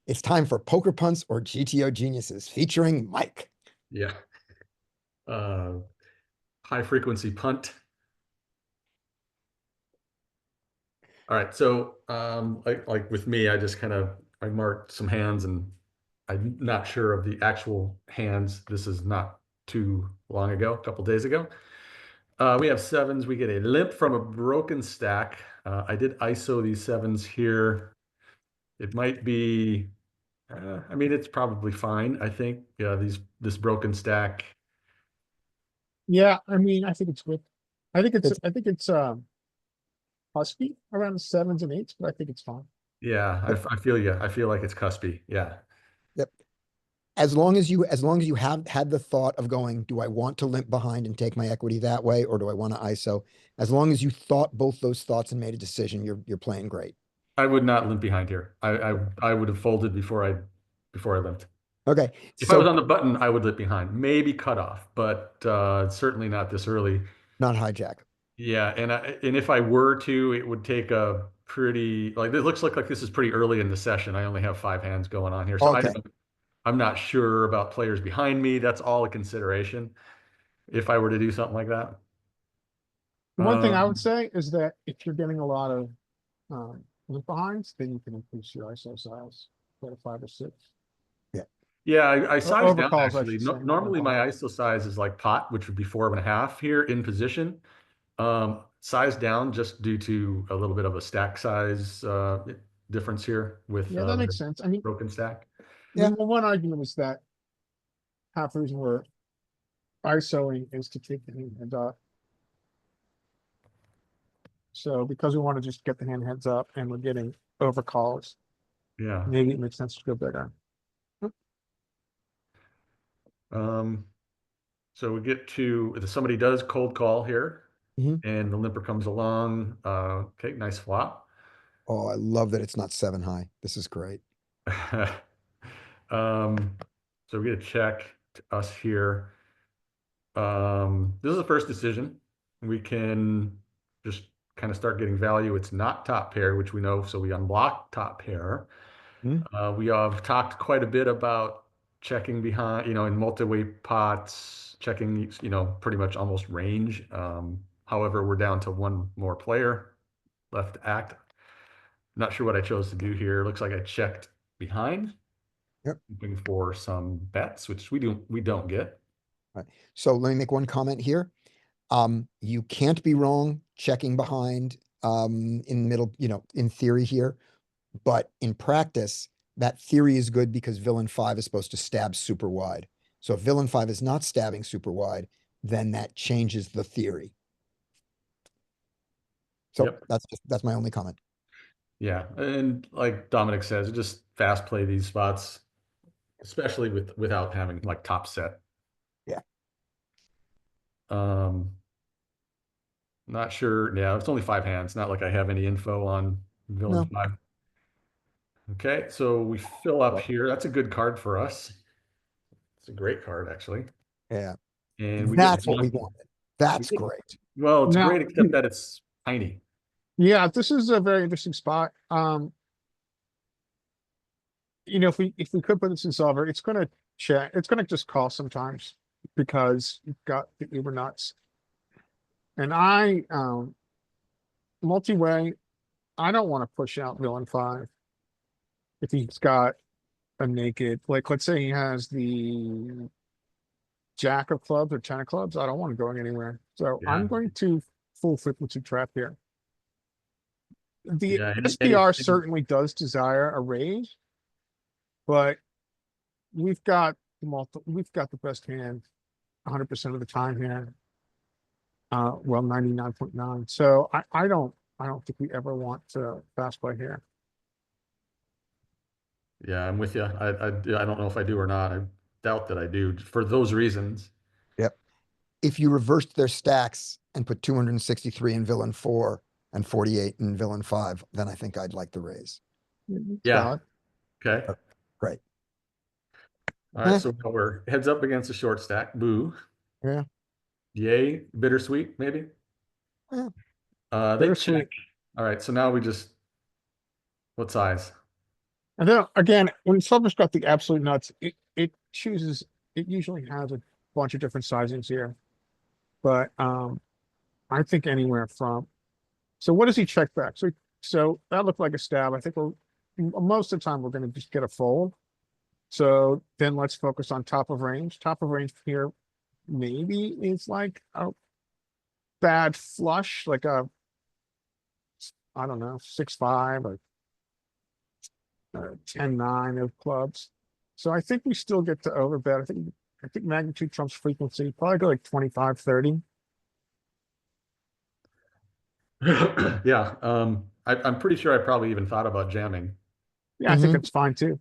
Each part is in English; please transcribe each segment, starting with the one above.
It's time for Poker Punts or GTO Geniuses featuring Mike. Yeah. Uh, High frequency punt. All right. So, like with me, I marked some hands and I'm not sure of the actual hands. This is not too long ago, a couple days ago. We have sevens. We get a limp from a broken stack. I did ISO these sevens here. It might be, I mean, it's probably fine. I think, yeah, this broken stack. Yeah, I mean, I think it's good. It's I think it's husky around the sevens and eights, but I think it's fine. Yeah, yep, I feel you. I feel like it's cuspy. Yeah. yep. As long as you have had the thought of going, do I want to limp behind and take my equity that way, or do I want to ISO? As long as you thought both those thoughts and made a decision, you're playing great. I would not limp behind here. I would have folded before I limped. Okay, If I was so on the button, I would limp behind. Maybe cut off, but certainly not this early. not hijack. Yeah, and if I were to, it would take a pretty like it looks like this is pretty early in the session. I only have five hands going on here, so Okay, I'm not sure about players behind me. That's all a consideration if I were to do something like that. The one thing I would Um, say is that if you're getting a lot of lip behinds, then you can increase your ISO size, go to 5 or 6. yeah, Yeah, I Or sized down overcalls, I actually. should say, No, not normally my behind. ISO size is like pot, which would be 4.5 here in position. Sized down just due to a little bit of a stack size difference here with Yeah, that the makes sense. I mean, broken stack. yeah. one argument is that half the reason we're ISOing is to take the hand heads up. So because we want to just get the hand heads up and we're getting overcalls, Yeah. maybe it makes sense to go bigger. Um, so we get to if somebody does cold call here Mhm. and the limper comes along. Okay, nice flop. Oh, I love that it's not 7 high. This is great. Um, so we get a check to us here. This is the first decision. We can just kind of start getting value. It's not top pair, which we know, so we unblock top pair. Mhm. We have talked quite a bit about checking behind, in multi-way pots, checking, pretty much almost range. However, we're down to one more player left to act. Not sure what I chose to do here. Looks like I checked behind, Yep. looking for some bets, which we don't get. Right. So let me make one comment here. You can't be wrong checking behind in the middle, in theory here, but in practice, that theory is good because villain five is supposed to stab super wide. So if villain five is not stabbing super wide, then that changes the theory. So Yep. that's my only comment. Yeah, and like Dominic says, just fast play these spots, especially without having like top set. Yeah. Um, Not sure. Yeah, it's only five hands. Not like I have any info on villain No. five. Okay, so we fill up Well, here. That's a good card for us. It's a great card actually, yeah. and we get That's what we one. wanted. We That's get, great. well, it's Now, great except that it's tiny. yeah, this is a very interesting spot. If we could put this in solver, it's gonna check, it's gonna just call sometimes because you've got the uber nuts. And multi-way, I don't want to push out villain five if he's got a naked, like let's say he has the jack of clubs or 10 of clubs. I don't want to go anywhere. So I'm Yeah, going to full frequency trap here. The yeah, SPR certainly does desire a raise, but we've got the best hand 100% of the time here. Well, 99.9. So I don't think we ever want to fast play here. yeah, I'm with you. I don't know if I do or not. I doubt that I do for those reasons. Yep. If you reversed their stacks and put 263 in villain four and 48 in villain five, then I think I'd like the raise. It's Yeah. valid. Okay. Oh, great. All right. Eh, So now we're heads up against a short stack. Boo. yeah. Yay. Bittersweet, maybe. Eh, They check. Bittersweet. All right. So now we just, what size? And then again, when someone's got the absolute nuts, it chooses, it usually has a bunch of different sizings here. But I think anywhere from, so what does he check back? So that looked like a stab. I think most of the time we're gonna just get a fold. So then let's focus on top of range. Top of range here, maybe it's like a bad flush, like a, I don't know, 6-5 or 10-9 of clubs. So I think we still get to overbet. I think magnitude trumps frequency. Probably go like 25-30. Yeah, I'm pretty sure I probably even thought about jamming. Yeah, I think Hmm. that's fine too.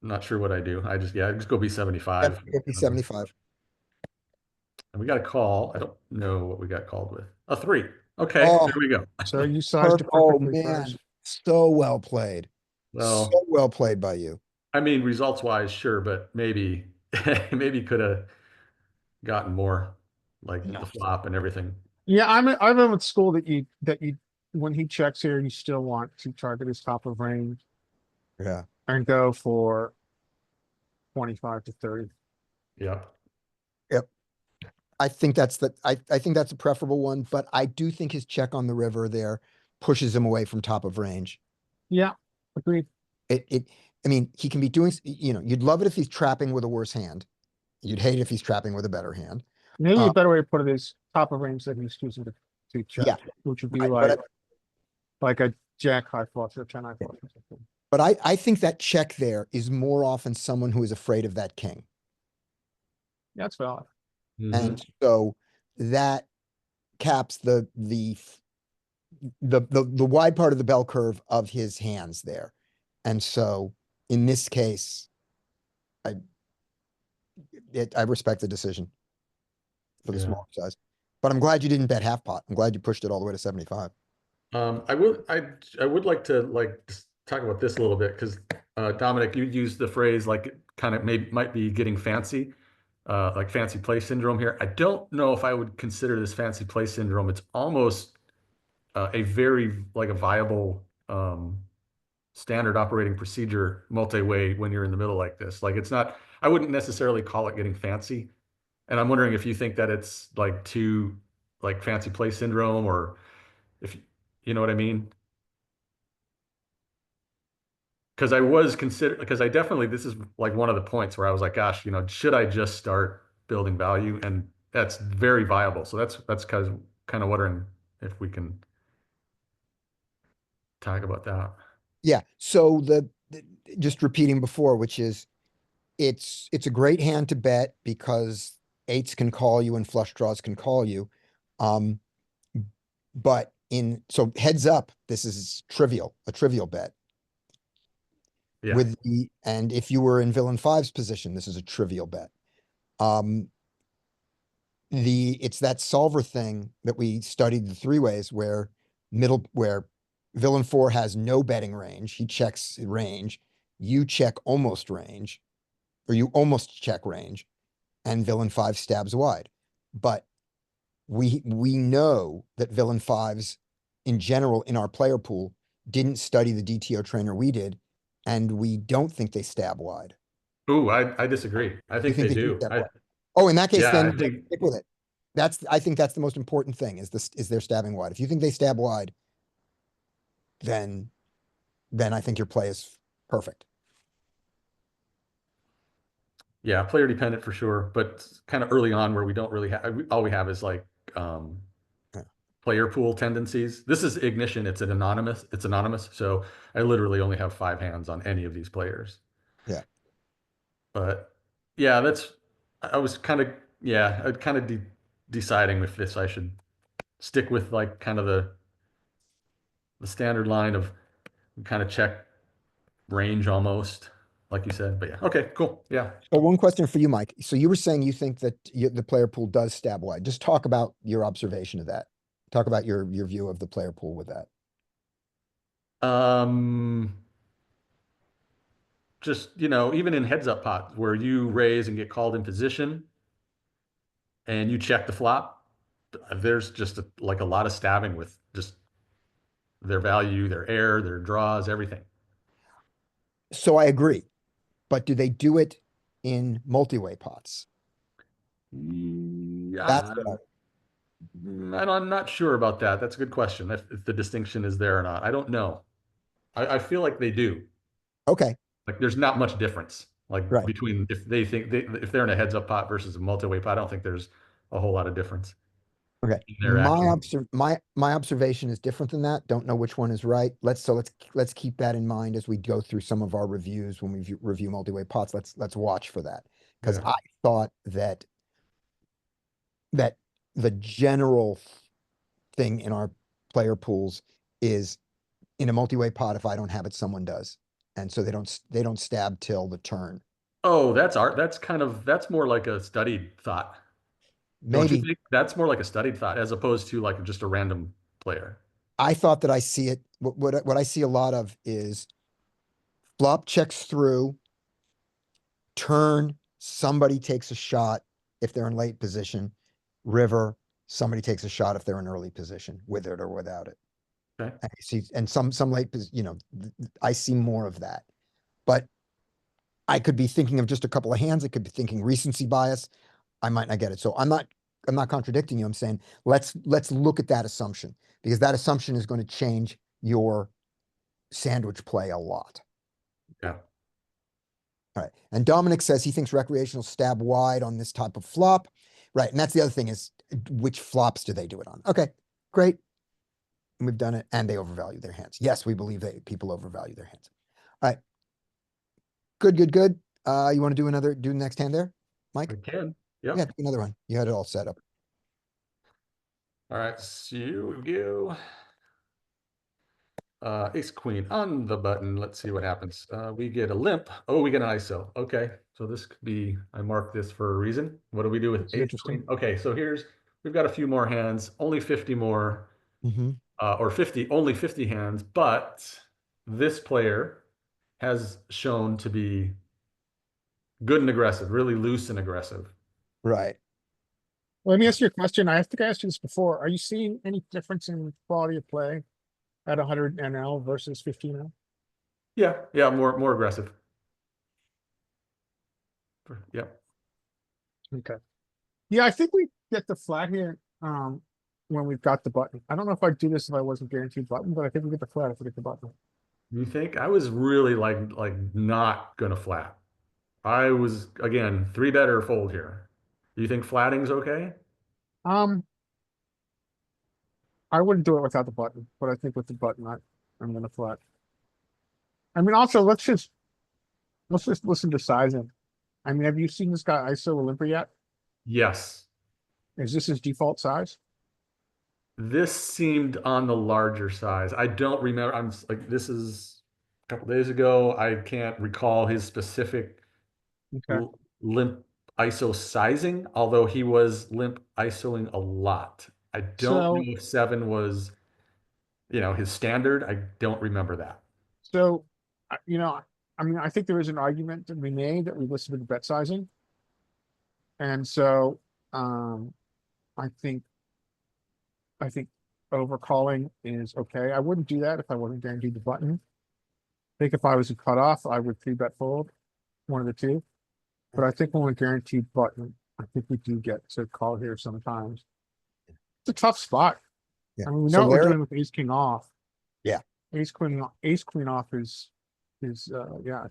I'm not sure what I do. I just go be 75. Yep, 50, 75. And we got a call. I don't know what we got called with. A three. Okay, Oh, there we go. So you sized perfect. it Oh, perfectly man. first. So well played. So Well, well played by you. I mean, results wise, sure, but maybe maybe could have gotten more, like No. the flop and everything. Yeah, I'm in with school that you when he checks here, you still want to target his top of range Yeah. and go for 25-30. Yeah. Yep. I think that's a preferable one, but I do think his check on the river there pushes him away from top of range. Yeah, agreed. I mean, he can be doing, you'd love it if he's trapping with a worse hand. You'd hate it if he's trapping with a better hand. Maybe a Uh, better way to put it is top of range that he's choosing to yeah, check, which would be right, like a jack high flush or 10 high flush or something. but I think that check there is more often someone who is afraid of that king. Yeah, that's valid. Mhm. And so that caps the wide part of the bell curve of his hands there. And so in this case, I I respect the decision for the Yeah. smaller size. But I'm glad you didn't bet half pot. I'm glad you pushed it all the way to 75. I would like to like just talk about this a little bit because Dominic, you used the phrase like it kind of might be getting fancy, like fancy play syndrome here. I don't know if I would consider this fancy play syndrome. It's almost a very like a viable standard operating procedure multi-way when you're in the middle like this. Like it's not, I wouldn't necessarily call it getting fancy. And I'm wondering if you think that it's like too like fancy play syndrome or if you know what I mean? Because I definitely, this is like one of the points where I was like, gosh, should I just start building value? And that's very viable. So that's kind of wondering if we can talk about that. Yeah. So just repeating before, which is it's a great hand to bet because eights can call you and flush draws can call you. Um, but so heads up, this is a trivial bet. Yeah. And if you were in villain five's position, this is a trivial bet. Um, it's that solver thing that we studied the three ways where villain four has no betting range. He checks range. You check almost range, or you almost check range, and villain five stabs wide. But we know that villain fives in general in our player pool didn't study the DTO trainer we did, and we don't think they stab wide. Ooh, I disagree. I You think think they they do do. stab wide? Oh, in that case, Yeah, I then think, stick with it. I think that's the most important thing is they're stabbing wide. If you think they stab wide, then I think your play is perfect. yeah, player dependent for sure, but kind of early on where we don't really have, all we have is like, um, Yeah. player pool tendencies. This is ignition. It's anonymous. So I literally only have five hands on any of these players. Yeah. But yeah, I was kind of, yeah, I kind of deciding if this, I should stick with like kind of the standard line of kind of check range almost, like you said. But yeah, okay, cool. Yeah. So one question for you, Mike. So you were saying you think that the player pool does stab wide. Just talk about your observation of that. Talk about your view of the player pool with that. Um, just, even in heads up pots where you raise and get called in position and you check the flop, there's just like a lot of stabbing with just their value, their air, their draws, everything. So I agree, but do they do it in multi-way pots? That's Yeah, what I'm not sure about that. That's a good question. If the distinction is there or not, I don't know. I feel like they do. okay, Like there's not much difference. Like right. between if they think if they're in a heads up pot versus a multi-way pot, I don't think there's a whole lot of difference Okay. in their actual. My observation is different than that. Don't know which one is right. Let's keep that in mind as we go through some of our reviews when we review multi-way pots. Let's watch for that. Because Yeah. I thought that the general thing in our player pools is in a multi-way pot, if I don't have it, someone does. And so they don't stab till the turn. Oh, that's art. That's more like a studied thought. Don't you Maybe think? That's more like a studied thought as opposed to like just a random player. I thought that I see it. What I see a lot of is flop checks through, turn, somebody takes a shot if they're in late position, river, somebody takes a shot if they're in early position, with it or without it. Okay. I see, and some late, I see more of that. But I could be thinking of just a couple of hands. I could be thinking recency bias. I might not get it. So I'm not contradicting you. I'm saying let's look at that assumption because that assumption is going to change your sandwich play a lot. Yeah. All right. And Dominic says he thinks recreational stab wide on this type of flop. Right. And that's the other thing is which flops do they do it on? Okay, great. We've done it. And they overvalue their hands. Yes, we believe that people overvalue their hands. All right. Good, good, good. You want to do the next hand there, I Mike? can. Yeah, Yep. do another one. You had it all set up. All right. So we go. Ace queen on the button. Let's see what happens. We get a limp. Oh, we get an ISO. Okay. So this could be, I marked this for a reason. What do we do with It's ace interesting. queen? Okay. So we've got a few more hands, only 50 more, Mm-hmm. or only 50 hands, but this player has shown to be good and aggressive, really loose and aggressive. Right. Let me ask you a question. I think I asked you this before. Are you seeing any difference in quality of play at 100 NL versus 15L? Yeah. Yeah. More aggressive. Yep. Okay. Yeah, I think we get the flat here when we've got the button. I don't know if I'd do this if I wasn't guaranteed button, but I think we get the flat if we get the button. You think I was really like not gonna flat. I was again three better fold here. Do you think flatting's okay? Um, I wouldn't do it without the button, but I think with the button, I'm gonna flat. I mean, also let's just listen to sizing. I mean, have you seen this guy ISO Olympia yet? Yes. Is this his default size? This seemed on the larger size. I don't remember. Like this is a couple days ago. I can't recall his specific Okay. limp ISO sizing, although he was limp ISOing a lot. I don't So, know if seven was, his standard. I don't remember that. so, you know, I mean, I think there is an argument to be made that we listen to the bet sizing. And so, um, I think, I think overcalling is okay. I wouldn't do that if I wasn't guaranteed the button. I think if I was a cutoff, I would three bet fold, one of the two. But I think when we're guaranteed button, I think we do get to call here sometimes. It's a tough spot. Yeah. I mean, we So know what we're Larry, doing with ace king off. yeah. Ace queen off is yeah.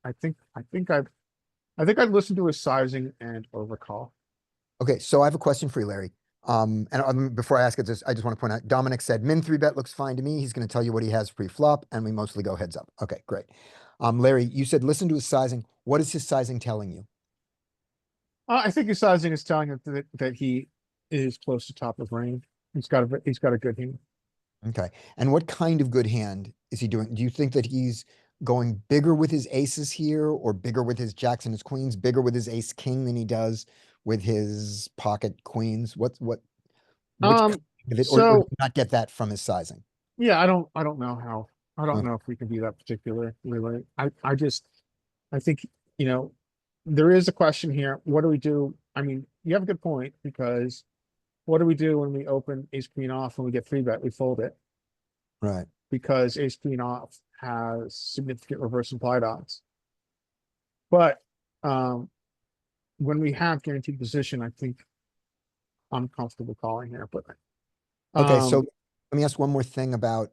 I think I'd listen to his sizing and overcall. Okay, so I have a question for you, Larry. And before I ask it, I just want to point out, Dominic said min three bet looks fine to me. He's going to tell you what he has pre-flop, and we mostly go heads up. Okay, great. Larry, you said listen to his sizing. What is his sizing telling you? I think his sizing is telling him that he is close to top of range. He's got a good hand. Okay, and what kind of good hand is he doing? Do you think that he's going bigger with his aces here, or bigger with his jacks and his queens, bigger with his ace king than he does with his pocket queens? Which kind Um, of it, or do so you not get that from his sizing? yeah, I don't know how. I don't Okay. know if we can be that particular. Really, I think there is a question here. What do we do? I mean, you have a good point because what do we do when we open ace queen off and we get three bet? We fold it. Right. because ace queen off has significant reverse implied odds. But when we have guaranteed position, I think I'm comfortable calling here, but Okay, so um, let me ask one more thing about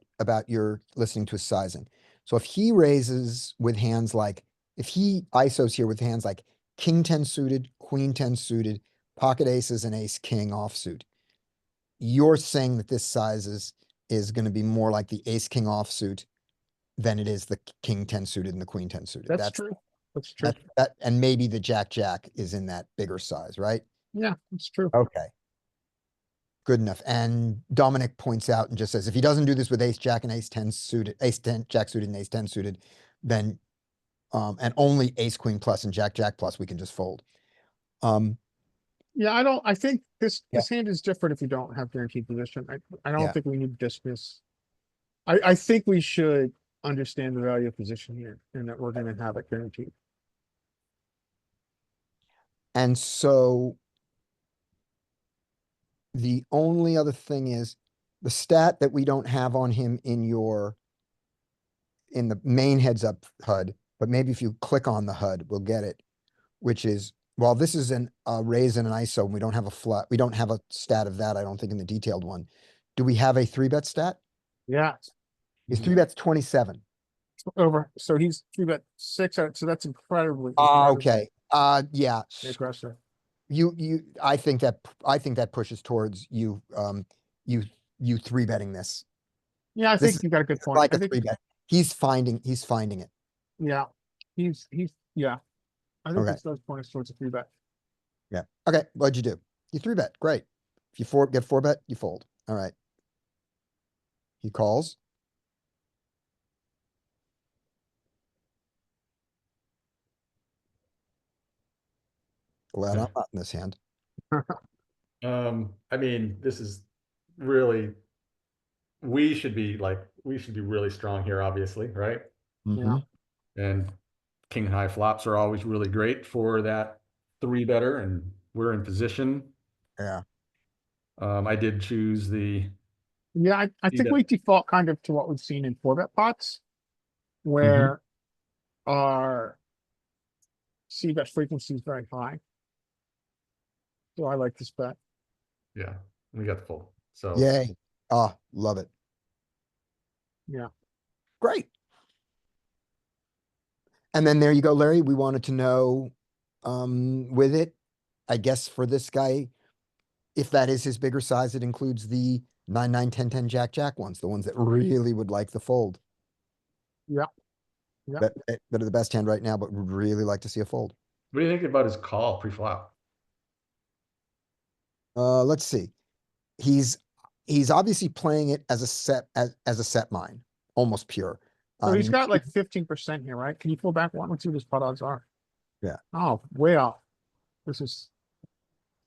your listening to his sizing. So if he raises with hands like, if he ISOs here with hands like king 10 suited, queen 10 suited, pocket aces and ace king offsuit, you're saying that this is going to be more like the ace king offsuit than it is the king 10 suited and the queen 10 suited. that's true. That's true. That and maybe the jack jack is in that bigger size, right? Yeah, that's true. Okay. Good enough. And Dominic points out and just says, if he doesn't do this with ace jack and ace 10 suited, ace 10 jack suited and ace 10 suited, then and only ace queen plus and jack jack plus, we can just fold. Yeah, I think this Yeah. hand is different if you don't have guaranteed position. I don't Yeah. think we need to dismiss. I think we should understand the value of position here and that we're gonna have it guaranteed. And so the only other thing is the stat that we don't have on him in the main heads up HUD, but maybe if you click on the HUD, we'll get it, which is, well, this is a raise and an ISO, and we don't have a flat, we don't have a stat of that, I don't think, in the detailed one. Do we have a 3-bet stat? Yeah. His 3-bet's 27. Over, so he's 3-bet 6, so that's incredibly, Ah, incredibly okay. Yeah. aggressive. I think that pushes towards you, you 3-betting this. Yeah, I This think is you got a good point. like I a think, 3-bet. He's finding it. yeah, yeah. I think Okay. this does point us towards a 3-bet. Yeah. Okay. What'd you do? You 3-bet. Great. If you get 4-bet, you fold. All right. He calls. Glad I'm Okay. not in this hand. I mean, this is really, we should be really strong here, obviously, right? Yeah, Mhm. And king high flops are always really great for that 3-better, and we're in position. Yeah. I did choose the yeah. I think 3-bet. we default kind of to what we've seen in 4-bet pots, where our c-bet frequency is very high. So I like this bet. Yeah, we got the fold. So Yay. Ah, love it. Yeah. Great. And then there you go, Larry. We wanted to know, with it, I guess for this guy, if that is his bigger size, it includes the 9, 9, 10, 10 jack, jack ones, the ones that really would like the fold. Yeah. Yeah. That are the best hand right now, but would really like to see a fold. what do you think about his call pre-flop? Let's see. He's obviously playing it as a set mine, almost pure. So he's You got like 15% here, right? Can you pull back one? Let's see what his pot odds are. Yeah. Oh, way off. This is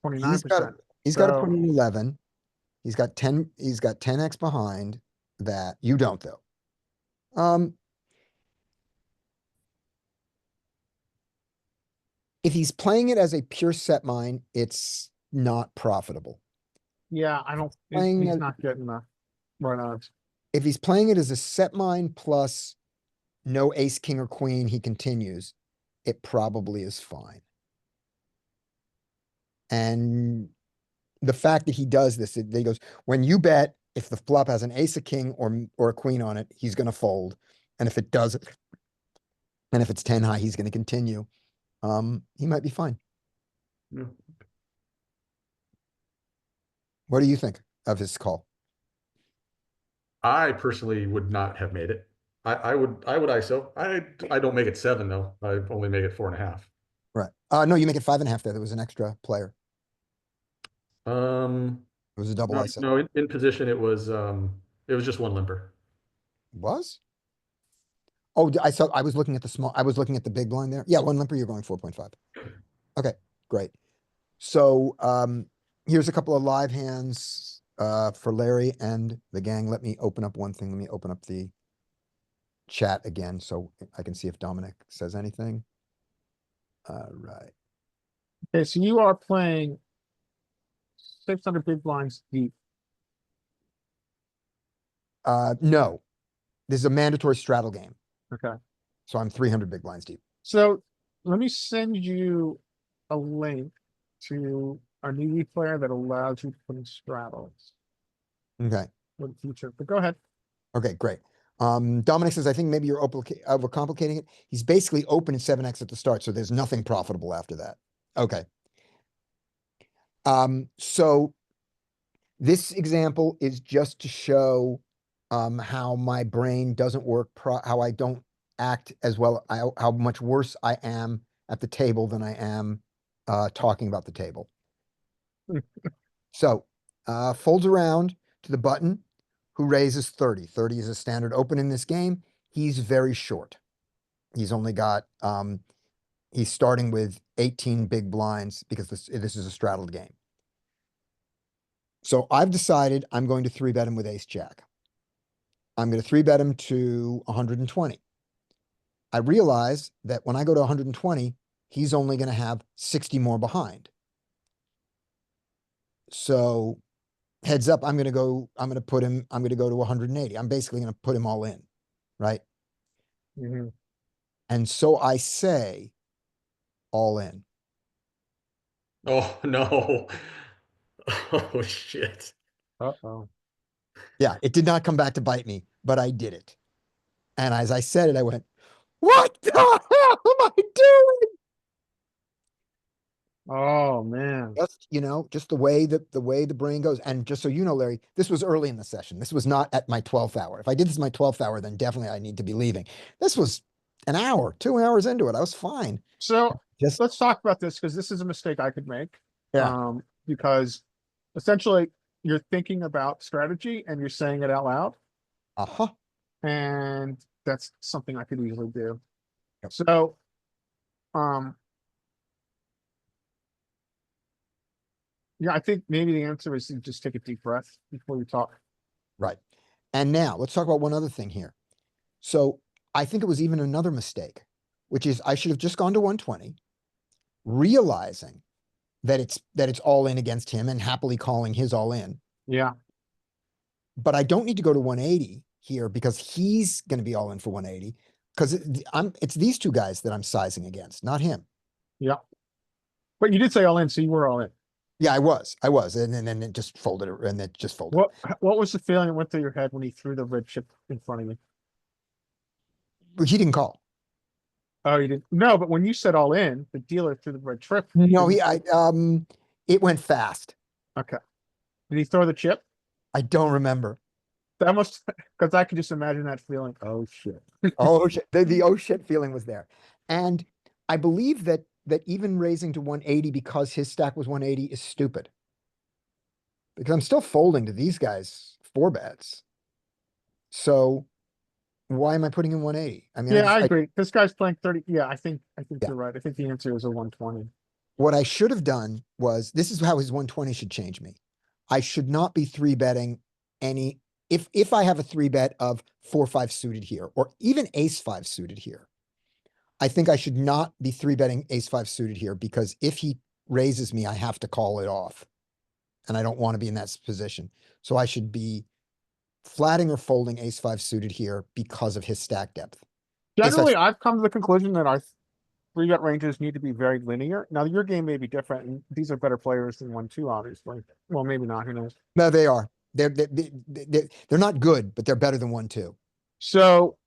he's got 29%. he's got to So put in 11. He's got 10x behind that. You don't though. If he's playing it as a pure set mine, it's not profitable. yeah, I don't, Playing he's it, not getting the right odds. if he's playing it as a set mine plus no ace, king, or queen, he continues, it probably is fine. And the fact that he does this, he goes, when you bet, if the flop has an ace, a king, or a queen on it, he's going to fold. And if it does, and if it's 10 high, he's going to continue. He might be fine. Yeah. What do you think of his call? I personally would not have made it. I would ISO. I don't make it 7 though. I only make it 4.5. Right. No, you make it 5.5 there. There was an extra player. It was a double No, ISO. no, in position it was just one limper. Was? Oh, I was looking at I was looking at the big blind there. Yeah, one limper, you're going 4.5. Okay, great. So, here's a couple of live hands, for Larry and the gang. Let me open up one thing. Let me open up the chat again so I can see if Dominic says anything. Right. Okay, so you are playing 600 big blinds deep. No, this is a mandatory straddle game. Okay. So I'm 300 big blinds deep. So let me send you a link to a new player that allows you to put in straddles Okay. for the future. But go ahead. Okay, great. Dominic says, I think maybe you're overcomplicating it. He's basically open 7x at the start, so there's nothing profitable after that. Okay. So this example is just to show how my brain doesn't work, how I don't act as well, how much worse I am at the table than I am talking about the table. So folds around to the button who raises 30. 30 is a standard open in this game. He's very short. He's only got, he's starting with 18 big blinds because this is a straddled game. So I've decided I'm going to 3-bet him with ace jack. I'm going to 3-bet him to 120. I realize that when I go to 120, he's only going to have 60 more behind. So heads up, I'm going to go to 180. I'm basically going to put him all in, right? Mm-hmm. And so I say all in. Oh, no. Oh, shit. Uh-oh. Yeah, it did not come back to bite me, but I did it. And as I said it, I went, what the hell am I doing? Oh man. Just, just the way the brain goes. And just so you know, Larry, this was early in the session. This was not at my 12th hour. If I did this my 12th hour, then definitely I need to be leaving. This was an hour, 2 hours into it. I was fine. So Just, let's talk about this because this is a mistake I could make. yeah. Because essentially you're thinking about strategy and you're saying it out loud, Uh-huh. and that's something I could easily do. Yep. So, um, yeah, I think maybe the answer is you just take a deep breath before you talk. Right. And now let's talk about one other thing here. So I think it was even another mistake, which is I should have just gone to 120, realizing that it's all in against him and happily calling his all in. Yeah. But I don't need to go to 180 here because he's going to be all in for 180 because it's these two guys that I'm sizing against, not him. Yeah. But you did say all in, so you were all in. Yeah, I was, and then it just folded, and it just folded. What was the feeling that went through your head when he threw the red chip in front of you? But he didn't call. Oh, you didn't? No, but when you said all in, the dealer threw the red trip. No, it went fast. Okay. Did he throw the chip? I don't remember. That must, because I could just imagine that feeling. Oh shit. Oh shit. The oh shit feeling was there. And I believe that even raising to 180 because his stack was 180 is stupid. Because I'm still folding to these guys 4-bets. So why am I putting in 180? I mean, Yeah, I agree. This guy's playing 30. Yeah, I think Yeah. you're right. I think the answer is a 120. What I should have done was, this is how his 120 should change me. I should not be 3-betting any, if I have a 3-bet of 4-5 suited here, or even ace-5 suited here, I think I should not be 3-betting ace-5 suited here, because if he raises me, I have to call it off. And I don't want to be in that position. So I should be flatting or folding ace-5 suited here because of his stack depth. Generally, I've come to the conclusion that our 3-bet ranges need to be very linear. Now, your game may be different, and these are better players than 1-2, obviously. Well, maybe not. Who knows? No, they are. They're not good, but they're better than 1-2. So,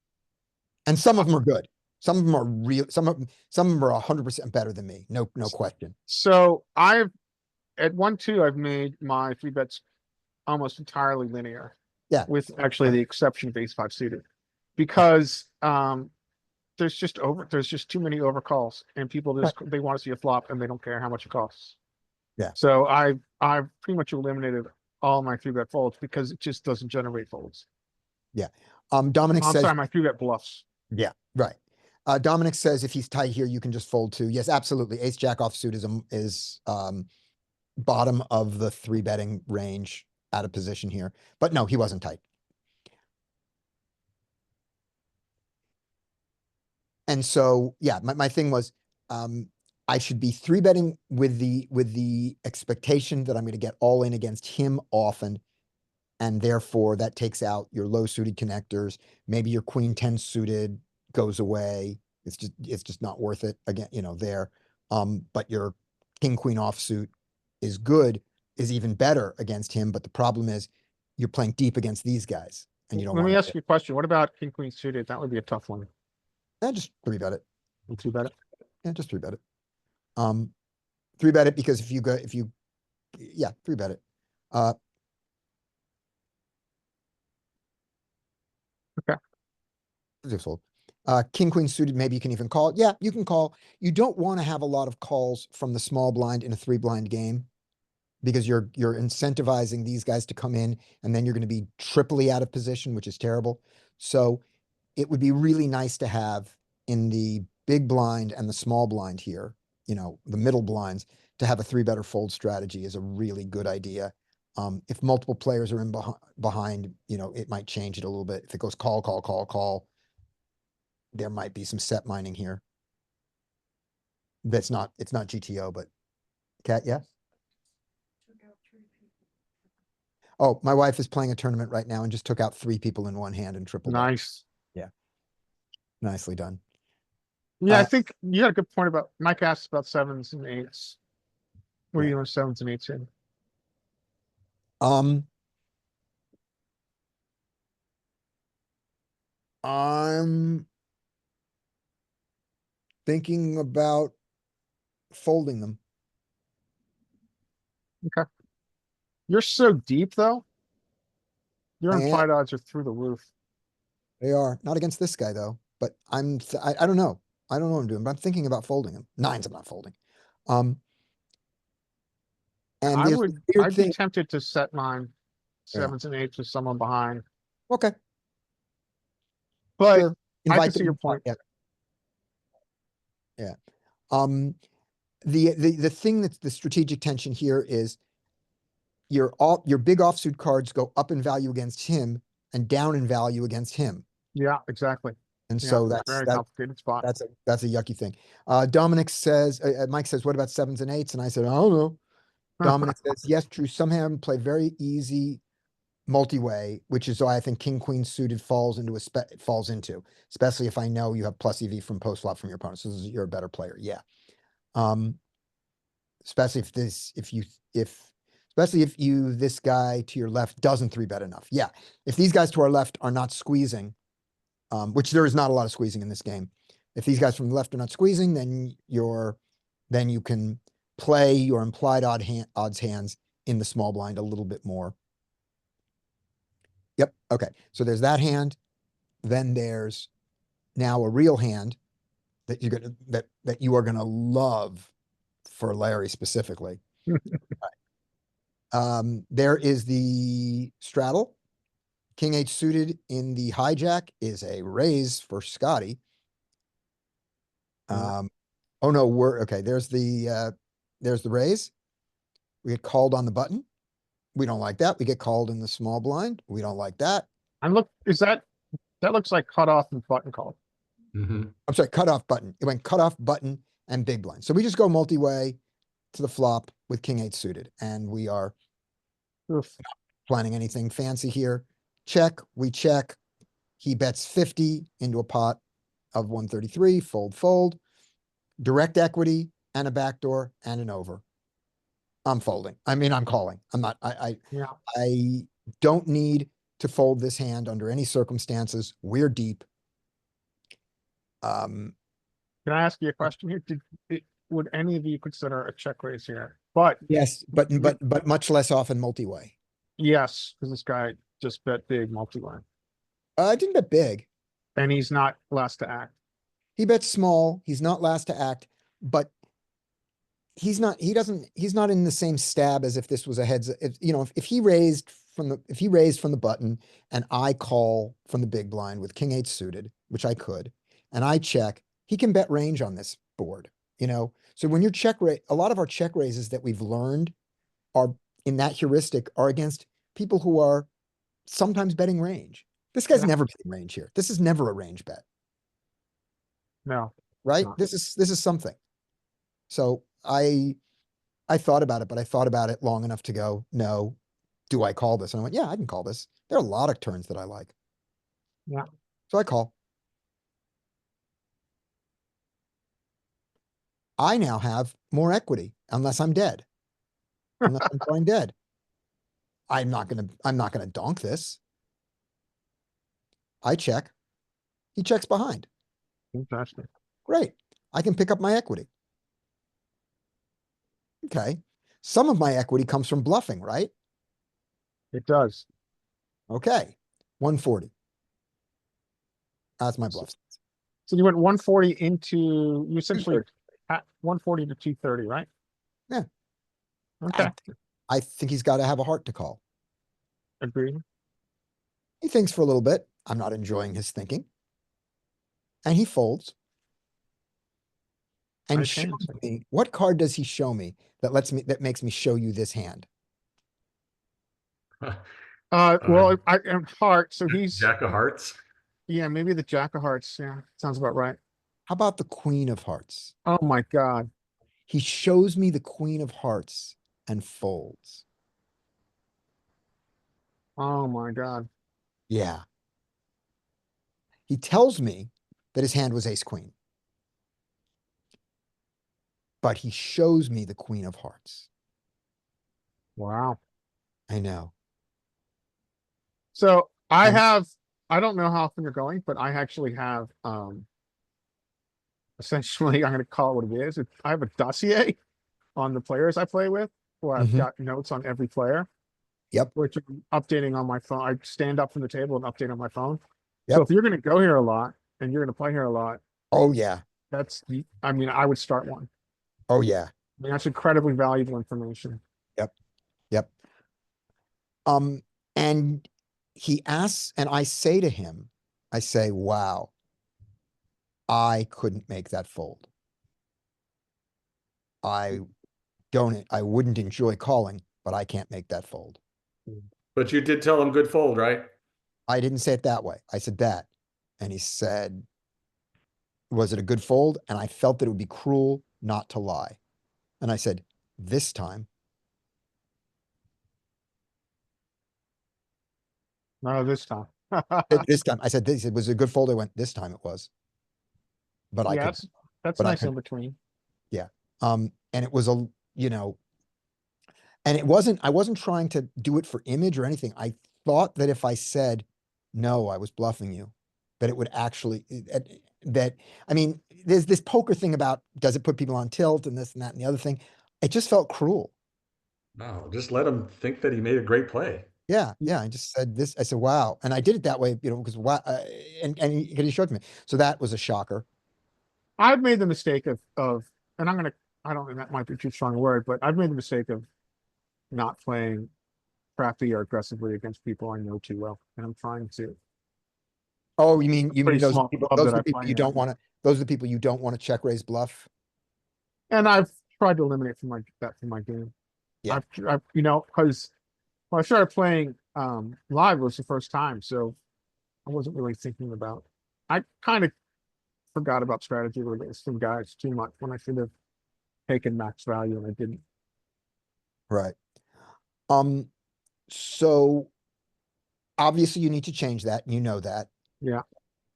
And some of them are good. Some of them are real. Some of them are 100% better than me. No question. so at 1-2, I've made my 3-bets almost entirely linear. Yeah. With actually the exception of ace-5 suited, because there's just too many overcalls, and people just they want to see a flop and they don't care how much it costs. Yeah. So I've pretty much eliminated all my 3-bet folds because it just doesn't generate folds. Yeah. Dominic I'm says, sorry, my 3-bet bluffs. yeah, right. Dominic says if he's tight here, you can just fold too. Yes, absolutely. Ace jack offsuit is bottom of the 3-betting range out of position here. But no, he wasn't tight. And so, yeah, my thing was, I should be 3-betting with the expectation that I'm going to get all in against him often. And therefore that takes out your low suited connectors. Maybe your queen 10 suited goes away. It's just not worth it again, there. But your king queen offsuit is good, is even better against him. But the problem is you're playing deep against these guys and you don't Let me want ask to. you a question. What about king, queen suited? That would be a tough one. Just three bet it. Too bad. Yeah, just three bet it. Three bet it because yeah, three bet it. Uh, Okay. Just fold. King, queen suited, maybe you can even call. Yeah, you can call. You don't want to have a lot of calls from the small blind in a three blind game because you're incentivizing these guys to come in and then you're going to be triply out of position, which is terrible. So it would be really nice to have in the big blind and the small blind here, the middle blinds, to have a three better fold strategy is a really good idea. If multiple players are in behind, it might change it a little bit. If it goes call, call, call, call, there might be some set mining here. It's not GTO, but Cat, yeah. Oh, my wife is playing a tournament right now and just took out 3 people in one hand and tripled up. Nice. Nicely done. Yeah, I Uh, think you had a good point about Mike asked about sevens and eights. What are Yeah. you doing sevens and eights in? Um, I'm thinking about folding them. You're so deep though. Your I am. implied odds are through the roof. They are not against this guy though, but I don't know. I don't know what I'm doing, but I'm thinking about folding him. Nines, I'm not folding. Um, and there's this weird I'd be thing. tempted to set mine Yeah. sevens and eights with someone behind, Okay, but sure. I can Invite see them. your point. Yeah. Yeah. Um, the thing that's the strategic tension here is your big offsuit cards go up in value against him and down in value against him. Yeah, exactly. And Yeah, so very complicated spot. that's a yucky thing. Dominic says, Mike says, what about sevens and eights? And I said, I don't know. Dominic says, yes, true. Some of them play very easy multi-way, which is why I think king queen suited falls into, especially if I know you have plus EV from post flop from your opponent. So you're a better player. Yeah. Um, especially if this guy to your left doesn't three bet enough. Yeah. If these guys to our left are not squeezing, which there is not a lot of squeezing in this game. If these guys from the left are not squeezing, then you can play your implied odds hands in the small blind a little bit more. Yep. Okay. So there's that hand. Then there's now a real hand that you are gonna love for Larry specifically. There is the straddle. King H suited in the hijack is a raise for Scotty. Oh no, we're okay. There's the raise. We get called on the button. We don't like that. We get called in the small blind. We don't like that. And look, that looks like cut off and button call. Mhm. I'm sorry, cutoff button. It went cutoff button and big blind. So we just go multi-way to the flop with King 8 suited, and we are Oof. planning anything fancy here. Check, we check. He bets 50 into a pot of 133, fold, fold, direct equity and a backdoor and an over. I'm folding. I mean, I'm calling. I'm not, Yeah. I don't need to fold this hand under any circumstances. We're deep. Can I ask you a question here? Would any of you consider a check raise here? But Yes, but much less often multi-way. yes, because this guy just bet big multi-line I didn't bet big. and he's not last to act. He bets small. He's not last to act, but he's not in the same stab as if this was a heads. If he raised from the button and I call from the big blind with king 8 suited, which I could, and I check, he can bet range on this board, So when you're a lot of our check raises that we've learned are in that heuristic are against people who are sometimes betting range. This guy's Yeah. never betting range here. This is never a range bet, No, right? not. This is something. So I thought about it, but I thought about it long enough to go, no, do I call this? And I went, yeah, I can call this. There are a lot of turns that I like. Yeah. So I call. I now have more equity unless I'm dead. Unless I'm going dead. I'm not gonna donk this. I check. He checks behind. Interesting. Great. I can pick up my equity. Okay. Some of my equity comes from bluffing, right? It does. Okay. 140. That's my So, bluff. so you went 140 into, you essentially 230. at 140 to 230, right? Yeah. Okay, I think he's got to have a heart to call. agreed. He thinks for a little bit. I'm not enjoying his thinking. And he folds and Nice shows hands. me what card does he show me that makes me show you this hand? Well, I am heart, so he's, Jack of Hearts. yeah, maybe the jack of hearts. Yeah, sounds about right. How about the Queen of Hearts? Oh my God. He shows me the Queen of Hearts and folds. Oh my God. Yeah. He tells me that his hand was ace queen, but he shows me the Queen of Hearts. Wow. I know. So I And have, I don't know how often you're going, but I actually have, essentially, I'm going to call it what it is. I have a dossier on the players I play with, where I've Mhm. got notes on every player, Yep. which I'm updating on my phone. I stand up from the table and update on my phone. So Yep. if you're going to go here a lot and you're going to play here a lot, Oh yeah. I mean, I would start one. Oh yeah. I mean, that's incredibly valuable information. Yep. Yep. Um, and he asks, and I say to him, I say, wow, I couldn't make that fold. I wouldn't enjoy calling, but I can't make that fold. But you did tell him good fold, right? I didn't say it that way. I said that. And he said, was it a good fold? And I felt that it would be cruel not to lie. And I said, this time. No, this time. This time. I said, this, it was a good fold. I went, this time it was. But I Yeah, could, that's but I nice could, in between. yeah. And it was you know, and I wasn't trying to do it for image or anything. I thought that if I said, no, I was bluffing you, that it would actually, that, I mean, there's this poker thing about, does it put people on tilt and this and that and the other thing? It just felt cruel. No, just let him think that he made a great play. Yeah, yeah. I just said this. I said, wow. And I did it that way, because wow, and he showed me. So that was a shocker. I've made the mistake of, and I don't think that might be too strong a word, but I've made the mistake of not playing crappy or aggressively against people I know too well. And I'm trying to, Oh, you mean pretty small club those that are I the people play you in. don't want to, those are the people you don't want to check raise bluff? And I've tried to eliminate that from my game. Yeah, Because when I started playing live, it was the first time, so I wasn't really thinking about. I kind of forgot about strategy against some guys too much when I should have taken max value and I didn't. right. Um, so obviously you need to change that, and you know that. Yeah,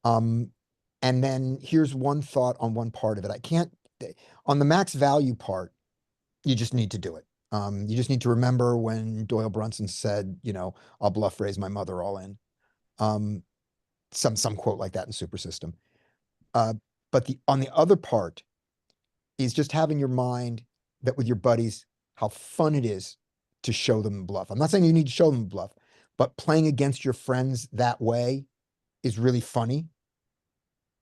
Um, and then here's one thought on one part of it. I can't, on the max value part, you just need to do it. You just need to remember when Doyle Brunson said, I'll bluff raise my mother all in. Um, some quote like that in Super System. Uh, but on the other part is just having your mind that with your buddies, how fun it is to show them bluff. I'm not saying you need to show them bluff, but playing against your friends that way is really funny.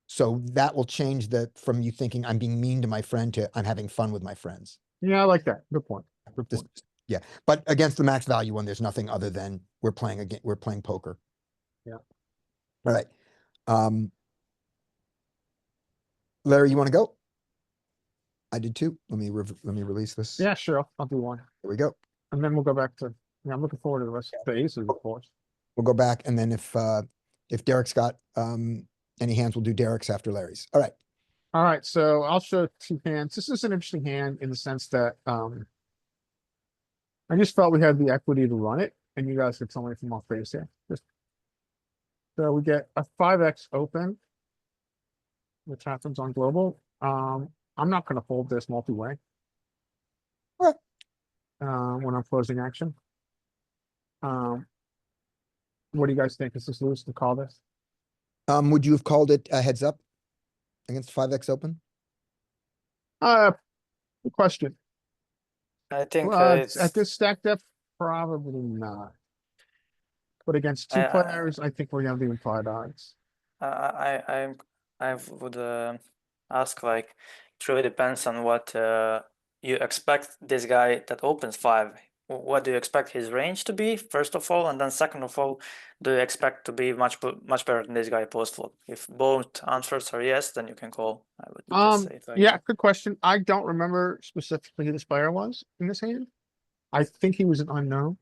So that will change from you thinking I'm being mean to my friend to I'm having fun with my friends. yeah, I like that. Good point. Good This, point. yeah. But against the max value one, there's nothing other than we're playing poker. Yeah. All right. Um, Larry, you want to go? I did too. Let me release this. Yeah, sure. I'll do one, Here we go. and then we'll go back to. Yeah, I'm looking forward to the rest of the aces, of course. We'll go back, and then if Derek's got any hands, we'll do Derek's after Larry's. All right. All right, so I'll show two hands. This is an interesting hand in the sense that I just felt we had the equity to run it. and you guys could tell me if I'm off base here. So we get a 5x open, which happens on global. I'm not gonna fold this multi-way. Okay. When I'm closing action. What do you guys think? Is this loose to call this? Would you have called it a heads up against 5x open? Good question. I think Well, it's at this stack depth, probably not. But against two I- I- players, I think we're gonna be implied odds. I would ask like it really depends on what you expect this guy that opens 5. What do you expect his range to be, first of all, and then second of all, do you expect to be much better than this guy post flop? If both answers are yes, then you can call. I would just say it like Yeah, that. good question. I don't remember specifically who this player was in this hand. I think he was an unknown.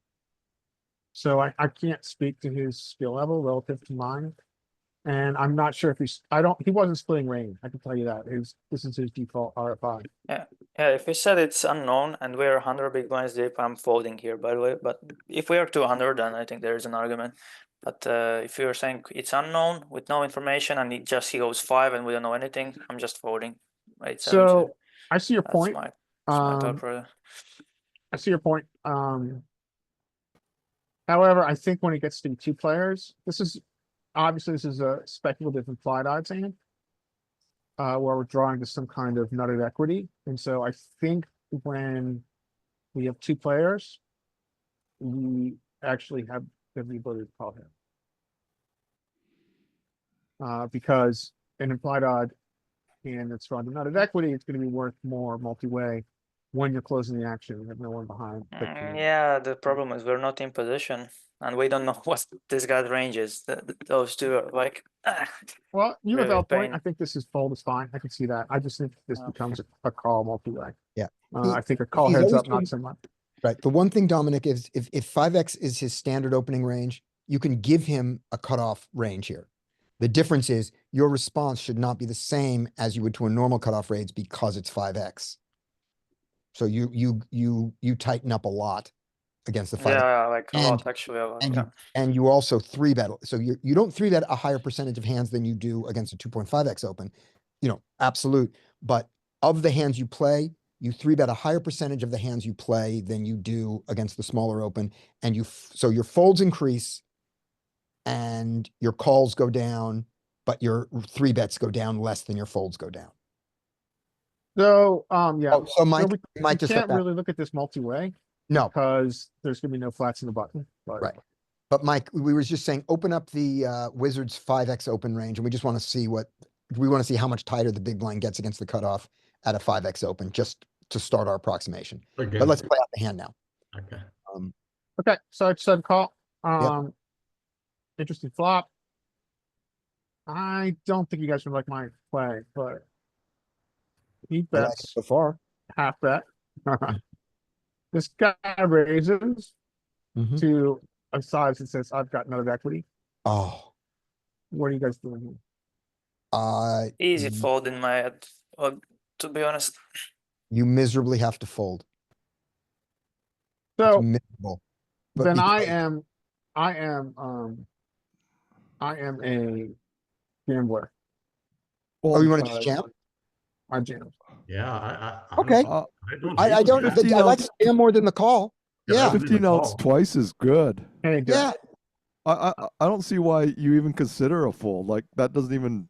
So I can't speak to his skill level relative to mine. And I'm not sure if he wasn't splitting range. I can tell you that. This is his default RFI. Yeah, if we said it's unknown and we're 100 big blinds deep, I'm folding here, by the way. But if we are 200, then I think there is an argument. But if you're saying it's unknown with no information and he goes 5 and we don't know anything, I'm just folding. 8-7 So check. I see your That's point. my thought process. I see your point. However, I think when it gets to be two players, this is a speculative implied odds hand. Where we're drawing to some kind of nutted equity. And so I think when we have two players, we actually have the ability to call him. Because an implied odd hand that's drawn to nutted equity, it's going to be worth more multi-way when you're closing the action. You have no one behind. Yeah, the problem is we're not in position and we don't know what this guy's range is. Those two are like. Well, you have Really a point. pain. I think this is fold is fine. I can see that. I just think this Oh. becomes a call multi-way. Yeah. I think a call he's heads always up, not doing- so much. Right. The one thing, Dominic, is if 5x is his standard opening range, you can give him a cutoff range here. The difference is your response should not be the same as you would to a normal cutoff range because it's 5x. So you tighten up a lot against the 5x. Yeah, like a And- lot actually. A lot, And yeah. you also 3-bet. So you don't 3-bet a higher percentage of hands than you do against a 2.5x open. Absolute. But of the hands you play, you 3-bet a higher percentage of the hands you play than you do against the smaller open. And so your folds increase and your calls go down, but your 3-bets go down less than your folds go down. So, yeah. Oh, so Mike, we Mike just said can't that. really look at this multi-way No, because there's gonna be no flats in the button. But Right. But Mike, we were just saying, open up the Wizards 5x open range, and we just want to see how much tighter the big blind gets against the cutoff at a 5x open, just to start our approximation. Again. But let's play out the hand now. Okay. okay, so I said call. Interesting flop. I don't think you guys would like my play, but he I like it bets so far. half bet. This guy raises Mhm. to a size that says I've got nutted equity. Oh, What are you guys doing here? Easy y- fold in my head, to be honest. you miserably have to fold. It's So miserable. But then because- I am a gambler. Oh, you want to because jam? I jam. Yeah, I Okay. don't, I don't. I hate don't, that. 15 I like ounce- jam more than the call. Yeah, Yeah, but 15 ounce call. twice is good. Hey, good. yeah. I don't see why you even consider a fold. Like that doesn't even.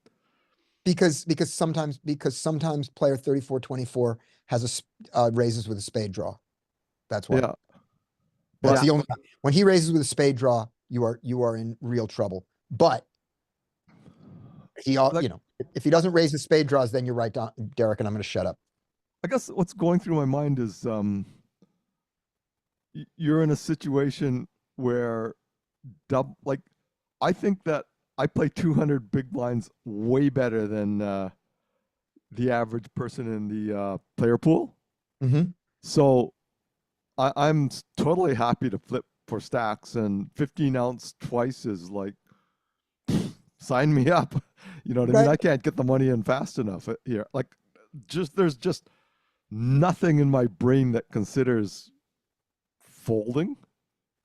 Because sometimes player 34-24 has raises with a spade draw. That's why. Yeah. That's Yeah. the only time. When he raises with a spade draw, you are in real trouble. But Like- if he doesn't raise the spade draws, then you're right, Derek, and I'm going to shut up. I guess what's going through my mind is you're in a situation where like I think that I play 200 big blinds way better than the average person in the player pool. Mm-hmm. So I'm totally happy to flip for stacks, and 15 ounce twice is like sign me up. You know what I mean? Right. I can't get the money in fast enough here. Like there's just nothing in my brain that considers folding.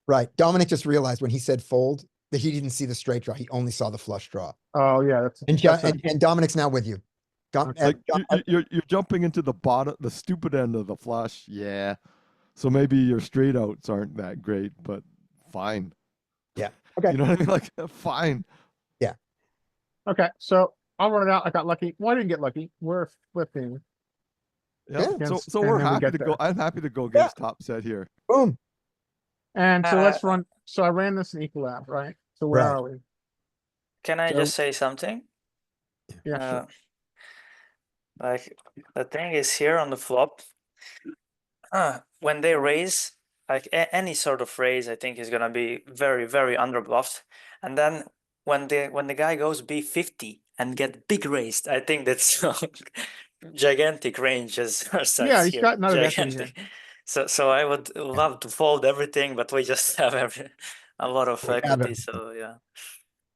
Right. Dominic just realized when he said fold that he didn't see the straight draw. He only saw the flush draw. Oh, yeah, that's, And, that's a- and Dominic's now with you. Okay. Like you're jumping into the bottom, the stupid end of the flush. Yeah. So maybe your straight outs aren't that great, but fine. Yeah. Okay. You know what I mean? Like fine. okay, so I'll run it out. I got lucky. Well, I didn't get lucky. We're flipping. Yeah. Yeah. So Against- so and we're then we happy get to there. go. I'm happy to go against top set here. Boom. And so let's Uh, run. So I ran this in equal app, right? So where Right. are we? Can I So- just say something? Yeah, sure. Like the thing is here on the flop, when they raise, like any sort of raise, I think is gonna be very, very underbluffed. And then when the guy goes B50 and get big raised, I think that's gigantic ranges are sets Yeah, he's here. got another equity here. Gigantic. So I would love to fold everything, but we just have a lot of We have equity. everything. So yeah.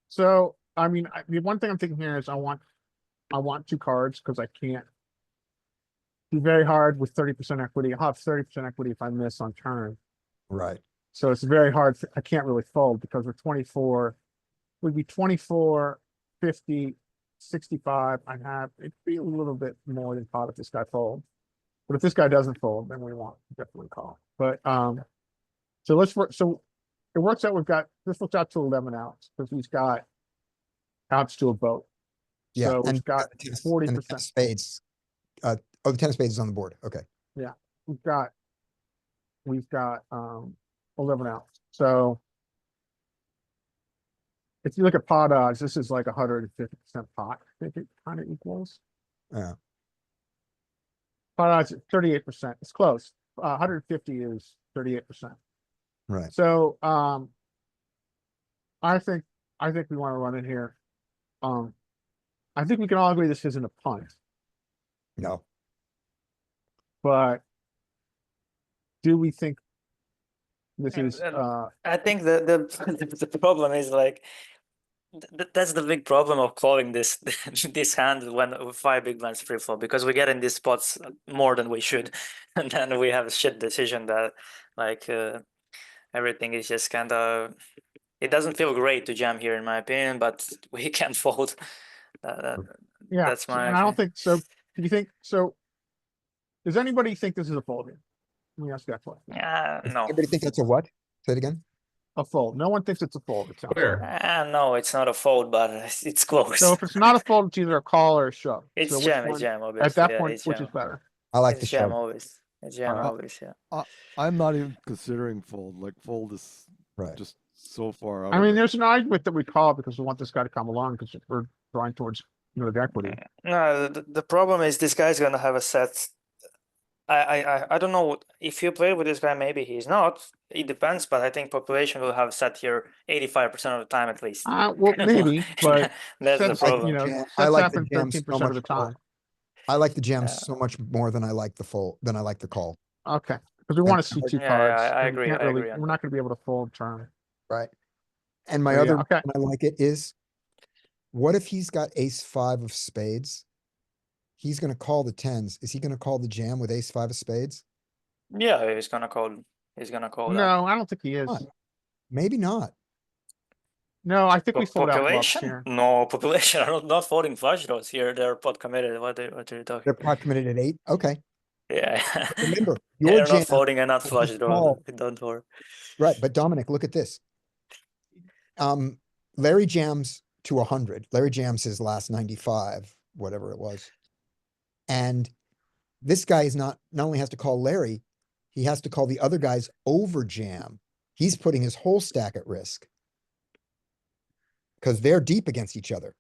So, I mean, the one thing I'm thinking here is I want 2 cards because I can't be very hard with 30% equity. I'll have 30% equity if I miss on turn. Right. So it's very hard. I can't really fold because we're 24, would be 24, 50, 65. I'd have, it'd be a little bit more than pot if this guy folds. But if this guy doesn't fold, then we want to definitely call. But, so let's work, so it works out, this looks out to 11 outs because he's got outs to a boat. Yeah. So and we've got the tennis- and the 40%. 10 of spades. Oh, the 10 of spades is on the board. Okay. We've got 11 outs. So if you look at pot odds, this is like 150% pot. I think it kind of equals. Yeah. Pot odds at 38%. It's close. 150 is 38%. Right. So I think we want to run it here. I think we can all agree this isn't a punt, No. but do we think this is And I think the problem is like that's the big problem of calling this this hand when with 5 big blinds free flop, because we get in these spots more than we should, and then we have a shit decision that like everything is just kind of, it doesn't feel great to jam here in my opinion, but we can't fold. yeah, That's my and I don't opinion. think so. Do you think so? Does anybody think this is a fold here? Let me ask you that question. Yeah, no. Anybody think that's a what? Say it again. A fold. No one thinks it's a fold. It sounds like. Where? No, it's not a fold, but it's close. So if it's not a fold, it's either a call or a shove. It's So which jam, one- it's jam, obviously. At that yeah, point, it's which jam. is better? I like the It's jam shove. always. It's jam Alright. always, yeah. I'm not even considering fold. Like fold is Right. just so far out. I of mean, it. there's an argument that we call because we want this guy to come along because we're drawing towards the equity. No, the problem is this guy's gonna have a set. I don't know if you play with this guy, maybe he's not. It depends, but I think population will have set here 85% of the time at least. Well, maybe, but That's the sets, problem. you know, Yeah, sets I like the happen jam so 13% of much the more. time. I like the jam Yeah. so much more than I like the fold, than I like the call. Okay, because we want to see Yeah, 2 yeah, cards. I and we agree, can't I really, agree on we're not going to be able to fold turn. Right. And my So, yeah, other, okay. reason I like it is, what if he's got ace 5 of spades? He's gonna call the tens. Is he gonna call the jam with ace 5 of spades? Yeah, he's gonna call. He's gonna call that. No, I don't think he is. Fine. Maybe not. No, I think we fold out bluffs Population? here. No, population are not folding flush draws here. They're pot committed. What are you talking? They're pot committed at 8. Okay. Yeah. Remember, your They're jam, not folding and not will flush just draws. call. Don't worry. Right, but Dominic, look at this. Larry jams to 100. Larry jams his last 95, whatever it was. And this guy is not only has to call Larry, he has to call the other guys over jam. He's putting his whole stack at risk. Because they're deep against each other.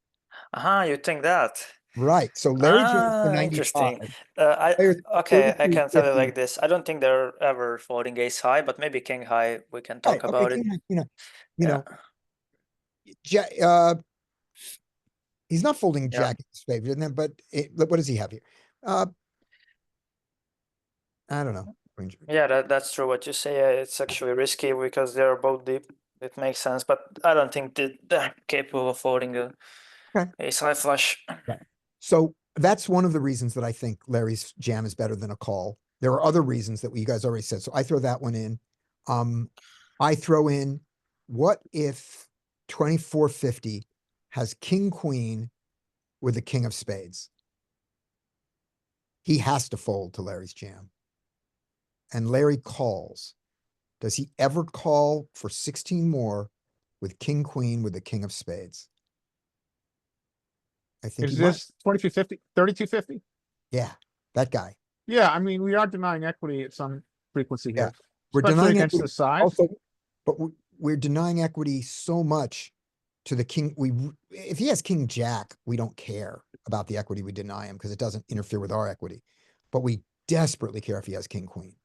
You think that? Right. So Larry jams for Interesting. 95. I Players okay. I 33, can tell you 50. like this. I don't think they're ever folding ace high, but maybe king high. We can talk Right, about it. you Yeah. know, he's not folding Yeah. jack of spades, isn't it? But what does he have here? I don't know. Yeah, that's true. What you say, it's actually risky because they're both deep. It makes sense, but I don't think that they're capable of folding a Okay. ace high flush. So that's one of the reasons that I think Larry's jam is better than a call. There are other reasons that you guys already said. So I throw that one in. I throw in, what if 2450 has king, queen with the king of spades? He has to fold to Larry's jam. And Larry calls. Does he ever call for 16 more with king, queen with the king of spades? I think Is he might. this 2250, 3250? Yeah, that guy. Yeah, I mean, we are denying equity at some frequency Yeah. here, We're especially denying against equity the size. also, but we're denying equity so much to the king. If he has king jack, we don't care about the equity we deny him because it doesn't interfere with our equity. But we desperately care if he has king, queen.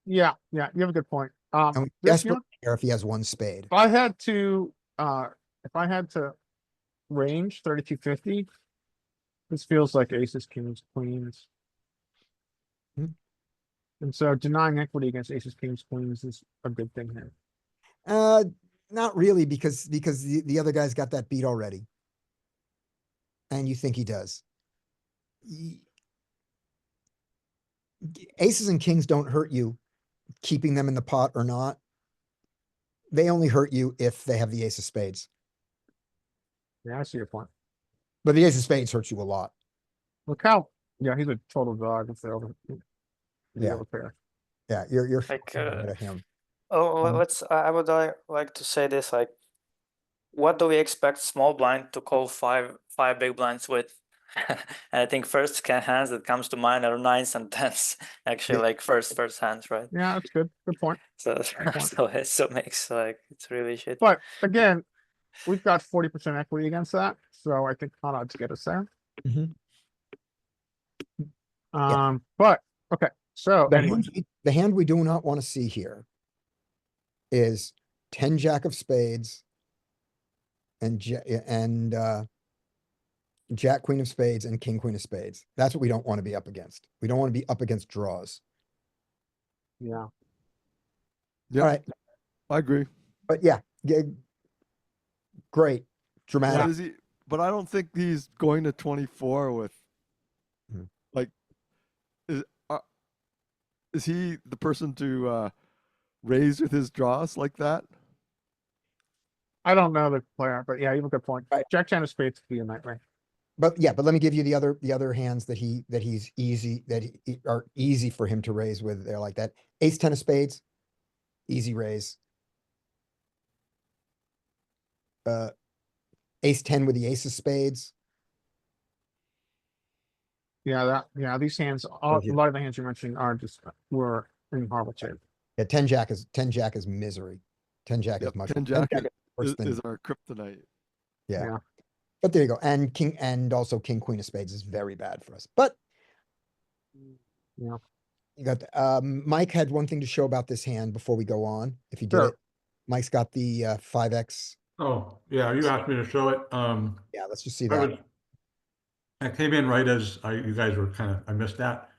Yeah, yeah, you have a good point. And we This, you know, desperately care if he has one spade. if I had to range 3250, this feels like aces, kings, queens. Hmm. And so denying equity against aces, kings, queens is a good thing here. Not really, because the other guy's got that beat already. And you think he does. Aces and kings don't hurt you, keeping them in the pot or not. They only hurt you if they have the ace of spades. Yeah, I see your point. But the ace of spades hurts you a lot. Look how, yeah, he's a total dog if they over, Yeah. overpair. Yeah, you're Like, ahead of him. Oh, Um, let's. I would like to say this. Like, what do we expect small blind to call five big blinds with? And I think first hands that comes to mind are nines and tens. Actually, Yeah. like first hands, right? Yeah, that's good. Good point. So point. so it makes like it's really shit. But again, we've got 40% equity against that. So I think hot odds get us there. Mhm. But okay. So anyway, The hand we do not want to see here is 10 jack of spades and jack queen of spades and king queen of spades. That's what we don't want to be up against. We don't want to be up against draws. yeah. Yeah, All right, I agree. but yeah, great, But dramatic. is he? But I don't think he's going to 24 with. Mhm. Like, is he the person to raise with his draws like that? I don't know the player, but yeah, you have a good point. Right. Jack ten of spades could be in that range. But yeah, but let me give you the other hands that he's easy are easy for him to raise with. They're like that. Ace 10 of spades, easy raise. Ace 10 with the ace of spades. Yeah, these hands, a lot of the hands you're mentioning are just were in horrible shape. Yeah, 10 jack is misery. 10 jack is much. 10 jack worse is, than, is our kryptonite. yeah. Yeah. But there you go. And also king queen of spades is very bad for us. But Yeah. you got Mike had one thing to show about this hand before we go on. If you did Sure. it, Mike's got the 5x. Oh, yeah, you asked me to show it. Yeah, let's just see I that. was, I came in right as you guys were I missed that.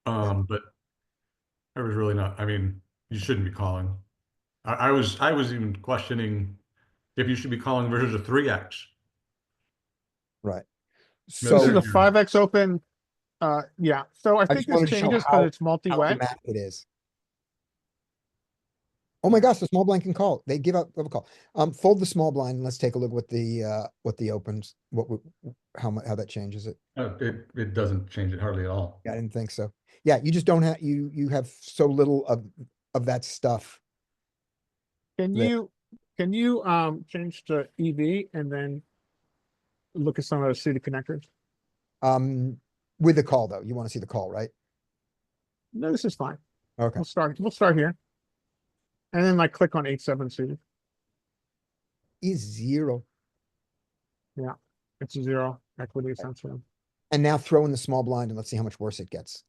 But I was really not, I mean, you shouldn't be calling. I was even questioning if you should be calling versus a 3x. Right. This So is there's a your- 5x open. Yeah. So I think just wanted this to show changes how- because it's multi-way. dramatic it is. Oh my gosh, the small blind can call. They give up a call. Fold the small blind and let's take a look what the opens, how that changes it. it doesn't change it hardly at all. Yeah, I didn't think so. Yeah, you just don't have, you have so little of that stuff. Can that- you change to EV and then look at some of the suited connectors? With the call though, you want to see the call, right? No, this is fine. Okay. We'll start here. And then like click on 8-7 suited. Is 0. It's a 0 equity essentially. And now throw in the small blind and let's see how much worse it gets.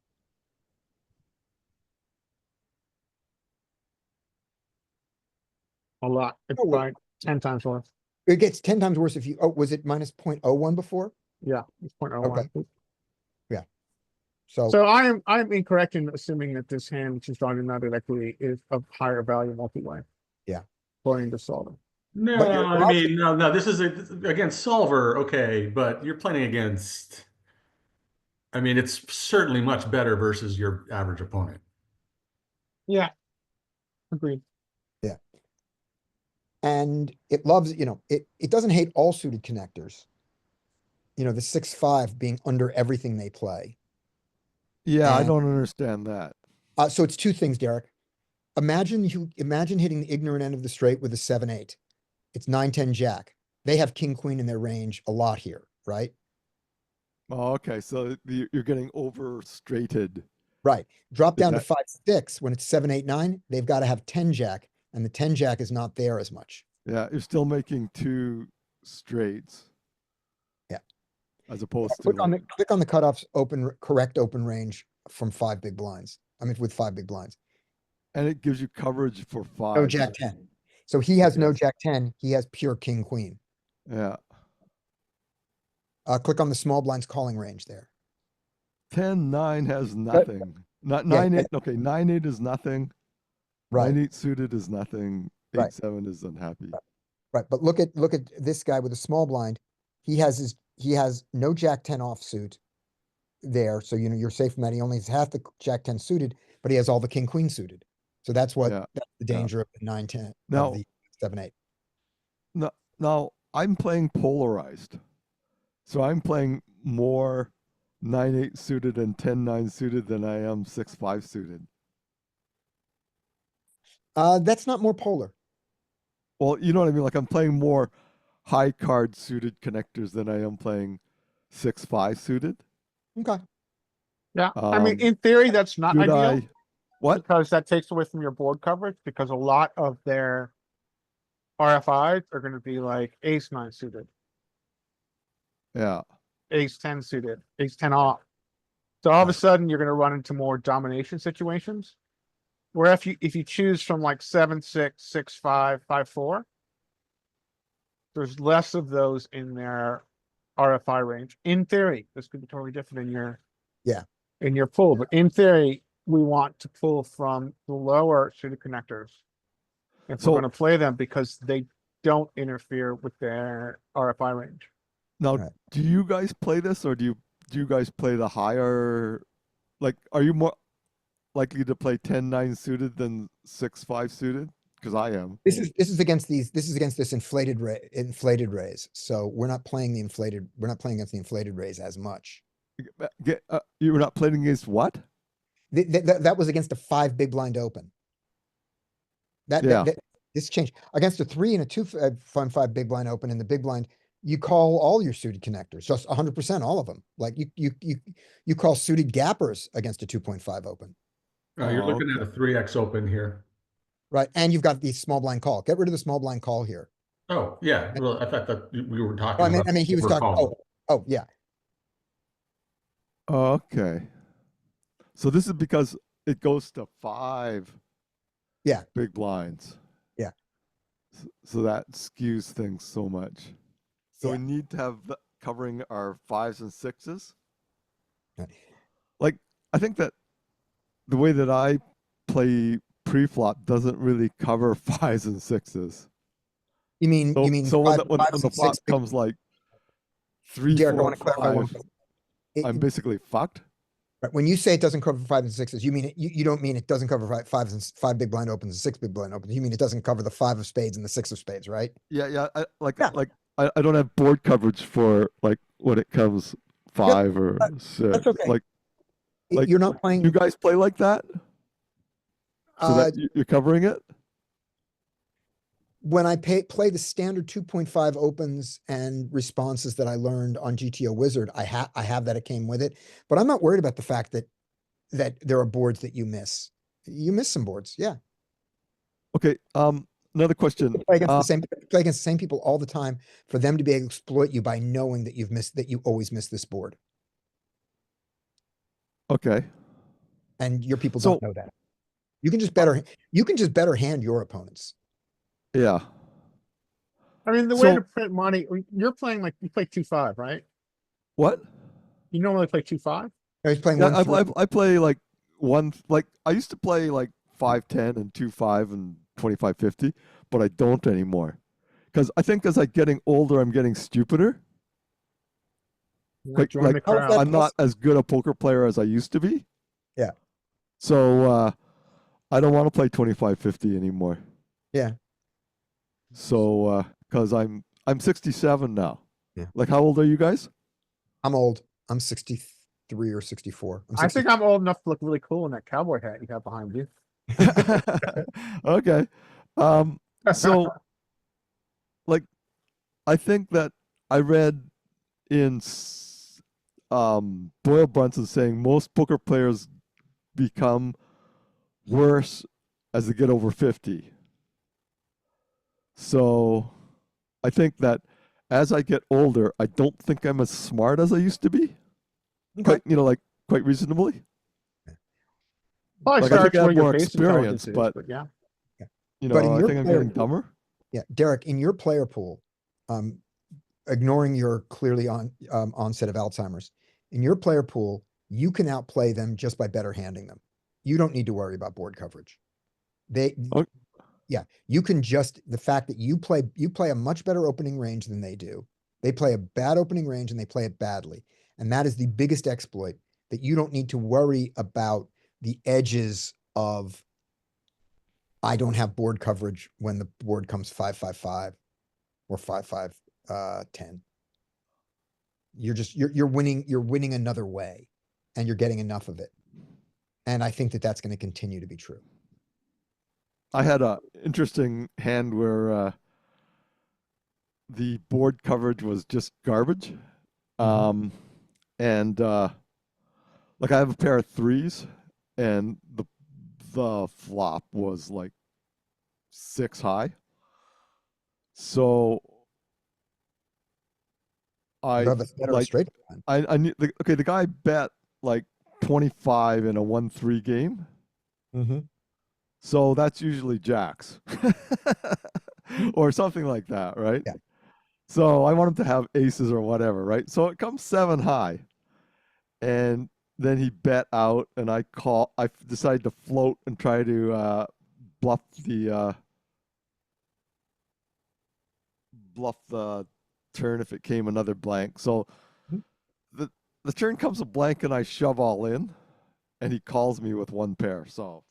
A lot. It's Oh, well. like 10 times worse. It gets 10 times worse if you, was it minus 0.01 before? Yeah, it's 0.01. So, So I'm incorrect in assuming that this hand, which is drawing another equity, is of higher value multi-way. Yeah. According to Solver. No, But you're I mean, no, this is against solver, okay, but you're playing against, I mean, it's certainly much better versus your average opponent. Yeah, Agreed. And it loves, it doesn't hate all suited connectors. The 6-5 being under everything they play. Yeah, I And- don't understand that. So it's two things, Derek. Imagine hitting the ignorant end of the straight with a 7-8. It's 9-10 jack. They have king queen in their range a lot here, right? Oh, okay. So you're getting over straighted. Right. Drop Is down to that- 5-6 when it's 7-8-9. They've got to have 10 jack, and the 10 jack is not there as much. Yeah, you're still making two straights. Yeah. As opposed to Click on the cutoffs correct open range from 5 big blinds. I mean, with 5 big blinds. and it gives you coverage for No 5. jack 10. So he has no Okay. jack 10. He has pure king queen. Yeah. Click on the small blinds calling range there. 10-9 has nothing. Not yeah, 9-8. Okay, 9-8 is nothing. Right. 9-8 suited is nothing. Right. 8-7 is unhappy. Right. But look at this guy with a small blind. He has no jack 10 offsuit there. So you're safe from that. He only has half the jack 10 suited, but he has all the king queen suited. So that's Yeah. that's the danger of the 9-10 Now- of the 7-8. Now I'm playing polarized. So I'm playing more 9-8 suited and 10-9 suited than I am 6-5 suited. That's not more polar. Well, you know what I mean? Like I'm playing more high card suited connectors than I am playing 6-5 suited. Okay. Yeah, I mean, Um, in theory, that's not Should ideal what? because that takes away from your board coverage because a lot of their RFIs are going to be like ace 9 suited, Yeah. ace 10 suited, ace 10 off. So all of a Right. sudden you're going to run into more domination situations. Where if you choose from like 7-6, 6-5, 5-4, there's less of those in their RFI range. In theory, this could be totally different in your in your pool, but in theory, we want to pull from the lower suited connectors if So- we're going to play them because they don't interfere with their RFI range. Now, Right. do you guys play this, or do you guys play the higher? Like, are you more likely to play 10-9 suited than 6-5 suited? Because I am. This is against this inflated raise. So we're not playing against the inflated raise as much. You were not playing against what? That was against a 5 big blind open. Yeah. This changed against a 3 and a 2 fun 5 big blind open. In the big blind, you call all your suited connectors, just 100%, all of them. Like you call suited gappers against a 2.5 open, You're Oh, looking at a okay. 3x open here. right? And you've got the small blind call. Get rid of the small blind call here. Oh, yeah. Well, I thought that we were talking Oh, about. I mean, he was talking. overcall. Oh, yeah. Okay. So this is because it goes to 5. Yeah. Big blinds. Yeah. So that skews things so much. So Yeah. we need to have covering our 5s and 6s. Right. Like, I think that the way that I play pre-flop doesn't really cover 5s and 6s. You mean So when five, when fives the and flop six big- comes like 3, Derek, I 4, want to clarify one 5, thing. It- I'm basically fucked. Right. When you say it doesn't cover 5s and 6s, you mean you don't mean it doesn't cover 5 big blind opens and 6 big blind opens. You mean it doesn't cover the 5 of spades and the 6 of spades, right? Yeah. Yeah. I don't have board coverage for like when it comes 5 or 6. okay. Like You're not playing. you guys play like that, so that you're covering it. When I play the standard 2.5 opens and responses that I learned on GTO Wizard, I have that it came with it, but I'm not worried about the fact that there are boards that you miss. You miss some boards, yeah. Okay. Another question. Play against the same people all the time for them to be able to exploit you by knowing that you always miss this board, Okay. and your people So- don't know that. You can just better hand your opponents. Yeah. I mean, the way So- to print money, you're playing like you play 2-5, right? What? You normally play 2-5. No, he's playing Yeah, 1-3. I play like I used to play like 5-10 and 2-5 and 25-50, but I don't anymore. Because I think as I'm getting older, I'm getting stupider. Like, Join the crowd. I'm not as good a poker player as I used to be. Yeah. So I don't want to play 25-50 anymore. Yeah. So, because I'm 67 now. Yeah. Like, how old are you guys? I'm old. I'm 63 or 64. I'm I think 60. I'm old enough to look really cool in that cowboy hat you have behind you. Okay. So, like, I think that I read in Boyle Brunson saying most poker players become worse as they get over 50. So I think that as I get older, I don't think I'm as smart as I used to be. Okay. Like quite reasonably. Probably Like I think starts I where have your more base intelligence experience, is, but yeah. But in I your think I'm player getting pool, dumber. yeah, Derek, in your player pool, ignoring your clearly onset of Alzheimer's, in your player pool, you can outplay them just by better handing them. You don't need to worry about board coverage. They, Oh. yeah, you can just the fact that you play a much better opening range than they do. They play a bad opening range and they play it badly, and that is the biggest exploit. That you don't need to worry about the edges of I don't have board coverage when the board comes 5-5-5 or 5-5-10. You're winning another way, and you're getting enough of it. And I think that that's going to continue to be true. I had a interesting hand where the board coverage was just garbage. And like I have a pair of threes, and the flop was like 6 high. So You I have a better like straight line. I knew the guy bet like 25 in a 1-3 game. So that's usually jacks or something like that, right? Yeah. So I want him to have aces or whatever, right? So it comes 7 high, and then he bet out, and I decided to float and try to bluff the turn if it came another blank. So Mhm. the turn comes a blank, and I shove all in, and he calls me with 1 pair. So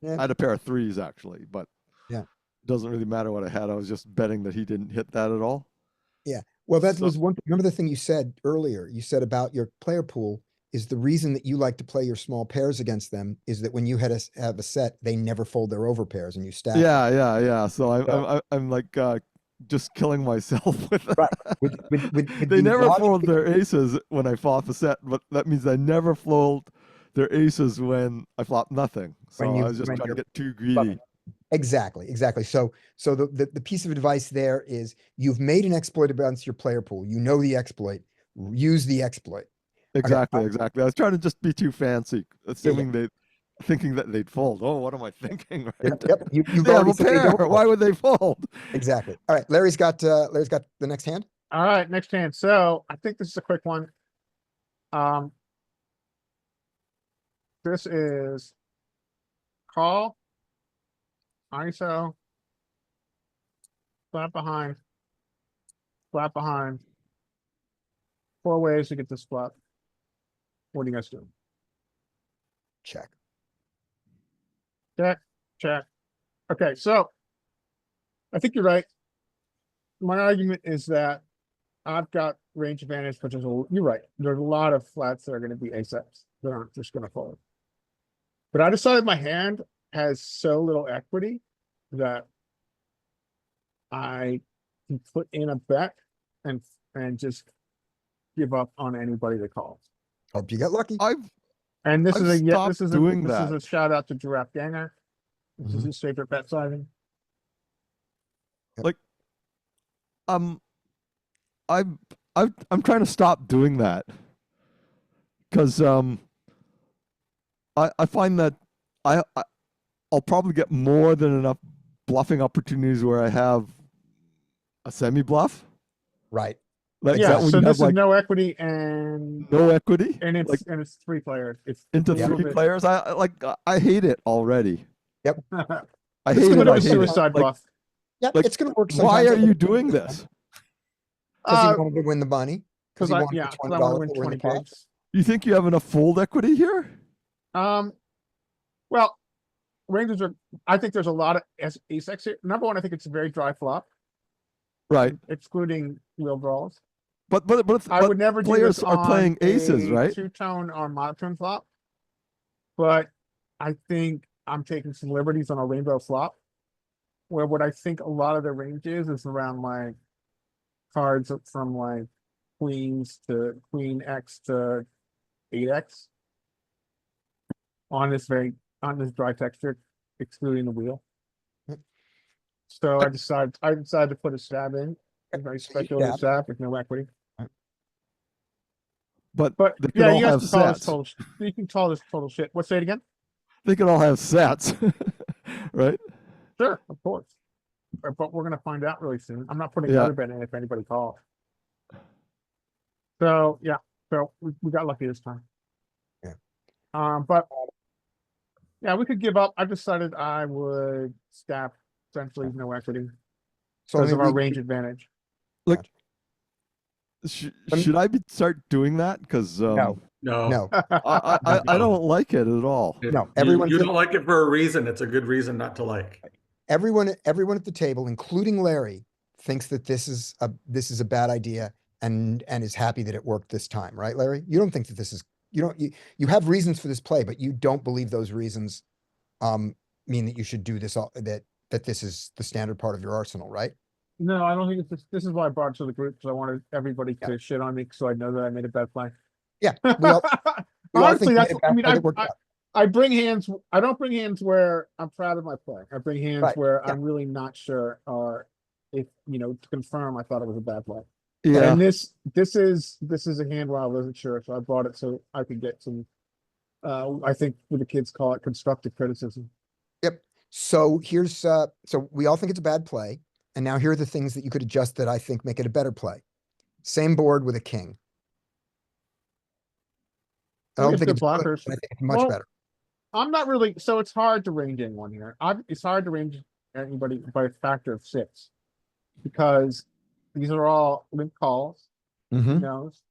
Yeah. I had a pair of threes actually, but Yeah. it doesn't really matter what I had. I was just betting that he didn't hit that at all. Yeah. Well, that So- was one. Remember the thing you said earlier? You said about your player pool is the reason that you like to play your small pairs against them is that when you have a set, they never fold their over pairs and you stack. Yeah. So So- I'm like just killing myself with Right. With they the never logic fold that their aces when I flop a set, but that means I never fold their aces when I flop nothing. So When I you- was just when trying to you're get too flubbing. greedy. Exactly. So the piece of advice there is you've made an exploit against your player pool. You know the exploit. Use the exploit. Exactly. I was trying to just be too fancy, assuming Yeah. thinking that they'd fold. Oh, what am I thinking? Right? Yep. You've They have already a said they pair. don't fold. Why would they fold? Exactly. All right. Larry's got the next hand. All right, next hand. So I think this is a quick one. This is call, ISO, flat behind, 4 ways to get this flop. What do you guys do? Check. Check. Okay, so I think you're right. My argument is that I've got range advantage, but you're right. There's a lot of flats that are going to be ace-ups that aren't just going to fold. But I decided my hand has so little equity that I can put in a bet and just give up on anybody that calls. Hope you get lucky. And this I've is stopped this is doing this is that. a shout out to Giraffe Ganger. This is Mhm. his favorite bet sizing. Like, I'm trying to stop doing that because I find that I'll probably get more than enough bluffing opportunities where I have a semi bluff. Right. Like Yeah, that when so you this have is like no equity and no equity, it's like 3 players. It's into a little 3 bit- players. I hate it already. I It's hate gonna it. do I a hate it. suicide Like, bluff. Yep. Like, It's going to work. why sometimes. are you doing this? Because he Uh, wanted to win the money. Because he wanted the I $20 want to win that were in the 20 pot. bigs. You think you have enough fold equity here? Well, ranges are, I think there's a lot of ace X here. Number one, I think it's a very dry flop, Right. excluding wheel draws. But I would never do players this are on playing aces, a right? two-tone or monotone flop. But I think I'm taking some liberties on a rainbow flop. Where what I think a lot of the range is around like cards from like queens to queen X to 8X. On this dry texture, excluding the wheel. Yep. So I decided to put a stab in, a very So you speculative stab. stab with no equity. But But they can yeah, all you guys have can call this sets. total. You can call this total shit. What, say it again? They can all have sets, right? Sure, of course. But we're gonna find out really soon. I'm not putting Yeah. another bet in if anybody calls. So yeah, so we got lucky this time. Yeah. But yeah, we could give up. I decided I would stab essentially no equity So let because me of our read- range advantage. Look, me- should I start doing that? Because No, No. no, I don't like it at all. no. You Everyone's don't like it for a reason. It's a good reason not to like. everyone at the table, including Larry, thinks that this is a bad idea and is happy that it worked this time, right, Larry? You don't think that this is you have reasons for this play, but you don't believe those reasons mean that you should do this that this is the standard part of your arsenal, right? No, I don't think it's this is why I brought it to the group because I wanted everybody to shit on me so I know that I made a bad play. Yeah, we all Honestly, think that's that I mean it worked out. I bring hands. I don't bring hands where I'm proud of my play. I bring hands Right, where yeah. I'm really not sure, or if to confirm I thought it was a bad play. Yeah. And this is a hand where I wasn't sure, so I brought it so I could get some. I think what the kids call it constructive criticism. Yep. So here's so we all think it's a bad play, and now here are the things that you could adjust that I think make it a better play. Same board with a king. I We don't have think good it's good, blockers. but I think it's much Well, better. I'm not really, so it's hard to range anyone here. It's hard to range anybody by a factor of 6. Because these are all limp calls, he Mhm. knows.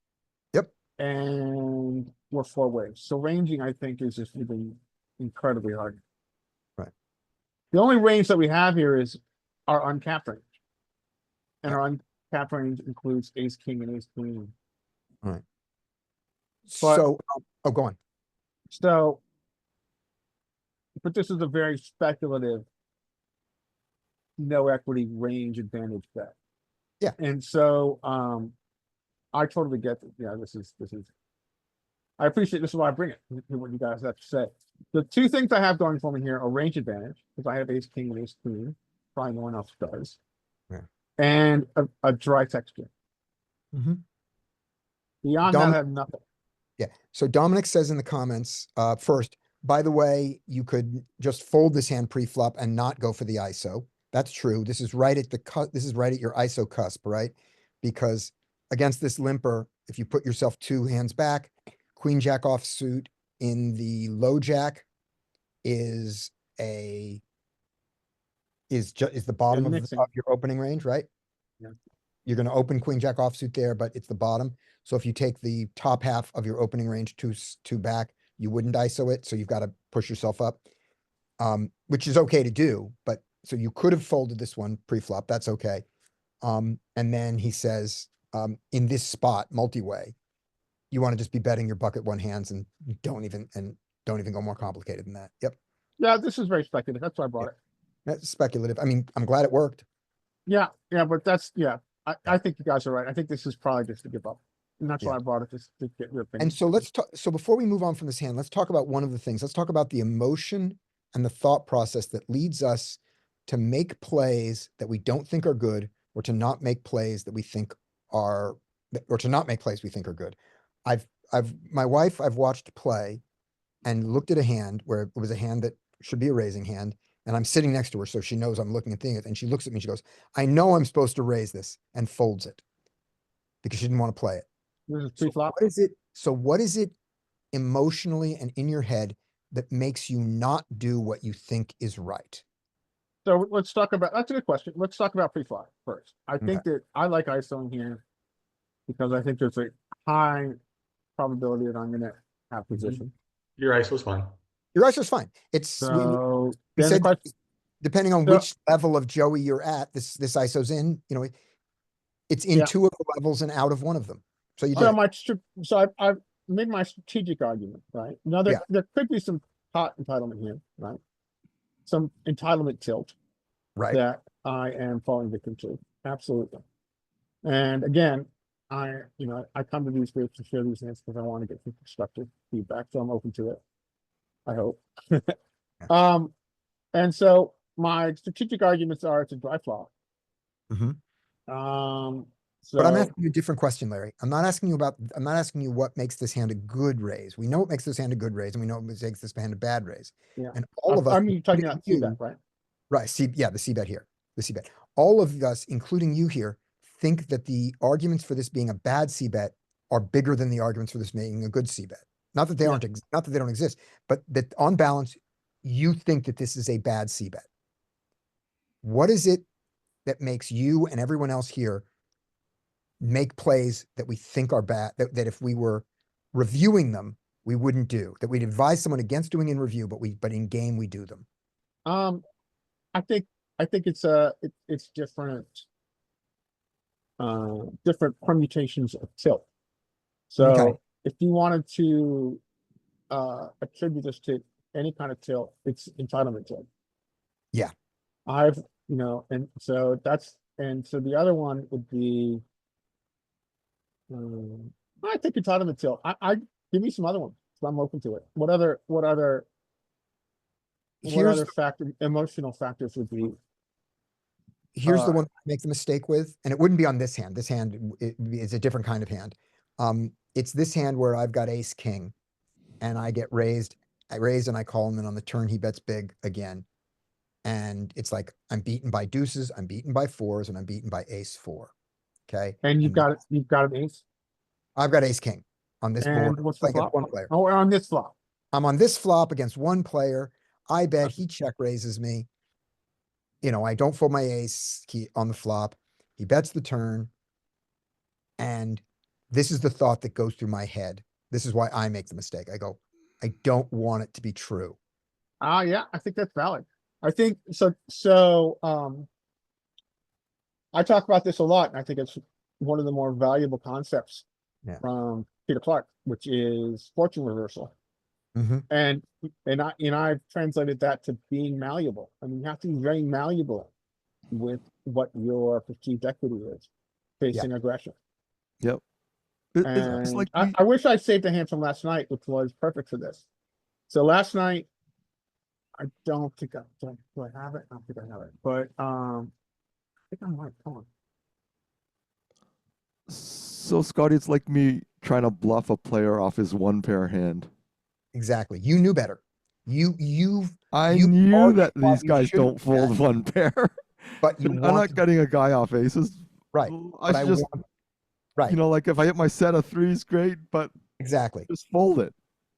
Yep. And we're 4 ways. So ranging, I think, is just even incredibly hard. Right. The only range that we have here is our uncapped range. And Yep. our uncapped range includes ace, king, and ace, queen. But- So, oh, go on. So, but this is a very speculative, no equity range advantage bet. Yeah. And so, I totally get that. Yeah, this is, I appreciate, this is why I bring it, to hear what you guys have to say. The 2 things I have going for me here are range advantage, because I have ace, king, and ace, queen. Probably no one else does. Yeah. And a dry texture. Mhm. Beyond that, I Dom- have nothing. Yeah. So Dominic says in the comments, first, by the way, you could just fold this hand pre-flop and not go for the ISO. That's true. This is right at this is right at your ISO cusp, right? Because against this limper, if you put yourself 2 hands back, queen jack off suit in the low jack is the bottom of mixing. your opening range, right? Yeah. You're gonna open queen jack offsuit there, but it's the bottom. So if you take the top half of your opening range two back, you wouldn't ISO it, so you've got to push yourself up. Which is okay to do, but so you could have folded this one pre-flop, that's okay. And then he says, in this spot, multi-way, you want to just be betting your bucket one hands and don't even go more complicated than that. Yep, Yeah, this is very speculative. That's why I brought it. that's speculative. I mean, I'm glad it worked. Yeah, but that's, I think you guys are right. I think this is probably just to give up. And that's why I brought it, just to get your opinion. And so let's talk, so before we move on from this hand, let's talk about one of the things. Let's talk about the emotion and the thought process that leads us to make plays that we don't think are good, or to not make plays that we think are, or to not make plays we think are good. My wife, I've watched play and looked at a hand where it was a hand that should be a raising hand. And I'm sitting next to her, so she knows I'm looking at things, and she looks at me, she goes, I know I'm supposed to raise this, and folds it because she didn't want to play it. This is So pre-flop. what is it emotionally and in your head that makes you not do what you think is right? So let's talk about, that's a good question. Let's talk about pre-flop first. I think Okay. that I like ISOing here because I think there's a high probability that I'm gonna have position. Your ISO's fine. Your ISO's fine. It's, we So we then the said, question, depending on So- which level of Joey you're at, this ISO's in, you know, it's in Yeah. 2 of the levels and out of 1 of them. So you did so it. I've made my strategic argument, right? Now Yeah. there could be some pot entitlement here, right? Some entitlement tilt Right. that I am falling victim to. Absolutely. And again, I come to these groups to share these things because I want to get some constructive feedback, so I'm open to it. I hope. And so my strategic arguments are it's a dry flop. Mhm. So But I'm asking you a different question, Larry. I'm not asking you what makes this hand a good raise. We know what makes this hand a good raise, and we know what makes this hand a bad raise. Yeah. And all of us. I mean, you're talking about including C-bet, you- right? Right, the C bet here, the C bet. All of us, including you here, think that the arguments for this being a bad C bet are bigger than the arguments for this being a good C bet. Not that they Yeah. aren't, not that they don't exist, but that on balance, you think that this is a bad C bet. What is it that makes you and everyone else here make plays that we think are bad, that if we were reviewing them, we wouldn't do, that we'd advise someone against doing in review, but in game we do them? I think it's different. Different permutations of tilt. Okay. So if you wanted to attribute this to any kind of tilt, it's entitlement tilt. Yeah. And so the other one would be I think entitlement tilt. I give me some other ones. So I'm open to it. What other Here's emotional factors would be Here's the Uh, one I make the mistake with, and it wouldn't be on this hand. This hand is a different kind of hand. It's this hand where I've got ace king and I get raised. I raise and I call him, and on the turn he bets big again. And it's like I'm beaten by deuces, I'm beaten by 4s, and I'm beaten by ace 4. Okay. and you've got an ace. I've got ace king on this And board. what's the Like it's flop? one player. Oh, we're on this flop. I'm on this flop against one player. I bet he check raises me. You know, I don't fold my ace key on the flop. He bets the turn. And this is the thought that goes through my head. This is why I make the mistake. I go, I don't want it to be true. Yeah, I think that's valid. I think so. I talk about this a lot, and I think it's one of the more valuable concepts Yeah. from Peter Clark, which is fortune reversal. Mhm. And I've translated that to being malleable. I mean, you have to be very malleable with what your perceived equity is facing aggression. Yep. It's And like I wish I saved a hand from last night, which was perfect for this. So last night, I don't think do I have it? I don't think I have it, but I think I might. Hold on. so Scotty, it's like me trying to bluff a player off his one pair hand. Exactly. You knew better. You I knew that thought these you guys shouldn't don't fold bet, one pair. but you I'm want not getting a guy off aces. right. I But should just, want right. like if I hit my set of threes, great, but Exactly. just fold it.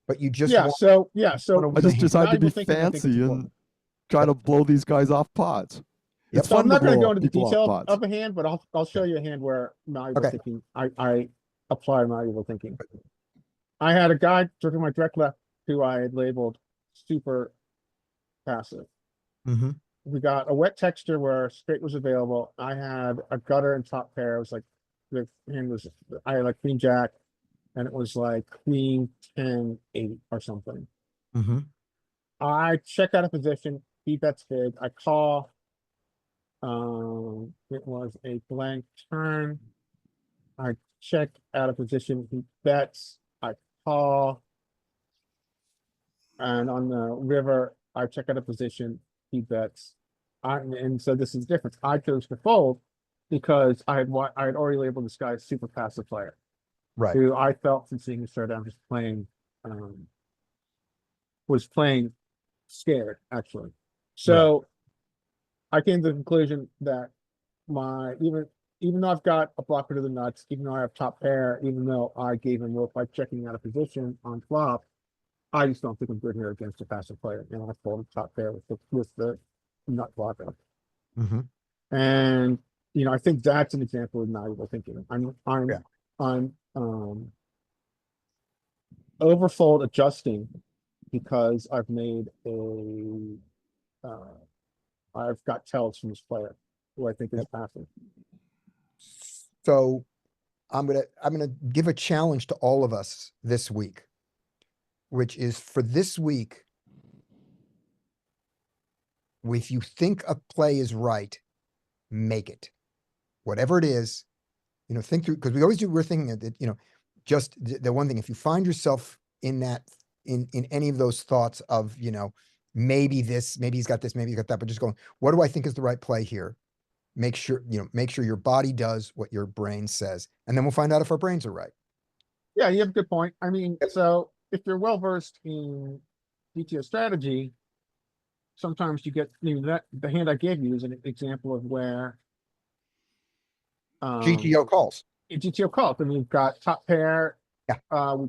But you just Yeah. want So wanna I just win. decided to be valuable thinking, I think, is fancy important. and try to blow these guys off pots. Yep. It's So I'm fun not to going to blow go into the people off detail pots. of a hand, but I'll show you a hand where malleable Okay. thinking. I apply malleable thinking. I had a guy drinking my direct left who I had labeled super passive. Mhm. We got a wet texture where straight was available. I had a gutter and top pair. It was like the hand was I had like queen jack, and it was like queen 10-8 or something. Mhm. I check out of position. He bets big. I call. It was a blank turn. I check out of position. He bets. I call. And on the river, I check out of position. He bets. And so this is the difference. I chose to fold because I had already labeled this guy a super passive player, Right. who I felt from seeing the showdown just was playing scared actually. So I came to the conclusion that even though I've got a blocker to the nuts, even though I have top pair, even though I gave him rope by checking out of position on flop, I just don't think I'm good here against a passive player. And I folded top pair with the nut blocker. Mhm. And I think that's an example of malleable thinking. I'm overfold adjusting because I've made I've got tells from this player who I think is passive. So I'm gonna give a challenge to all of us this week, which is for this week. If you think a play is right, make it. Whatever it is, think through, because we're thinking that, just the one thing, if you find yourself in any of those thoughts of, maybe he's got this, maybe he's got that, but just going, what do I think is the right play here? Make sure your body does what your brain says, and then we'll find out if our brains are right. Yeah, you have a good point. I mean, so if you're well versed in GTO strategy, sometimes you get, that the hand I gave you is an example of where GTO calls. GTO calls. I mean, we've got top pair. Yeah. We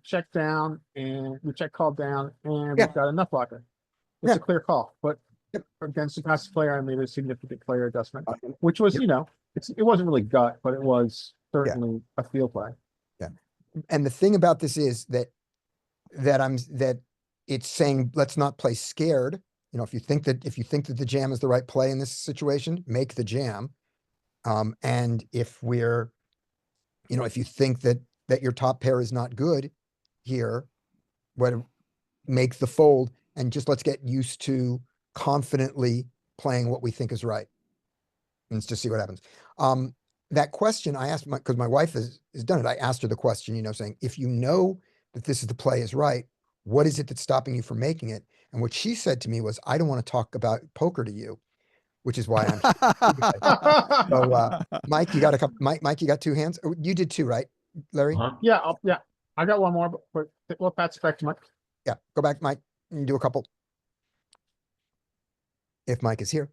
checked down and we check call down, and Yeah. we've got a nut blocker. It's Yeah. a clear call, but Yep. against the passive player, I made a significant player adjustment, Okay. which was, Yep. it wasn't really gut, but it was certainly a field play. And the thing about this is that it's saying, let's not play scared. If you think that the jam is the right play in this situation, make the jam. And if if you think that your top pair is not good here, make the fold, and just let's get used to confidently playing what we think is right. And just see what happens. That question I asked because my wife has done it. I asked her the question, saying, if you know that this is the play is right, what is it that's stopping you from making it? And what she said to me was, I don't want to talk about poker to you, which is why I'm here. So, Mike, you got a couple. Mike, you got two hands. Oh, you did too, right, Larry? Yeah, yeah. I got one more, but we'll pass it back to Mike. Yeah, go back, Mike, and do a couple. If Mike is here.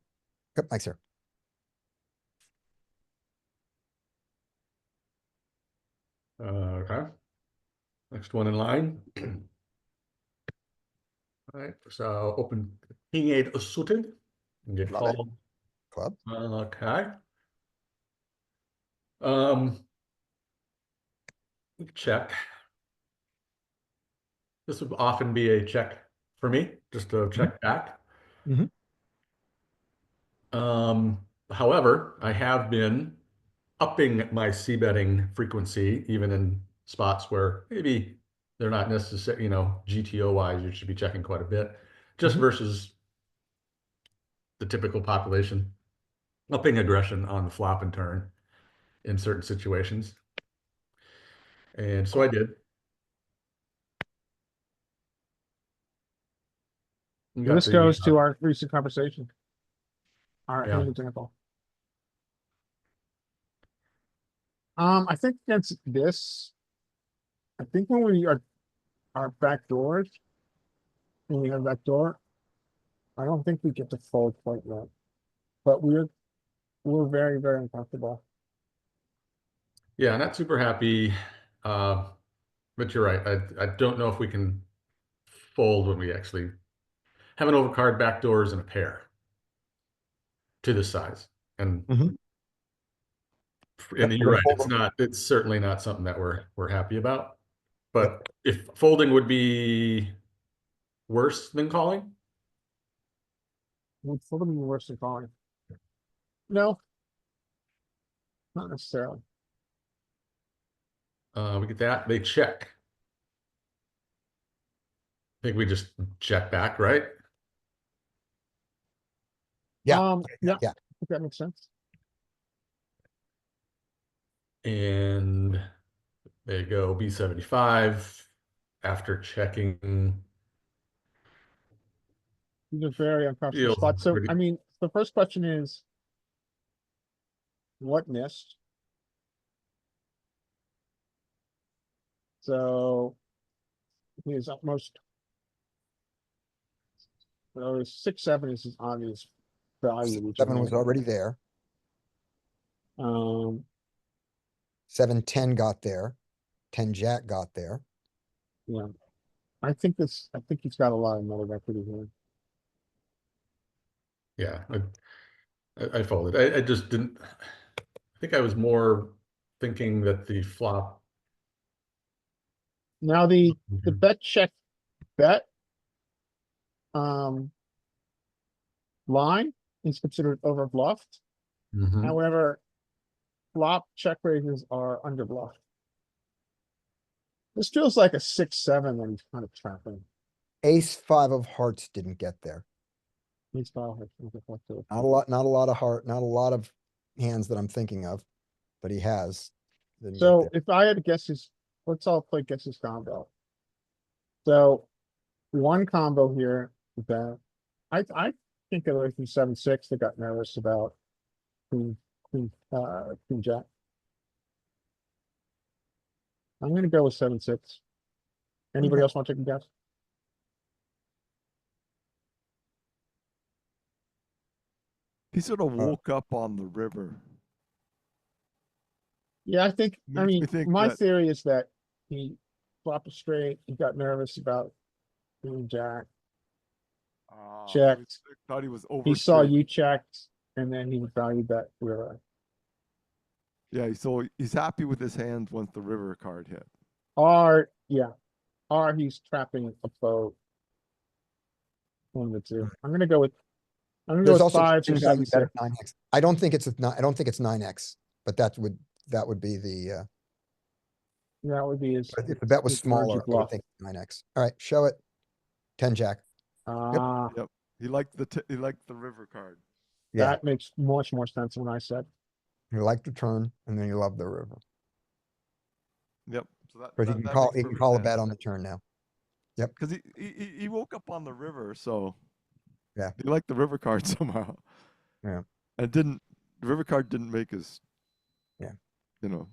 Yep, Mike's here. Okay. Next one in line. All right, so open king eight suited and get Love it. called. Club. Okay. Check. This would often be a check for me, just to check back. Mhm. However, I have been upping my c betting frequency, even in spots where maybe they're not necessarily, GTO wise, you should be checking quite a bit, just Mhm. versus the typical population. Upping aggression on the flop and turn in certain situations. And so I did. You got This the, goes to our recent conversation. Our Yeah. hand example. I think against this, I think when we are back doors, when we have back door, I don't think we get to fold quite yet. But we're very, very uncomfortable. Yeah, not super happy. But you're right. I don't know if we can fold when we actually have an overcard, backdoors, and a pair to this size. And Mhm. and Yep, you're we're right. gonna fold It's certainly not something that we're happy about. But if folding would be worse than calling, Would fold them worse than calling. No, not necessarily. we get that. They check. I think we just check back, right? Yeah. Yeah, Yeah. I think that makes sense. And there you go, B75 after checking. These are very uncomfortable Feels spots. So, pretty. I mean, the first question is, what missed? So, his utmost. 6-7 is his obvious value. Which 7 was already there. 7-10 got there. 10-Jack got there. Yeah, I think he's got a lot of negative equity here. Yeah, I folded. I just didn't. I think I was more thinking that the flop. Now the bet check bet. Um. Line is considered over bluffed. Mhm. However, flop check raises are under bluffed. This feels like a 6-7 that he's kind of trapping. Ace five of hearts didn't get there. He's file has something like that. Not a lot of heart, not a lot of hands that I'm thinking of, but he has. Didn't get So there. if I had to guess his, let's all play guess his combo. So one combo here that I think it was from 7-6 that got nervous about queen jack. I'm gonna go with 7-6. Anybody Okay. else want to take a guess? He sort of woke up on the river. Yeah, I think, I Makes me mean, think my that- theory is that he flopped a straight, he got nervous about queen jack. He was- Checked. thought he was He saw overstraight. you checked, and then he valued that river. Yeah, so he's happy with his hands once the river card hit. Or, yeah, or he's trapping a boat. One of the two. I'm gonna go with There's also fives or spin value bet 7-6. at 9x. I don't think it's I don't think it's 9x, but that would be the That would be his. but if the bet was his merge smaller, I would bluff. think 9x. All right, show it. 10 jack. Ah, Yep. He liked the river card. Yeah, that makes much more sense than what I said. you like the turn and then you love the river. Yep. So that, But that, you that can makes call perfect a sense. bet on the turn now. Because he woke up on the river, so Yeah. he liked the river card somehow. Yeah. And the river card didn't make his. Yeah. You know.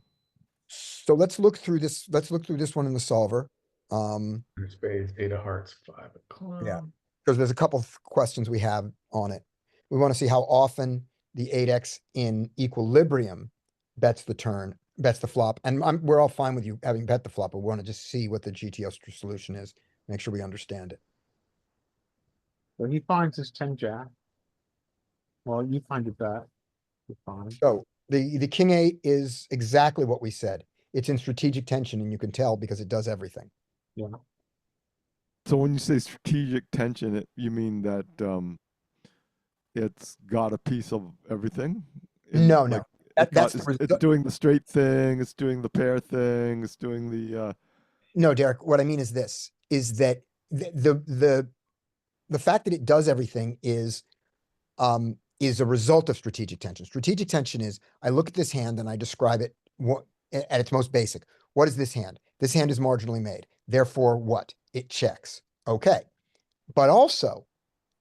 So let's look through this. Let's look through this one in the solver. Two spades, 8 of hearts, 5 of clubs. Yeah. Because there's a couple of questions we have on it. We want to see how often the 8x in equilibrium bets the turn, bets the flop. And we're all fine with you having bet the flop, but we want to just see what the GTO solution is. Make sure we understand it. So he finds his 10 jack. Well, you find it that. You're fine. So the king eight is exactly what we said. It's in strategic tension and you can tell because it does everything. Yeah. So when you say strategic tension, you mean that it's got a piece of everything? No, no. That's it's doing the straight thing. It's doing the pair thing. It's doing the. No, Derek, what I mean is this, is that the fact that it does everything is a result of strategic tension. Strategic tension is, I look at this hand and I describe it at its most basic. What is this hand? This hand is marginally made. Therefore, what? It checks. Okay. But also,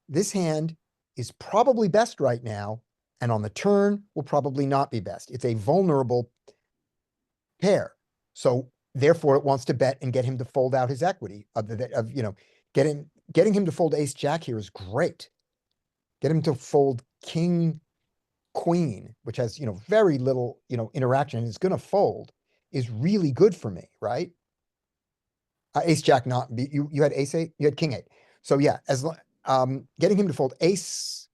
this hand is probably best right now, and on the turn will probably not be best. It's a vulnerable pair. So therefore it wants to bet and get him to fold out his equity getting him to fold ace jack here is great. Get him to fold king queen, which has, very little, interaction and is going to fold, is really good for me, right? Ace jack you had ace eight, you had king eight. So yeah, getting him to fold ace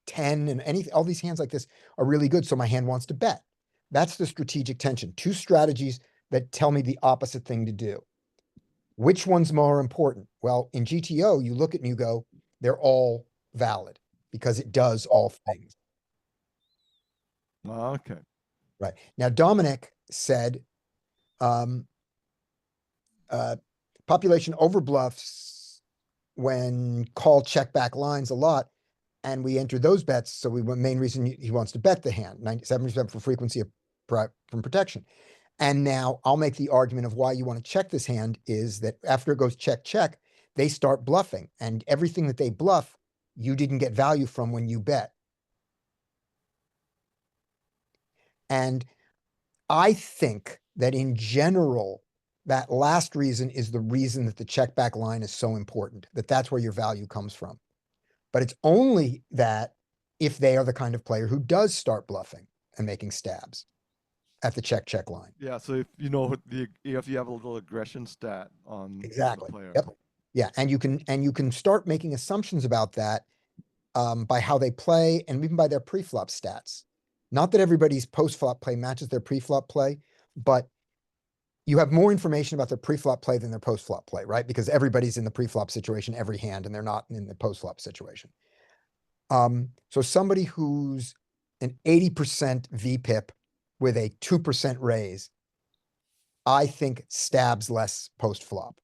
10 and all these hands like this are really good. So my hand wants to bet. That's the strategic tension. Two strategies that tell me the opposite thing to do. Which one's more important? Well, in GTO, you look at and you go, they're all valid because it does all things. Okay. Right. Now, Dominic said, population overbluffs when call check back lines a lot, and we enter those bets. So main reason he wants to bet the hand, 97% for frequency from protection. And now I'll make the argument of why you want to check this hand is that after it goes check, check, they start bluffing, and everything that they bluff, you didn't get value from when you bet. And I think that in general, that last reason is the reason that the check back line is so important, that's where your value comes from. But it's only that if they are the kind of player who does start bluffing and making stabs at the check line. Yeah. So if if you have a little aggression stat on Exactly. the player. Yep. Yeah. And you can start making assumptions about that by how they play and even by their pre-flop stats. Not that everybody's post-flop play matches their pre-flop play, but you have more information about their pre-flop play than their post-flop play, right? Because everybody's in the pre-flop situation every hand and they're not in the post-flop situation. So somebody who's an 80% VPIP with a 2% raise, I think stabs less post-flop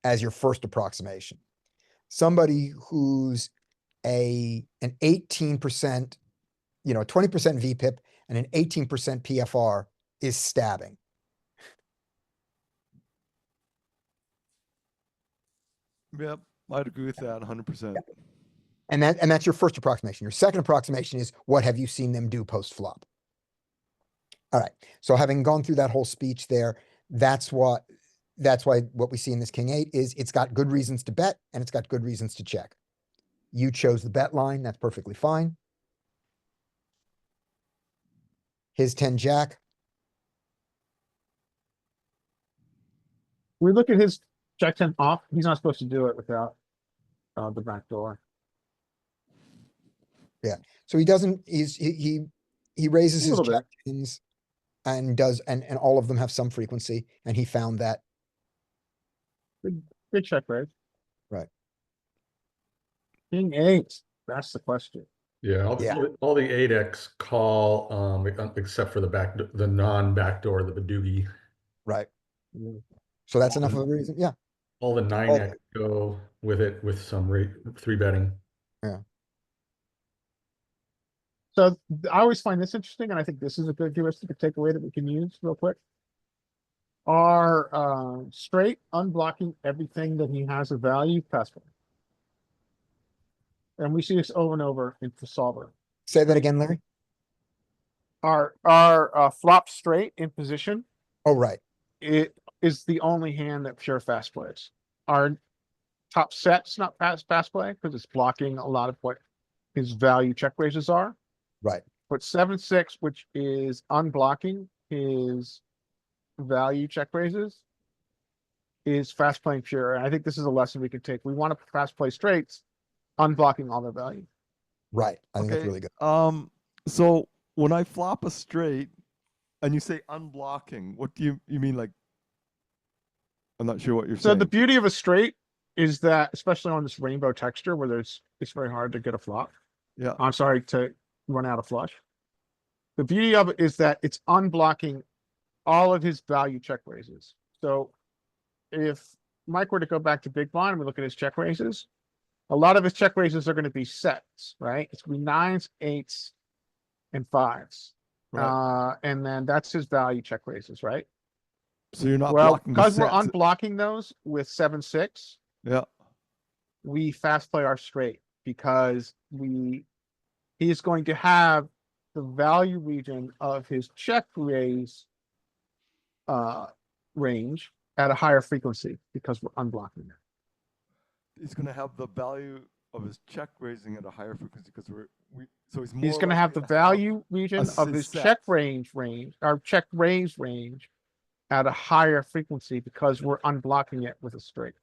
as your first approximation. Somebody who's an 18%, 20% VPIP and an 18% PFR is stabbing. Yep, I'd agree with that 100%. And that's your first approximation. Your second approximation is what have you seen them do post flop? All right. So having gone through that whole speech there, that's why what we see in this king eight is it's got good reasons to bet and it's got good reasons to check. You chose the bet line. That's perfectly fine. His 10 jack. We look at his check 10 off. He's not supposed to do it without the back door. So he doesn't, he raises A his little bit. jack tens and does, and all of them have some frequency. And he found that. Good check raise. Right. King eight. That's the question. Yeah, Yeah. all the 8x call, except for the non-backdoor, the Badoogie. Right. Mm. So that's enough of a reason. Yeah. All the 9x go with it with some three betting. So I always find this interesting, and I think this is a good heuristic to take away that we can use real quick. Are straight unblocking everything that he has of value passable. And we see this over and over in the solver. Say that again, Larry. Our flop straight in position, Oh, right. it is the only hand that pure fast plays. Our top set's not fast play because it's blocking a lot of what his value check raises are. Right. But 7-6, which is unblocking his value check raises, is fast playing pure. And I think this is a lesson we can take. We want to fast play straights, unblocking all their value. Right. I think that's Okay, really good. So when I flop a straight and you say unblocking, what do you mean? Like, I'm not sure what you're So saying. the beauty of a straight is that, especially on this rainbow texture where it's very hard to get a flop. Yeah. I'm sorry, to run out of flush. The beauty of it is that it's unblocking all of his value check raises. So if Mike were to go back to big blind and we look at his check raises, a lot of his check raises are going to be sets, right? It's going to be 9s, 8s, and 5s. Right. And then that's his value check raises, right? So you're not Well, blocking the because we're sets. unblocking those with 7-6, Yeah. we fast play our straight because he's going to have the value region of his check raise range at a higher frequency because we're unblocking it. He's going to have the value of his check raising at a higher frequency because so he's more. He's going to have the likely value region of his set. check range, or check raise range at a higher frequency because we're unblocking it with a straight.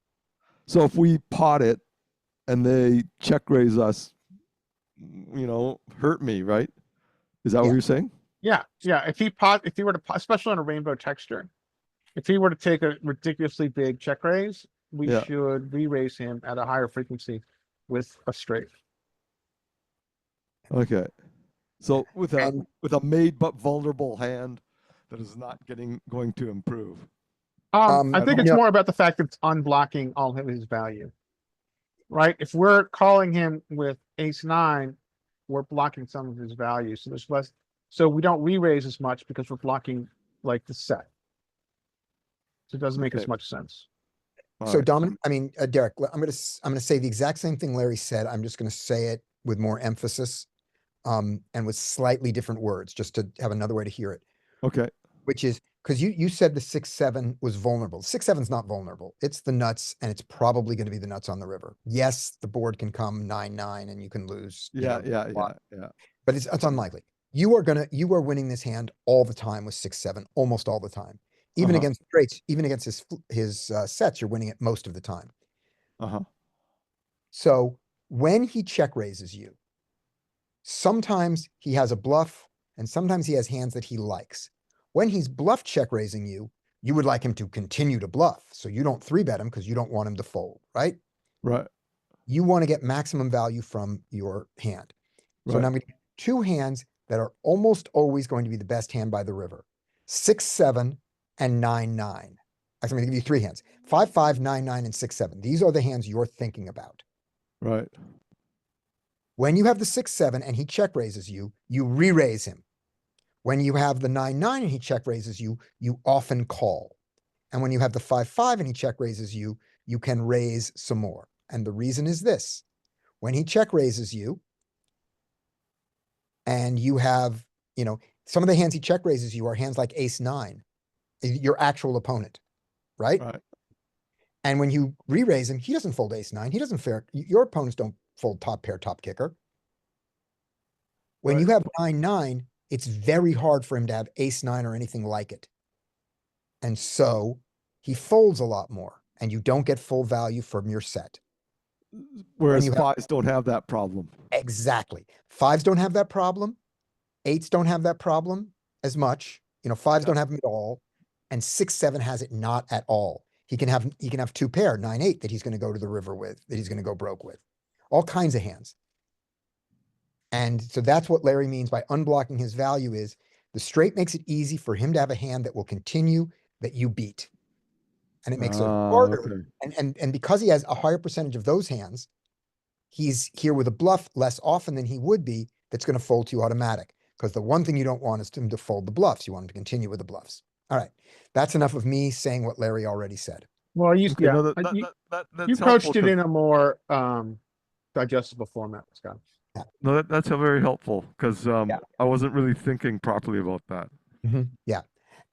So if we pot it and they check raise us, hurt me, right? Is that what Yeah. you're saying? Yeah. If he were to, especially on a rainbow texture, if he were to take a ridiculously big check raise, we Yeah. should re-raise him at a higher frequency with a straight. Okay. So with And- a made but vulnerable hand that is not going to improve. I think don't it's know. more about the fact that it's unblocking all of his value. Right? If we're calling him with ace-9, we're blocking some of his value. So there's less, so we don't re-raise as much because we're blocking like the set. So it doesn't make as Okay. much sense. All So right. Dominic, Derek, I'm gonna say the exact same thing Larry said. I'm just gonna say it with more emphasis, and with slightly different words, just to have another way to hear it. Okay. Which is because you said the 6-7 was vulnerable. 6-7's not vulnerable. It's the nuts, and it's probably going to be the nuts on the river. Yes, the board can come 9-9, and you can lose. Yeah. But it's unlikely. You are winning this hand all the time with 6-7, almost all the time. Even Uh-huh. against straights, even against his sets, you're winning it most of the time. So when he check raises you, sometimes he has a bluff, and sometimes he has hands that he likes. When he's bluff check raising you, you would like him to continue to bluff. So you don't 3-bet him because you don't want him to fold, right? Right. You want to get maximum value from your hand. So now I'm going to give you 2 hands that are almost always going to be the best hand by the river. 6-7 and 9-9. Actually, I'm going to give you 3 hands. 5-5, 9-9, and 6-7. These are the hands you're thinking about. Right. When you have the 6-7 and he check raises you, you re-raise him. When you have the 9-9 and he check raises you, you often call. And when you have the 5-5 and he check raises you, you can raise some more. And the reason is this: when he check raises you, and you have, some of the hands he check raises you are hands like ace-9, your actual opponent, right? Right. And when you re-raise him, he doesn't fold ace-9. He doesn't your opponents don't fold top pair, top kicker. When you have 9-9, it's very hard for him to have ace-9 or anything like it. And so he folds a lot more, and you don't get full value from your set. Whereas you have- 5s don't have that problem. Exactly. 5s don't have that problem. 8s don't have that problem as much. 5s don't have them at all. And 6-7 has it not at all. He can have 2 pair, 9-8, that he's going to go to the river with, that he's going to go broke with. All kinds of hands. And so that's what Larry means by unblocking his value is the straight makes it easy for him to have a hand that will continue that you beat. And it makes it harder. Okay. And because he has a higher percentage of those hands, he's here with a bluff less often than he would be that's going to fold to you automatic. Because the one thing you don't want is him to fold the bluffs. You want him to continue with the bluffs. All right. That's enough of me saying what Larry already said. Well, Okay, yeah, no, you that's coached helpful it 'cause- in a more digestible format, Scott. No, that's a very helpful because Yeah. I wasn't really thinking properly about that. Yeah.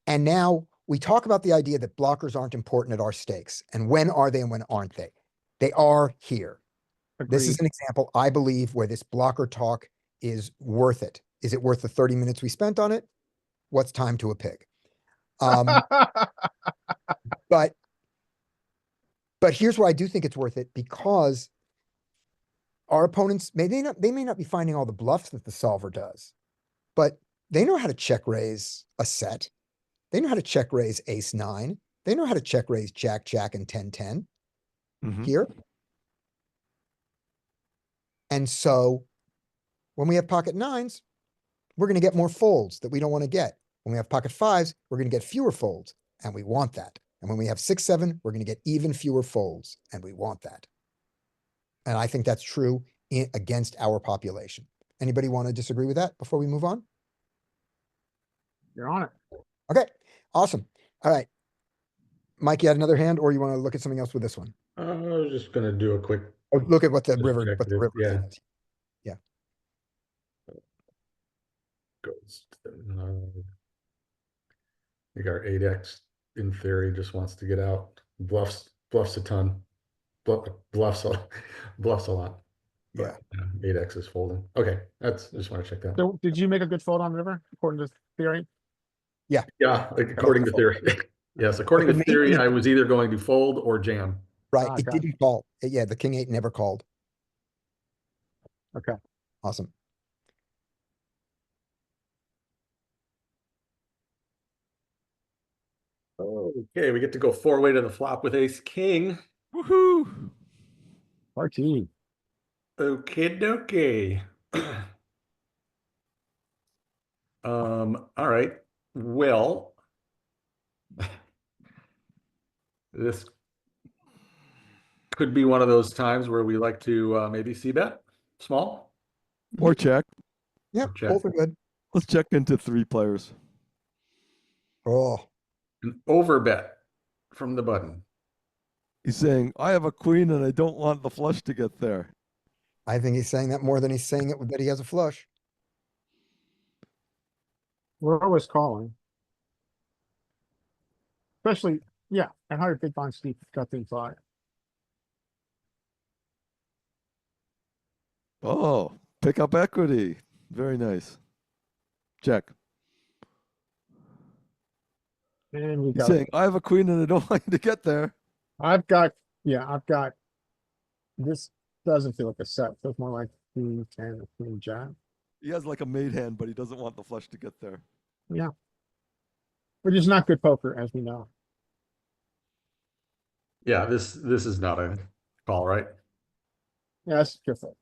And now we talk about the idea that blockers aren't important at our stakes. And when are they and when aren't they? They are here. This is Agreed. an example, I believe, where this blocker talk is worth it. Is it worth the 30 minutes we spent on it? What's time to a pig? But here's why I do think it's worth it, because our opponents they may not be finding all the bluffs that the solver does, but they know how to check raise a set. They know how to check raise ace-9. They know how to check raise jack-jack and 10-10 Mhm. here. And so when we have pocket 9s, we're going to get more folds that we don't want to get. When we have pocket 5s, we're going to get fewer folds, and we want that. And when we have 6-7, we're going to get even fewer folds, and we want that. And I think that's true against our population. Anybody want to disagree with that before we move on? You're on it. Okay, awesome. All right. Mike, you had another hand, or you want to look at something else with this one? I was just gonna do a quick. Oh, look at what the Just river, check what the it, river yeah. is. Goes. You got our 8x in theory just wants to get out, bluffs a ton, bluffs a lot. Yeah. But, 8x is folding. Okay, I just want to check that. So did you make a good fold on river according to theory? Yeah, like, according to theory. Yes, according But to the main theory, thing- I was either going to fold or jam. Right, Ah, it got it. didn't call. Yeah, the king 8 never called. Okay. Awesome. Okay, we get to go 4-way to the flop with ace king. Woohoo! RT. Okay. All right. Well, this could be one of those times where we like to maybe see bet small. Or check. Yep, check. both are good. Let's check into 3 players. Oh, An over bet from the button. He's saying, I have a queen and I don't want the flush to get there. I think he's saying that more than he's saying it that he has a flush. We're always calling. Especially, yeah, at higher big blind steep, got things five. Oh, pick up equity. Very nice. Check. And we He's got, saying, I have a queen and I don't want you to get there. I've got, this doesn't feel like a set. Feels more like queen 10 or queen jack. He has like a made hand, but he doesn't want the flush to get there. Yeah. which is not good poker, as we know. Yeah, this is not a call, right? Yeah, that's just it.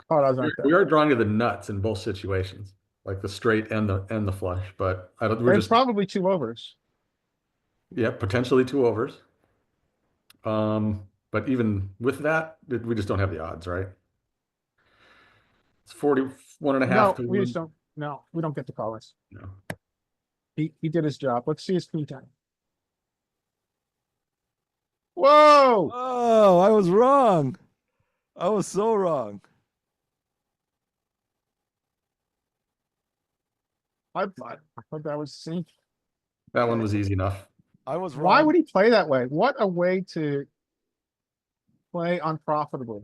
Oh, those aren't We there. are drawing to the nuts in both situations, like the straight and the flush, but I don't, we're There's just, probably two overs. yeah, potentially two overs. But even with that, we just don't have the odds, right? It's 41.5 No, to we just 1. don't. No, we don't get to call this. No. He did his job. Let's see his queen time. Whoa! Oh, I was wrong. I was so wrong. I thought that was see. That one was easy enough. I was wrong. Why would he play that way? What a way to play unprofitably.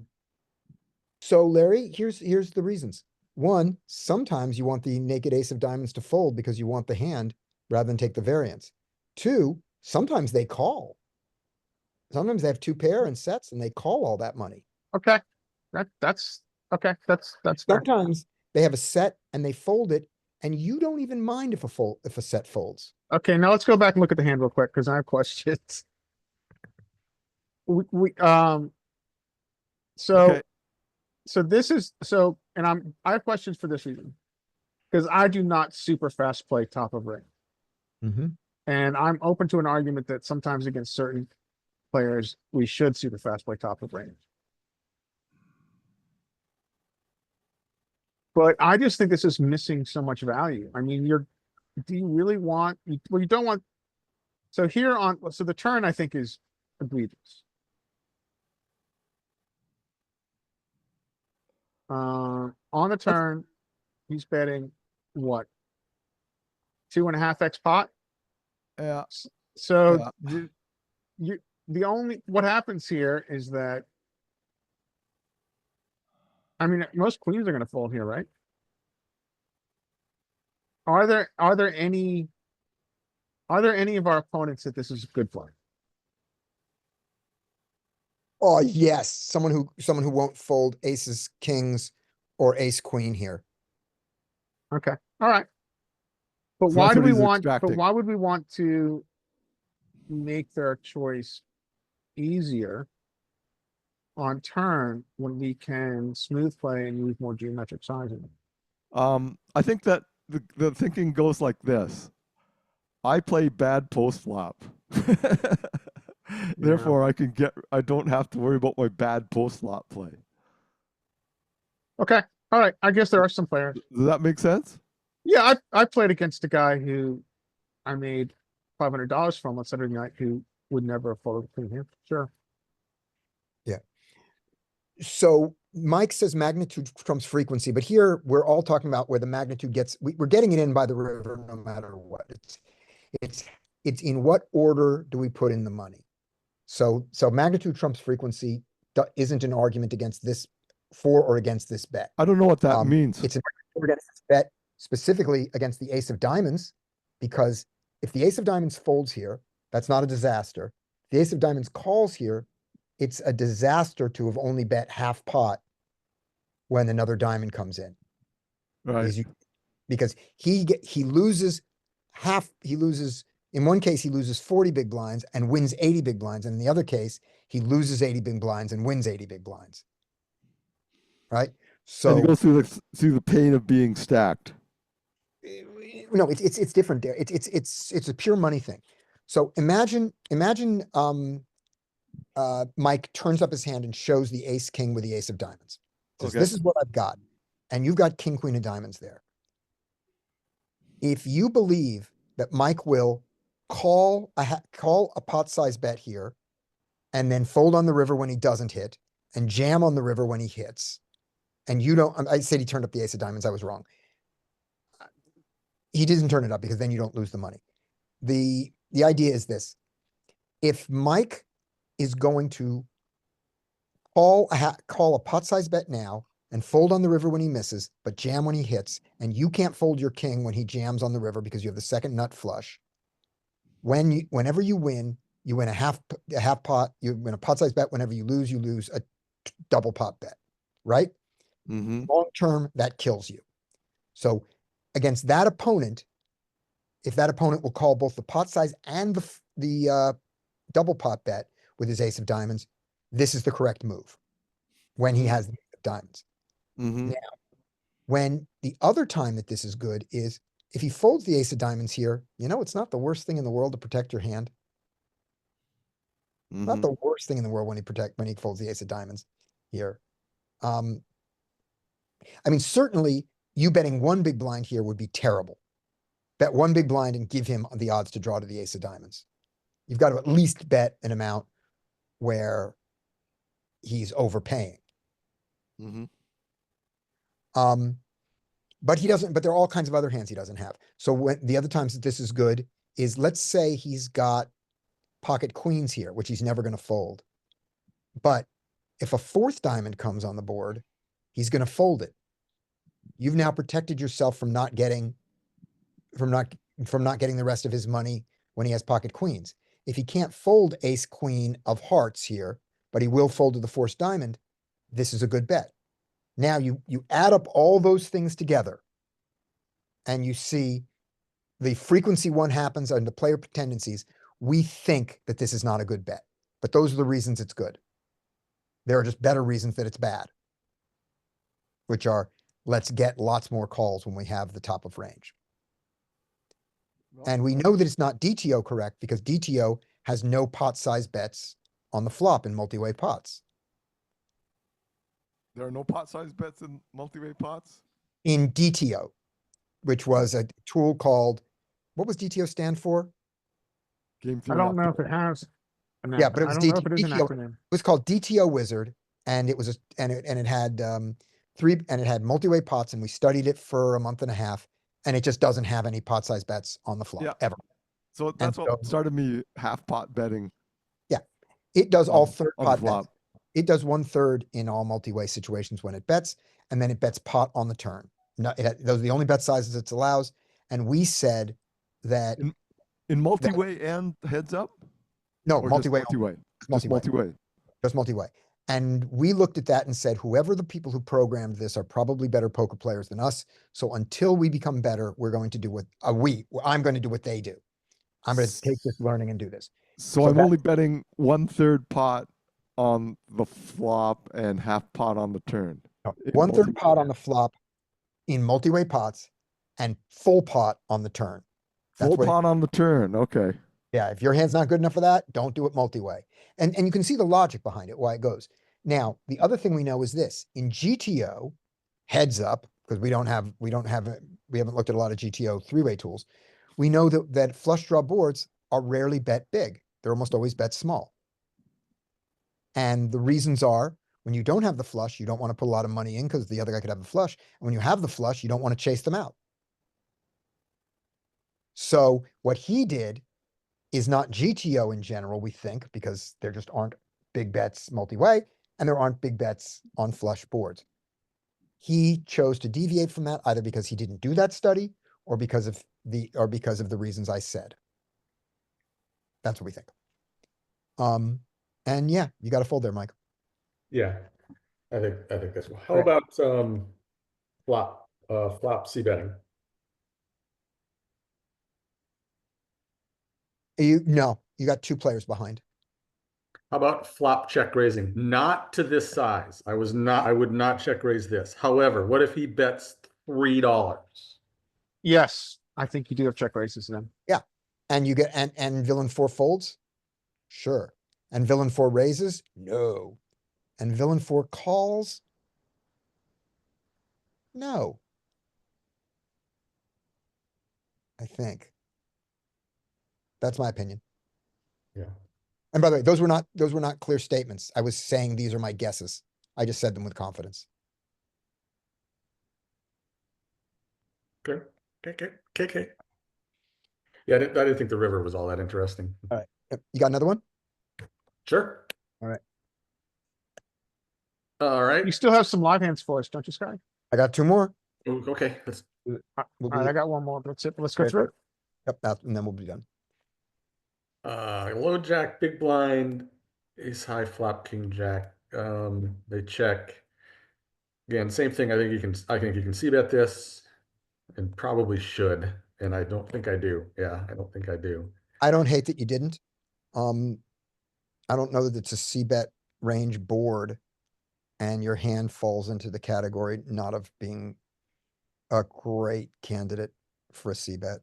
So Larry, here's the reasons. One, sometimes you want the naked ace of diamonds to fold because you want the hand rather than take the variance. Two, sometimes they call. Sometimes they have two pair and sets and they call all that money. Okay, that's okay. That's fair. Sometimes they have a set and they fold it, and you don't even mind if a set folds. Okay, now let's go back and look at the hand real quick because I have questions. So Okay. so this is and I have questions for this reason. Because I do not super fast play top of ring. Mm-hmm. And I'm open to an argument that sometimes against certain players, we should super fast play top of range. But I just think this is missing so much value. I mean, do you really want, well, you don't want, so here on, so the turn I think is egregious. On the turn, he's betting what? 2.5x pot? Yeah. So Yeah. what happens here is that, I mean, most queens are going to fold here, right? Are there any of our opponents that this is good for? Oh, yes. Someone who won't fold aces, kings, or ace queen here. Okay, all right. But So why that's do what we he's want, but extracting. why would we want to make their choice easier on turn when we can smooth play and use more geometric sizing? I think that the thinking goes like this. I play bad post flop. Therefore, I don't have to worry about my bad post flop play. Okay, all right. I guess there are some players. Does that make sense? Yeah, I played against a guy who I made $500 from on Saturday night who would never have folded between him. Sure. So Mike says magnitude trumps frequency, but here we're all talking about where the magnitude gets, we're getting it in by the river no matter what. It's in what order do we put in the money? So magnitude trumps frequency isn't an argument against this for or against this bet. I don't know what that means. It's an argument against this bet specifically against the ace of diamonds, because if the ace of diamonds folds here, that's not a disaster. If the ace of diamonds calls here, it's a disaster to have only bet half pot when another diamond comes in. Right. Because he loses in one case, he loses 40 big blinds and wins 80 big blinds. And in the other case, he loses 80 big blinds and wins 80 big blinds. Right? And he So goes through the pain of being stacked. no, it's different there. It's a pure money thing. So imagine Mike turns up his hand and shows the ace king with the ace of diamonds. Says, Okay. this is what I've got. And you've got king queen of diamonds there. If you believe that Mike will call a pot size bet here and then fold on the river when he doesn't hit and jam on the river when he hits, and you don't, I said he turned up the ace of diamonds, I was wrong. He didn't turn it up because then you don't lose the money. The idea is this: if Mike is going to call a pot size bet now and fold on the river when he misses, but jam when he hits, and you can't fold your king when he jams on the river because you have the second nut flush. Whenever you win a half pot, you win a pot size bet. Whenever you lose a double pot bet, right? Mm-hmm. Long term, that kills you. So against that opponent, if that opponent will call both the pot size and the double pot bet with his ace of diamonds, this is the correct move when he has the ace of diamonds. Mm-hmm. Now, when the other time that this is good is if he folds the ace of diamonds here, it's not the worst thing in the world to protect your hand. Mm-hmm. Not the worst thing in the world when he folds the ace of diamonds here. I mean, certainly you betting one big blind here would be terrible. Bet one big blind and give him the odds to draw to the ace of diamonds. You've got to at least bet an amount where he's overpaying. Mm-hmm. But there are all kinds of other hands he doesn't have. So when the other times that this is good is, let's say he's got pocket queens here, which he's never going to fold. But if a fourth diamond comes on the board, he's going to fold it. You've now protected yourself from not getting the rest of his money when he has pocket queens. If he can't fold ace queen of hearts here, but he will fold to the fourth diamond, this is a good bet. Now you add up all those things together and you see the frequency one happens and the player tendencies. We think that this is not a good bet, but those are the reasons it's good. There are just better reasons that it's bad, which are, let's get lots more calls when we have the top of range. And we know that it's not DTO correct because DTO has no pot size bets on the flop in multi-way pots. There are no pot size bets in multi-way pots? In DTO, which was a tool called, what was DTO stand for? Game I theory. don't know if it has. Yeah, but it was I don't know if it is an DTO. acronym. It was called DTO Wizard, and it was and it had it had multi-way pots, and we studied it for a month and a half, and it just doesn't have any pot size bets on the flop Yeah. ever. So that's so- what started me half pot betting It does all on, third on the pot flop. bets. It does 1/3 in all multi-way situations when it bets, and then it bets pot on the turn. No, those are the only bet sizes it allows. And we said that In multi-way and heads up? no, Or multi-way, just multi-way? Just multi-way. multi-way. Just multi-way. And we looked at that and said, whoever the people who programmed this are probably better poker players than us. So until we become better, we're going to do what I'm going to do what they do. I'm going to take this learning and do this. So So I'm that- only betting 1/3 pot on the flop and half pot on the turn. No, in 1/3 multi-way. pot on the flop in multi-way pots and full pot on the turn. Full what it- pot on the turn. Okay. Yeah, if your hand's not good enough for that, don't do it multi-way. And you can see the logic behind it, why it goes. Now, the other thing we know is this. In GTO, heads up, because we haven't looked at a lot of GTO three-way tools. We know that flush draw boards are rarely bet big. They're almost always bet small. And the reasons are, when you don't have the flush, you don't want to put a lot of money in because the other guy could have the flush. And when you have the flush, you don't want to chase them out. So what he did is not GTO in general, we think, because there just aren't big bets multi-way and there aren't big bets on flush boards. He chose to deviate from that either because he didn't do that study or because of the reasons I said. That's what we think. And yeah, you got to fold there, Mike. Yeah, I think that's well. How about flop C betting? You got two players behind. How about flop check raising? Not to this size. I would not check raise this. However, what if he bets $3? Yes, I think you do have check raises then. And you get and villain 4 folds? Sure. And villain 4 raises? No. And villain 4 calls? No. I think. That's my opinion. Yeah. And by the way, those were not clear statements. I was saying these are my guesses. I just said them with confidence. Okay. Okay. Yeah, I didn't think the river was all that interesting. Yep. You got another one? Sure. All right. All right. You still have some live hands for us, don't you, Scotty? I got two more. Ooh, okay. Let's We'll All be- right, I got one more. Let's go Okay. through it. Yep, and then we'll be done. low jack, big blind, ace high, flop, king jack. They check. Again, same thing. I think you can see bet this and probably should. and I don't think I do. Yeah, I don't think I do. I don't hate that you didn't. I don't know that it's a C bet range board. And your hand falls into the category not of being a great candidate for a C bet.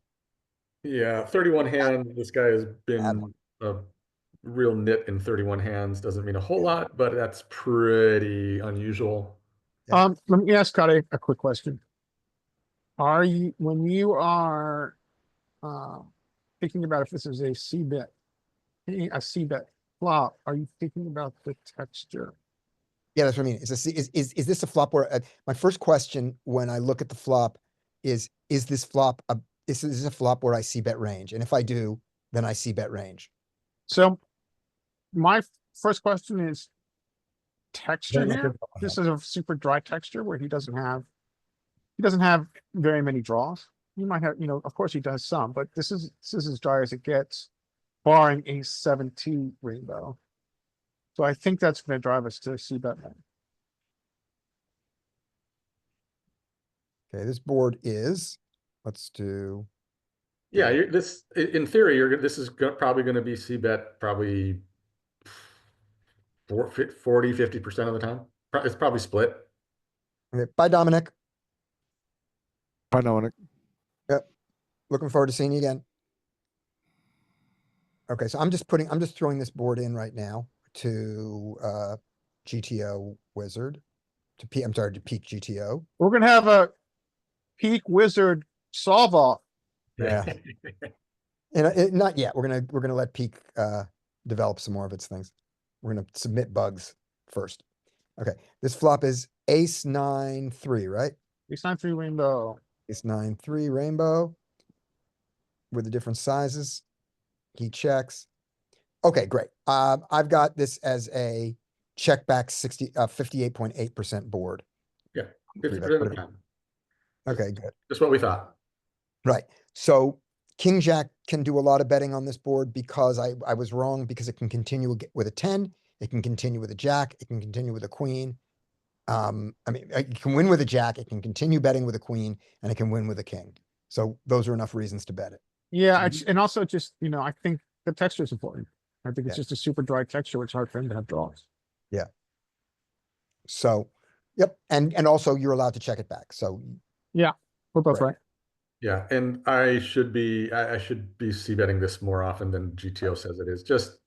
Yeah, 31 hands. This guy has Bad been a real nit in 31 hands. Doesn't mean a whole lot, but that's pretty unusual. Yeah. Let me ask Scotty a quick question. Are you, when you are, thinking about if this is a C bet, a C bet flop, are you thinking about the texture? Yeah, that's what I mean. Is this a flop where, my first question when I look at the flop is this flop, is this a flop where I see bet range? And if I do, then I see bet range. So my first question is texture Then I here. think I'll This have- is a super dry texture where he doesn't have very many draws. He might have, of course he does some, but this is as dry as it gets, barring a 7-2 rainbow. So I think that's gonna drive us to C bet. Okay, this board is, let's do, Yeah, in theory, this is probably going to be C bet probably 40, 50% of the time. It's probably split. okay, bye, Dominic. Bye, Dominic. Looking forward to seeing you again. Okay, so I'm just throwing this board in right now to GTO Wizard. To peak GTO. We're gonna have a peak wizard solve off. Yeah. And not yet. We're gonna let peak develop some more of its things. We're gonna submit bugs first. Okay, this flop is ace 9-3, right? Ace 9-3 rainbow. Ace 9-3 rainbow with the different sizes. He checks. Okay, great. I've got this as a check back 58.8% board. Yeah, Three 50% bet, of the whatever. time. Okay, good. Just what we thought. Right. So King Jack can do a lot of betting on this board because I was wrong because it can continue with a 10, it can continue with a jack, it can continue with a queen. I mean, it can win with a jack, it can continue betting with a queen, and it can win with a king. So those are enough reasons to bet it. Yeah, and also just, I think the texture is important. I think it's Yeah. just a super dry texture. It's hard for him to have draws. So, yep. And also you're allowed to check it back. So We're both Right. right. Yeah, and I should be C betting this more often than GTO says it is, just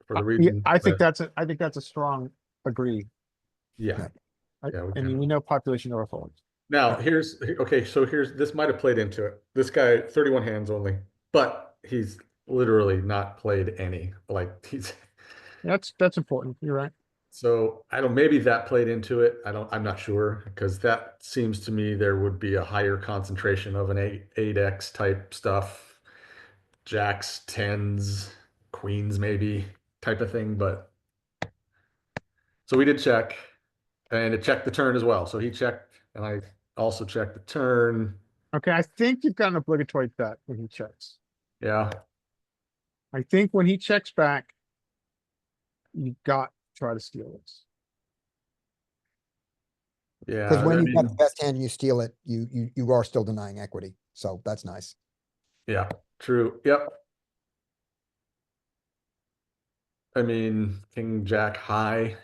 for the Yeah, reason. I think that- that's a strong agree. yeah. I Yeah, we I mean, can. we know population overfolds. Now okay, so this might have played into it. This guy, 31 hands only, but he's literally not played any. Like he's That's important. You're right. so I don't, maybe that played into it. I'm not sure because that seems to me there would be a higher concentration of an 8x type stuff, jacks, tens, queens, maybe type of thing. But so we did check, and it checked the turn as well. So he checked, and I also checked the turn. Okay, I think you've got an obligatory bet when he checks. Yeah, I think when he checks back, you got to try to steal this. yeah. because when I you've got the mean, best hand and you steal it, you are still denying equity. So that's nice. yeah, true. Yep. I mean, King Jack high.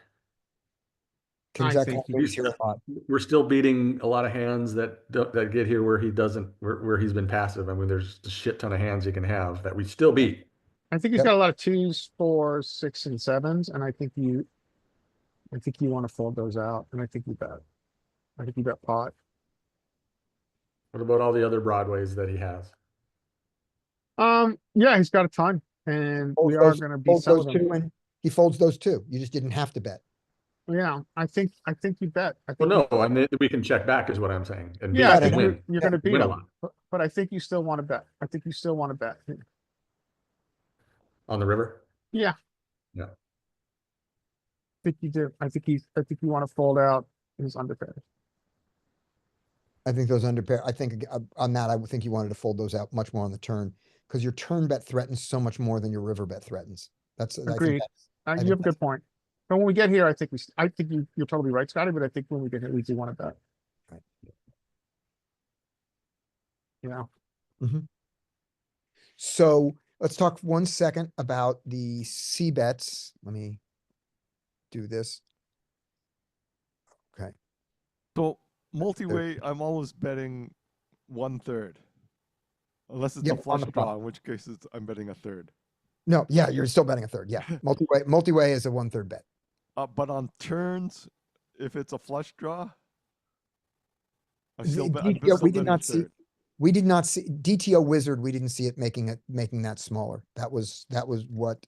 King I Jack think only moves here a lot. We're still beating a lot of hands that get here where he doesn't, where he's been passive. I mean, there's a shit ton of hands you can have that we still beat. I think he's Yep. got a lot of 2s, 4s, 6s, and 7s, and I think you want to fold those out, and I think you bet. I think you bet pot. What about all the other broadways that he has? Yeah, he's got a ton, and we are going to be Folds some those of them. two, and he folds those two. You just didn't have to bet. Yeah, I think you bet. I Well, think no, I mean, we can check back is what I'm saying. And yeah, I beat think and win. you're going to beat Win a him, lot but I think you still want to bet. I think you still want to bet. on the river. Yeah. Yeah. I think you do. I think you want to fold out his underpairs. I think those underpair, I think on that, I would think you wanted to fold those out much more on the turn because your turn bet threatens so much more than your river bet threatens. I think Agreed. that's- You think have a good point. But when we get here, I think you're totally right, Scotty, but I think when we get here, we do want to bet. Right. You know? Mhm. So let's talk 1 second about the C bets. Let me do this. Okay. So multi-way, I'm always betting 1/3. Unless it's Yeah, a on flush the draw, flop. in which case I'm betting a third. No, yeah, you're still betting a third. Yeah. Multi-way is a 1/3 bet. But on turns, if it's a flush draw, I'm DTO, still betting a third. we did not see DTO Wizard. We didn't see it making that smaller. That was what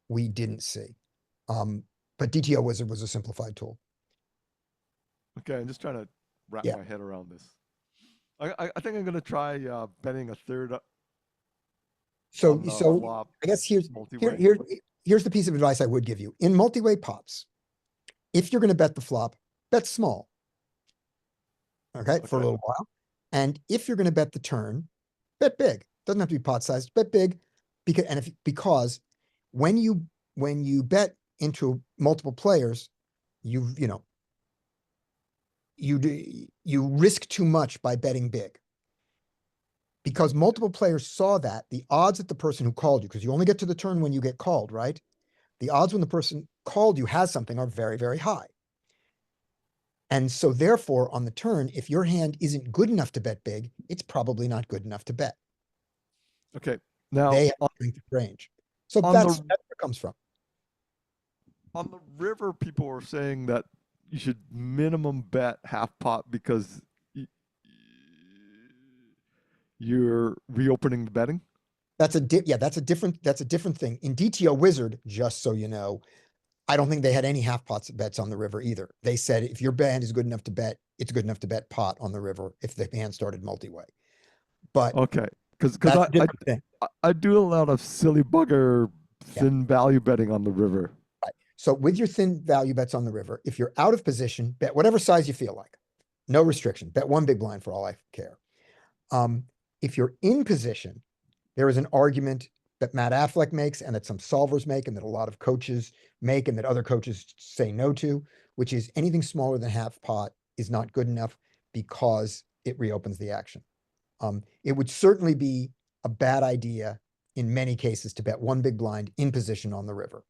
we didn't see. But DTO Wizard was a simplified tool. Okay, I'm just trying to wrap Yeah. my head around this. I think I'm gonna try betting a third So on the flop I guess multi-way. here's the piece of advice I would give you. In multi-way pots, if you're going to bet the flop, bet small. Okay, for a Okay. little while. And if you're going to bet the turn, bet big. Doesn't have to be pot sized, bet big. Because when you bet into multiple players, you risk too much by betting big. Because multiple players saw that, the odds that the person who called you, because you only get to the turn when you get called, right? The odds when the person called you has something are very, very high. And so therefore, on the turn, if your hand isn't good enough to bet big, it's probably not good enough to bet. Okay. Now They have strength of range. So on that's the- where it comes from. on the river, people were saying that you should minimum bet half pot because you're reopening the betting. That's a different thing. In DTO Wizard, just so you know, I don't think they had any half pots bets on the river either. They said if your hand is good enough to bet, it's good enough to bet pot on the river if the hand started multi-way. But Okay, because that's a different thing. I do a lot of silly bugger Yeah. thin value betting on the river. Right. So with your thin value bets on the river, if you're out of position, bet whatever size you feel like. No restriction. Bet one big blind for all I care. If you're in position, there is an argument that Matt Affleck makes and that some solvers make and that a lot of coaches make and that other coaches say no to, which is anything smaller than half pot is not good enough because it reopens the action. It would certainly be a bad idea in many cases to bet one big blind in position on the river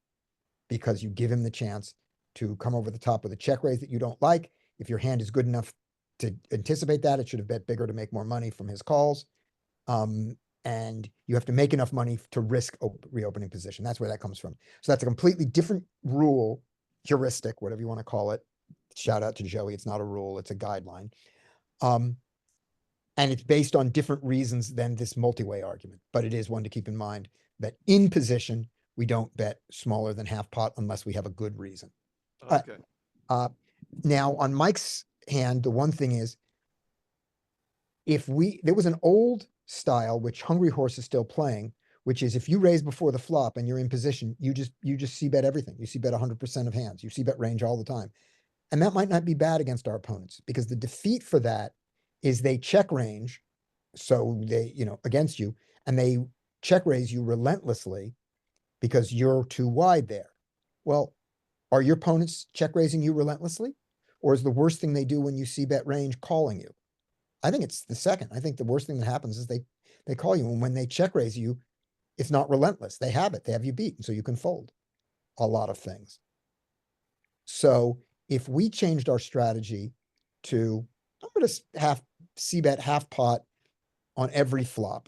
because you give him the chance to come over the top with a check raise that you don't like. If your hand is good enough to anticipate that, it should have bet bigger to make more money from his calls. And you have to make enough money to risk reopening position. That's where that comes from. So that's a completely different rule, heuristic, whatever you want to call it. Shout out to Joey. It's not a rule, it's a guideline. And it's based on different reasons than this multi-way argument, but it is one to keep in mind that in position, we don't bet smaller than half pot unless we have a good reason. Okay. Now on Mike's hand, the one thing is, there was an old style, which Hungry Horse is still playing, which is if you raise before the flop and you're in position, you just see bet everything. You see bet 100% of hands. You see bet range all the time. And that might not be bad against our opponents because the defeat for that is they check range. So they, against you, and they check raise you relentlessly because you're too wide there. Well, are your opponents check raising you relentlessly? Or is the worst thing they do when you see bet range calling you? I think it's the second. I think the worst thing that happens is they call you, and when they check raise you, it's not relentless. They have you beat, and so you can fold a lot of things. So if we changed our strategy to, I'm going to C bet half pot on every flop,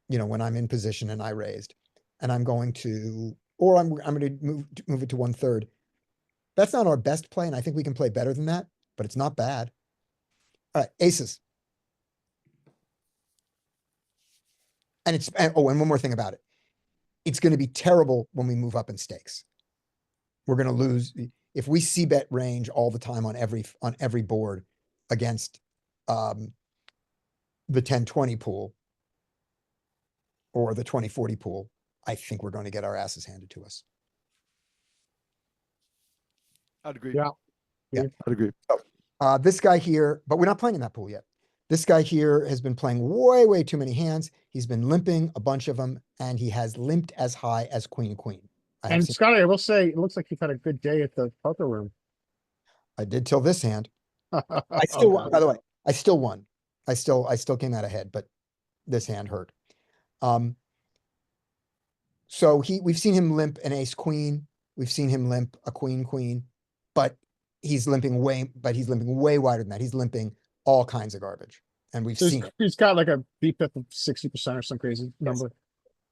when I'm in position and I raised, and I'm going to, or I'm going to move it to 1/3. That's not our best play, and I think we can play better than that, but it's not bad. All right, aces. And one more thing about it. It's going to be terrible when we move up in stakes. We're going to lose if we C bet range all the time on every board against the 10-20 pool or the 20-40 pool. I think we're going to get our asses handed to us. I'd agree. Yeah. Yeah. I'd agree. This guy here, but we're not playing in that pool yet. This guy here has been playing way, way too many hands. He's been limping a bunch of them, and he has limped as high as queen. And Scotty, I will say, it looks like you've had a good day at the poker room. I did till this hand. I still won, by the way. I still won. I still came out ahead, but this hand hurt. So we've seen him limp an ace queen. We've seen him limp a queen queen, but he's limping way wider than that. He's limping all kinds of garbage, and we've So seen it. he's got like a BPIP of 60% or some crazy number.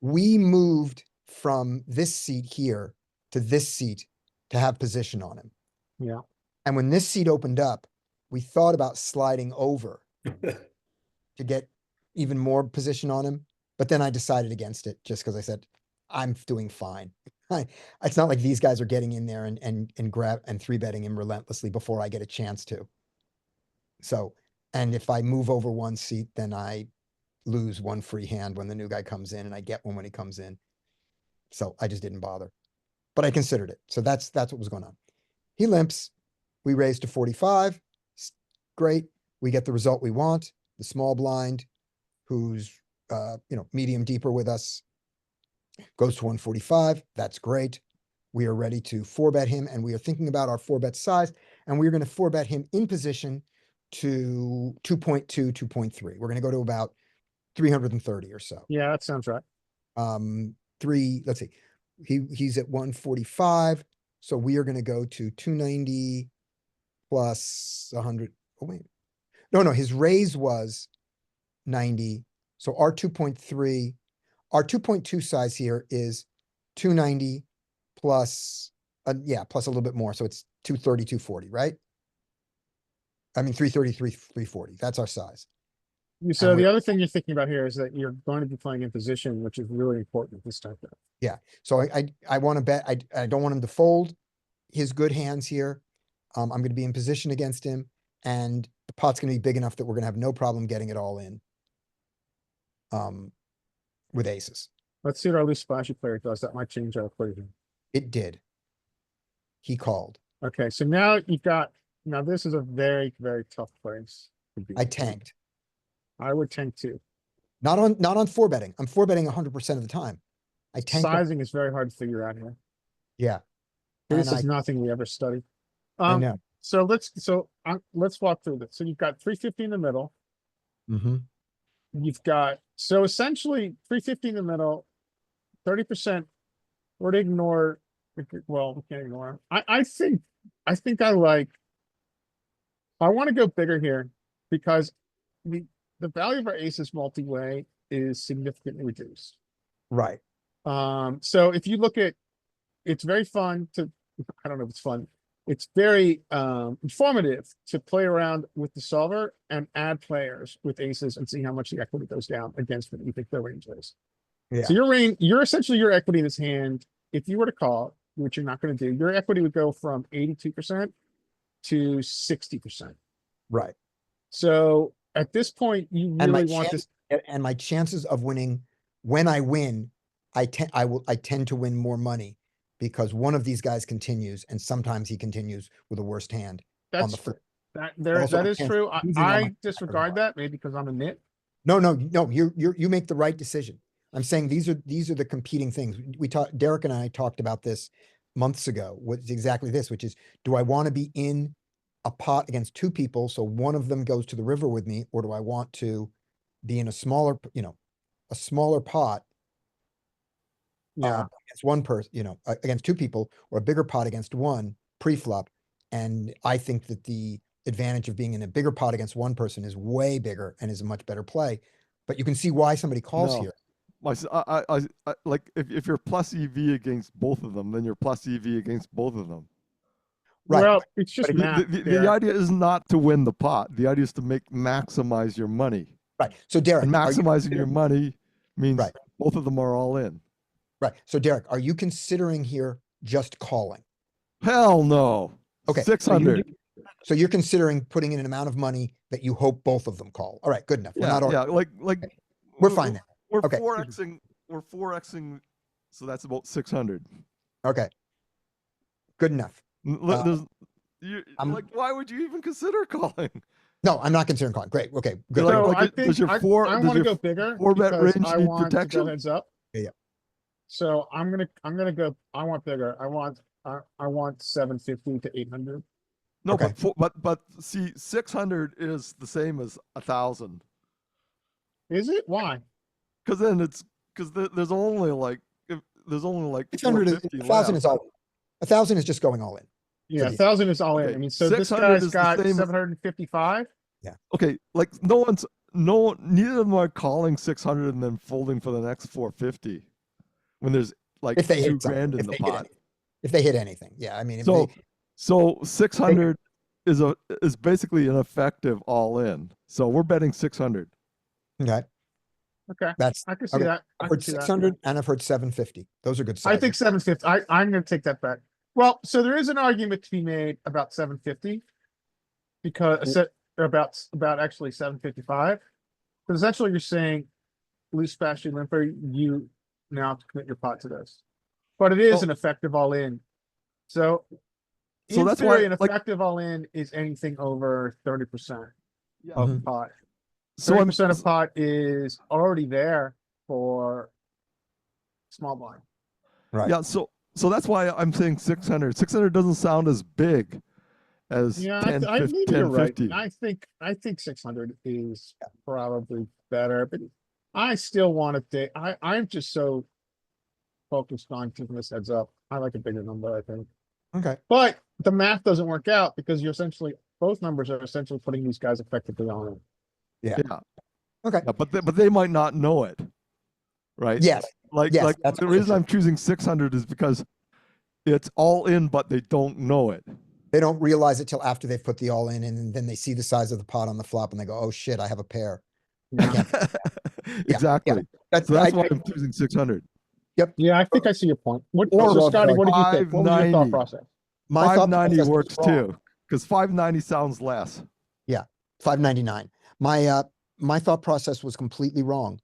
We moved from this seat here to this seat to have position on him. Yeah. And when this seat opened up, we thought about sliding over to get even more position on him. But then I decided against it just because I said, I'm doing fine. It's not like these guys are getting in there and grab and three betting him relentlessly before I get a chance to. So, and if I move over one seat, then I lose one free hand when the new guy comes in, and I get one when he comes in. So I just didn't bother, but I considered it. So that's what was going on. He limps. We raise to 45. Great. We get the result we want. The small blind, who's medium deeper with us, goes to 145. That's great. We are ready to four bet him, and we are thinking about our four bet size, and we're going to four bet him in position to 2.2, 2.3. We're going to go to about 330 or so. Yeah, that sounds right. Let's see. He's at 145. So we are going to go to 290 plus 100. Oh, wait. No, his raise was 90. So our 2.3, our 2.2 size here is 290 plus, plus a little bit more. So it's 230, 240, right? I mean, 333, 340. That's our size. So And the other thing you're thinking about here is that you're going to be playing in position, which is really important this time. Yeah. So I want to bet. I don't want him to fold his good hands here. I'm going to be in position against him, and the pot's going to be big enough that we're going to have no problem getting it all in. With aces. Let's see what our least splashy player does. That might change our equation. It did. He called. Okay, so now you've got, now this is a very, very tough place to be. I tanked. I would tank too. Not on four betting. I'm four betting 100% of the time. I tanked. Sizing is very hard to figure out here. Yeah. This And is nothing we ever studied. I know. So let's walk through this. So you've got 350 in the middle. Mm-hmm. You've got, so essentially 350 in the middle, 30%. We're to ignore, well, we can't ignore him. I think I want to go bigger here because the value of our aces multi-way is significantly reduced. Right. So if you look at, it's very fun to, I don't know if it's fun. It's very informative to play around with the solver and add players with aces and see how much the equity goes down against what you think their range is. Yeah. So you're essentially your equity in this hand. If you were to call, which you're not going to do, your equity would go from 82% to 60%. Right. So at this point, you really want this. And my chances of winning, when I win, I tend to win more money because one of these guys continues, and sometimes he continues with a worst hand on the flip. That is true. I disregard that maybe because I'm a nit. No, you make the right decision. I'm saying these are the competing things. Derek and I talked about this months ago. What's exactly this, which is, do I want to be in a pot against two people, so one of them goes to the river with me, or do I want to be in a smaller pot against one person, against two people, or a bigger pot against one pre-flop? And I think that the advantage of being in a bigger pot against one person is way bigger and is a much better play. But you can see why somebody calls here. I like if you're plus EV against both of them, then you're plus EV against both of them. Right. Well, it's just the idea is not to win the pot. The idea is to maximize your money. Right. So Derek, and maximizing your money means both of them are all in. Right. So Derek, are you considering here just calling? Hell no. Okay. 600. So you're considering putting in an amount of money that you hope both of them call. All right, good enough. We're fine then. We're 4xing. We're 4xing. So that's about 600. Okay. Good enough. Why would you even consider calling? No, I'm not considering calling. Great. Okay. Good. So I think I want to go bigger because I want to go heads up. Yeah. So I'm gonna go. I want bigger. I want 750 to 800. No, okay. but see, 600 is the same as 1,000. Is it? Why? Because then because there's only there's only like 600 is, 450 1,000 left. is all, 1,000 is just going all in. Yeah, the- 1,000 is all in. Okay, I mean, so this 600 guy's is the got same as- 755. Okay, like neither of them are calling 600 and then folding for the next 450 when there's like If they hit 2 grand something, in the pot. if they hit anything. Yeah, I mean, if So they, so 600 is basically an effective all in. So we're betting 600. okay, Okay, that's, I can see okay. that. I I've can heard see that. 600 and I've heard 750. Those are good I sizes. think 750. I'm gonna take that bet. Well, so there is an argument to be made about 750 because about actually 755. Because essentially you're saying loose splashy limper, you now have to commit your pot to this. But it is Oh. an effective all in. So So in that's theory, why, an like- effective all in is anything over 30% Yeah. of Mhm. pot. So 30% of pot is already there for small blind. Right. yeah, so that's why I'm saying 600. 600 doesn't sound as big as Yeah, 10, maybe you're right. 1050. I think 600 is probably better, but I still want to. I'm just so focused on keeping this heads up. I like a bigger number, I think. Okay, But the math doesn't work out because you're essentially both numbers are essentially putting these guys effectively on it. yeah, Yeah. okay, Yeah, but they might not know it. Right? yes, Like yes, like that's the also reason true. I'm choosing 600 is because it's all in but they don't know it. they don't realize it till after they've put the all in and then they see the size of the pot on the flop and they go, oh shit, I have a pair. Yeah, Exactly. That's, So that's I- why I'm choosing 600. yeah, I think I see your point. What, Or so Scotty, what did you think? What was your thought 590. process? my thought 590 process was works wrong. too because 590 sounds less. 599. My thought process was completely wrong.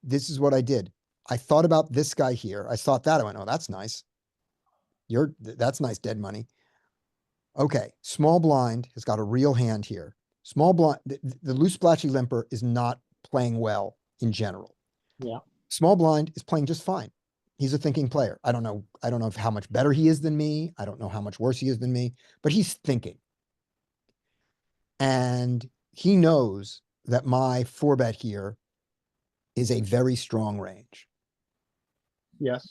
This is what I did. I thought about this guy here. I thought that. I went, oh, that's nice. That's nice dead money. Okay, small blind has got a real hand here. Small blind, the loose splashy limper is not playing well in general. Yeah. Small blind is playing just fine. He's a thinking player. I don't know how much better he is than me. I don't know how much worse he is than me, but he's thinking. And he knows that my 4-bet here is a very strong range. Yes.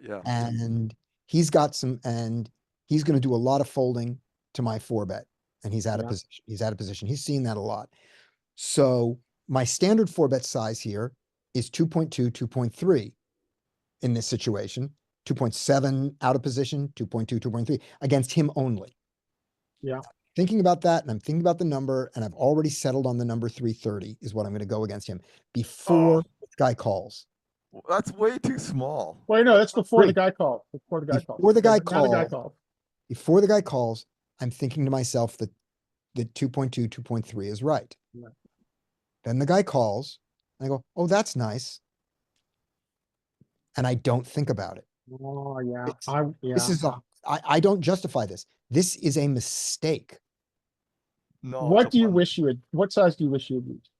Yeah. And he's going to do a lot of folding to my 4-bet. And he's out of Yeah. position. He's out of position. He's seen that a lot. So my standard 4-bet size here is 2.2, 2.3 in this situation. 2.7 out of position, 2.2, 2.3 against him only. Yeah. Thinking about that, and I'm thinking about the number, and I've already settled on the number 330 is what I'm going to go against him before this guy calls. That's way too small. Wait, no, that's before Three. the guy called. Before the guy called. Before the guy Now the guy called. called. Before the guy calls, I'm thinking to myself that the 2.2, 2.3 is right. Yeah. Then the guy calls, and I go, oh, that's nice. And I don't think about it. Oh, yeah. This is I don't justify this. This is a mistake. No. What it's do you a wish you had? What size do you wish you had used?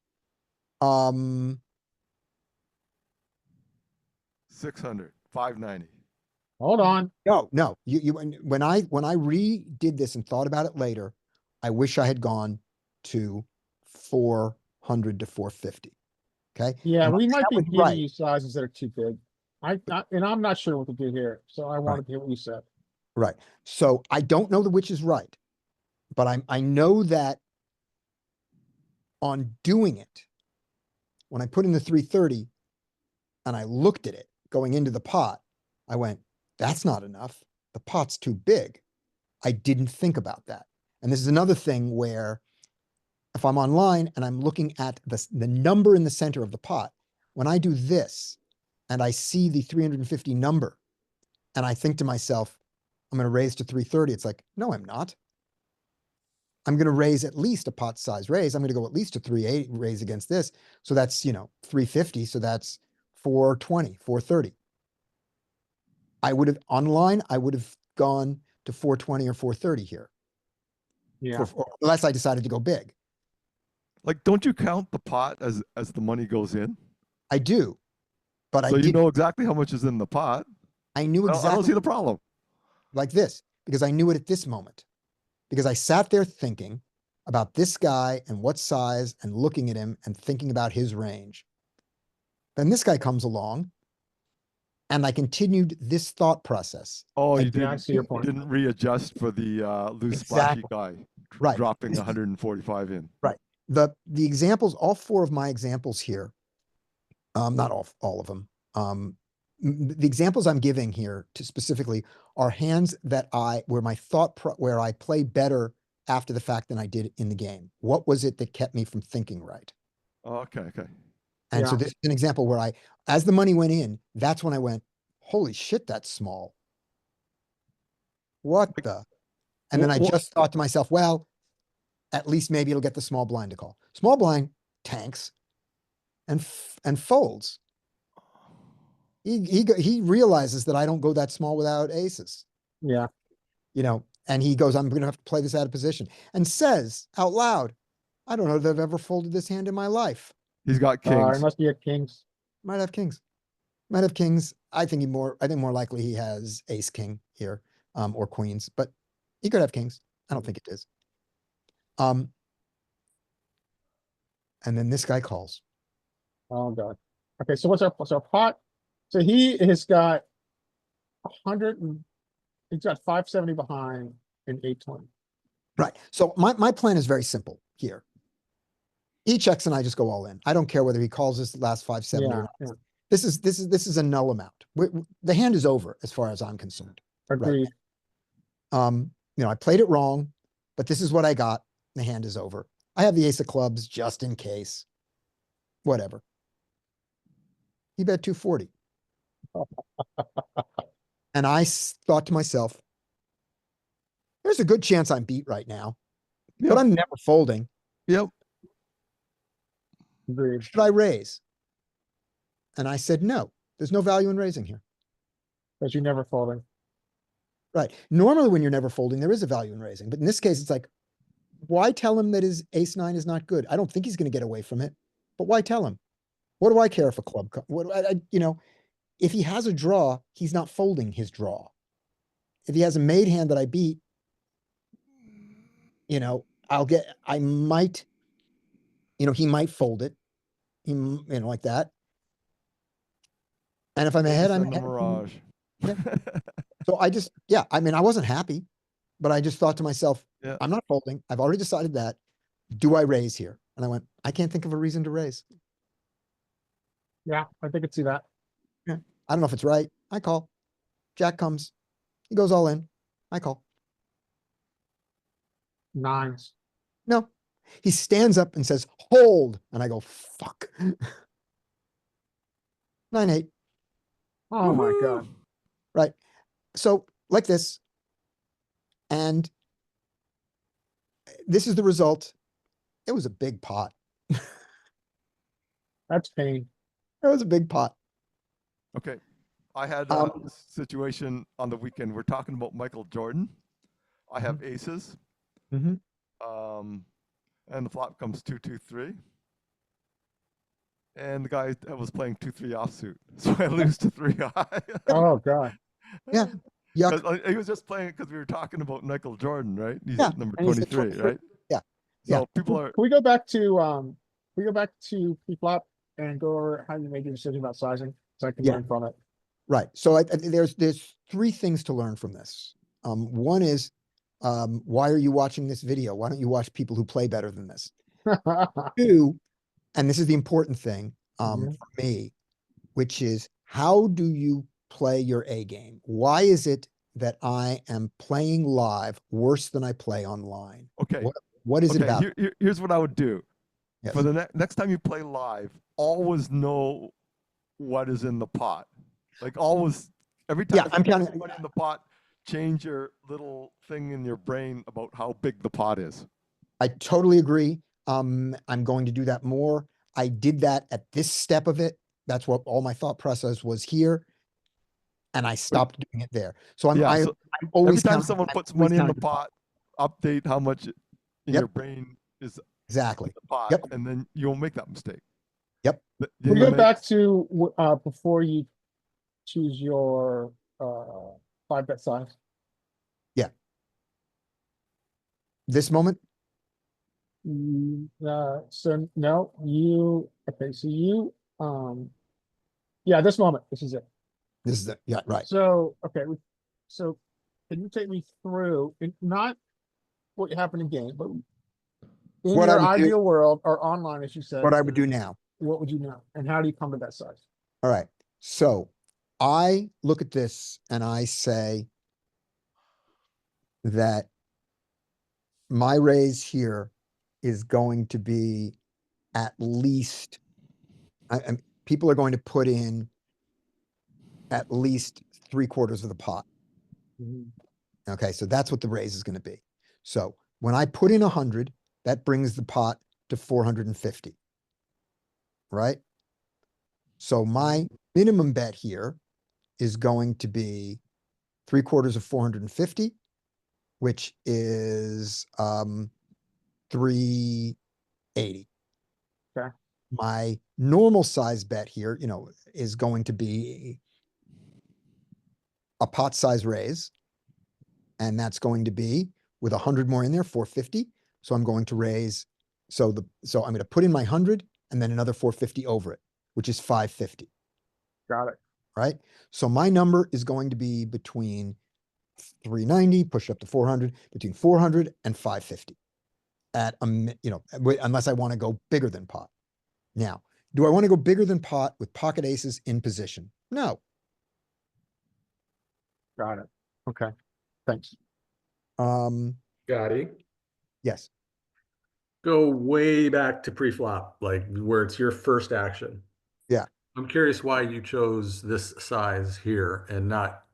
600, 590. Hold on. No, when I redid this and thought about it later, I wish I had gone to 400 to 450. Okay. Yeah, we might be was giving right. you sizes that are too big. And I'm not sure what to do here, so I wanted to hear what you said. Right. So I don't know which is right, but I know that on doing it, when I put in the 330 and I looked at it going into the pot, I went, that's not enough. The pot's too big. I didn't think about that. And this is another thing where if I'm online and I'm looking at the number in the center of the pot, when I do this and I see the 350 number and I think to myself, I'm going to raise to 330. It's like, no, I'm not. I'm going to raise at least a pot size raise. I'm going to go at least to 380 raise against this. So that's, 350. So that's 420, 430. I would have gone to 420 or 430 here. Yeah. Unless I decided to go big. Like, don't you count the pot as the money goes in? I do, but So I you did. know exactly how much is in the pot. I knew I don't exactly see the problem. like this because I knew it at this moment. Because I sat there thinking about this guy and what size and looking at him and thinking about his range. Then this guy comes along And I continued this thought process. Oh, I you Yeah, I didn't see your point. didn't readjust for the loose splashy Exactly. guy Right. dropping This is- 145 in. Right. The examples, all four of my examples here, not all of them. The examples I'm giving here to specifically are hands that where my where I play better after the fact than I did in the game. What was it that kept me from thinking right? Oh, okay. And so Yeah. this is an example where as the money went in, that's when I went, holy shit, that's small. What the? And then I just thought to myself, well, at least maybe it'll get the small blind to call. Small blind tanks and folds. He realizes that I don't go that small without aces, Yeah. and he goes, I'm going to have to play this out of position, and says out loud, I don't know that I've ever folded this hand in my life. He's got It kings. must be a kings. Might have kings. Might have kings. I think more likely he has ace king here, or queens, but he could have kings. I don't think it is. And then this guy calls. Oh god. Okay, so what's our pot? So he has got 100 and he's got 570 behind in 820. Right. So my plan is very simple here. He checks and I just go all in. I don't care whether he calls this last 570 or Yeah, not. yeah. This is a null amount. The hand is over as far as I'm concerned. Agreed. I played it wrong, but this is what I got. The hand is over. I have the ace of clubs just in case. Whatever. He bet 240. And I thought to myself, there's a good chance I'm beat right now, but I'm never folding. Yep. Agreed. Should I raise? And I said, no, there's no value in raising here. Because you never folding. Right. Normally when you're never folding, there is a value in raising, but in this case, it's like, why tell him that his ace nine is not good? I don't think he's going to get away from it, but why tell him? What do I care if a club, if he has a draw, he's not folding his draw. If he has a made hand that I beat, I might, he might fold it, like that. And if I'm ahead, I'm Send the ahead. mirage. So I wasn't happy, but I just thought to myself, Yeah. I'm not folding. I've already decided that. Do I raise here? And I went, I can't think of a reason to raise. Yeah, I think I see that. I don't know if it's right. I call. Jack comes. He goes all in. I call. Nines. No. He stands up and says, hold. And I go, fuck. 9-8. Oh my god. Right. So like this. And this is the result. It was a big pot. That's pain. It was a big pot. Okay. I had a situation on the weekend. We're talking about Michael Jordan. I have aces. Mhm. And the flop comes 2-2-3. And the guy that was playing 2-3 offsuit. So I lose to 3 high. Oh god. Yeah. Yuck. He was just playing because we were talking about Michael Jordan, right? He's Yeah, at number and he's at 23, right? Yeah. So Yeah. people are Can we go back to pre-flop and go over how you make your decision about sizing so I can Yeah. learn from it? Right. So there's three things to learn from this. One is, why are you watching this video? Why don't you watch people who play better than this? Two, and this is the important thing Mhm. for me, which is how do you play your A game? Why is it that I am playing live worse than I play online? okay. What is it about? Here's what I would do. Yes. For the next time you play live, always know what is in the pot. Like always, every time Yeah, I'm counting. money in the pot, change your little thing in your brain about how big the pot is. I totally agree. I'm going to do that more. I did that at this step of it. That's what all my thought process was here. And I stopped doing it there. So I'm So always every time counting, someone I'm puts always money in the counting pot, update how much in Yep. your brain is Exactly. in the pot, Yep. and then you won't make that mistake. Yep. But Can we you go make- back to before you choose your 5-bet size? This moment, So no, okay, so you yeah, this moment, this is it. This is the, yeah, right. So, okay, so can you take me through, not what happened in game, but in What I your would do, ideal world or online, as you said, what I would do now. what would you know? And how do you come to that size? All right. So I look at this and I say that my raise here is going to be at least, people are going to put in at least 3/4 of the pot. Okay, so that's what the raise is gonna be. So when I put in 100, that brings the pot to 450. Right? So my minimum bet here is going to be 3/4 of 450, which is 380. Okay. My normal size bet here, is going to be a pot size raise. And that's going to be with 100 more in there, 450. So I'm going to raise, so I'm going to put in my 100 and then another 450 over it, which is 550. Got it. Right? So my number is going to be between 390, push up to 400, between 400 and 550 at unless I want to go bigger than pot. Now, do I want to go bigger than pot with pocket aces in position? No. Got it. Okay. Thanks. Scotty, Yes. go way back to pre-flop, like where it's your first action. Yeah. I'm curious why you chose this size here and not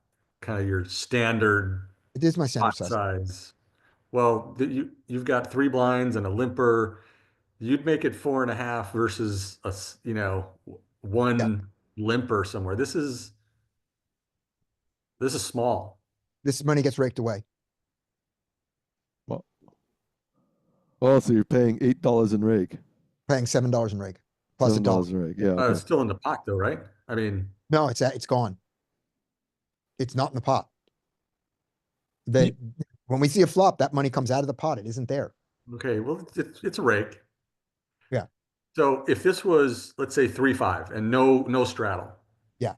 kind of your standard It is my standard pot size. size. Well, you've got 3 blinds and a limper. You'd make it 4.5 versus one limper somewhere. This is small. This money gets raked away. Well, so you're paying $8 in rake. Paying $7 in rake plus $7 $1. in rake. Yeah. It's Okay. still in the pot though, right? I mean, No, it's gone. It's not in the pot. When we see a flop, that money comes out of the pot. It isn't there. okay, well, it's a rake. Yeah. So if this was, let's say 3-5 and no straddle. Yeah.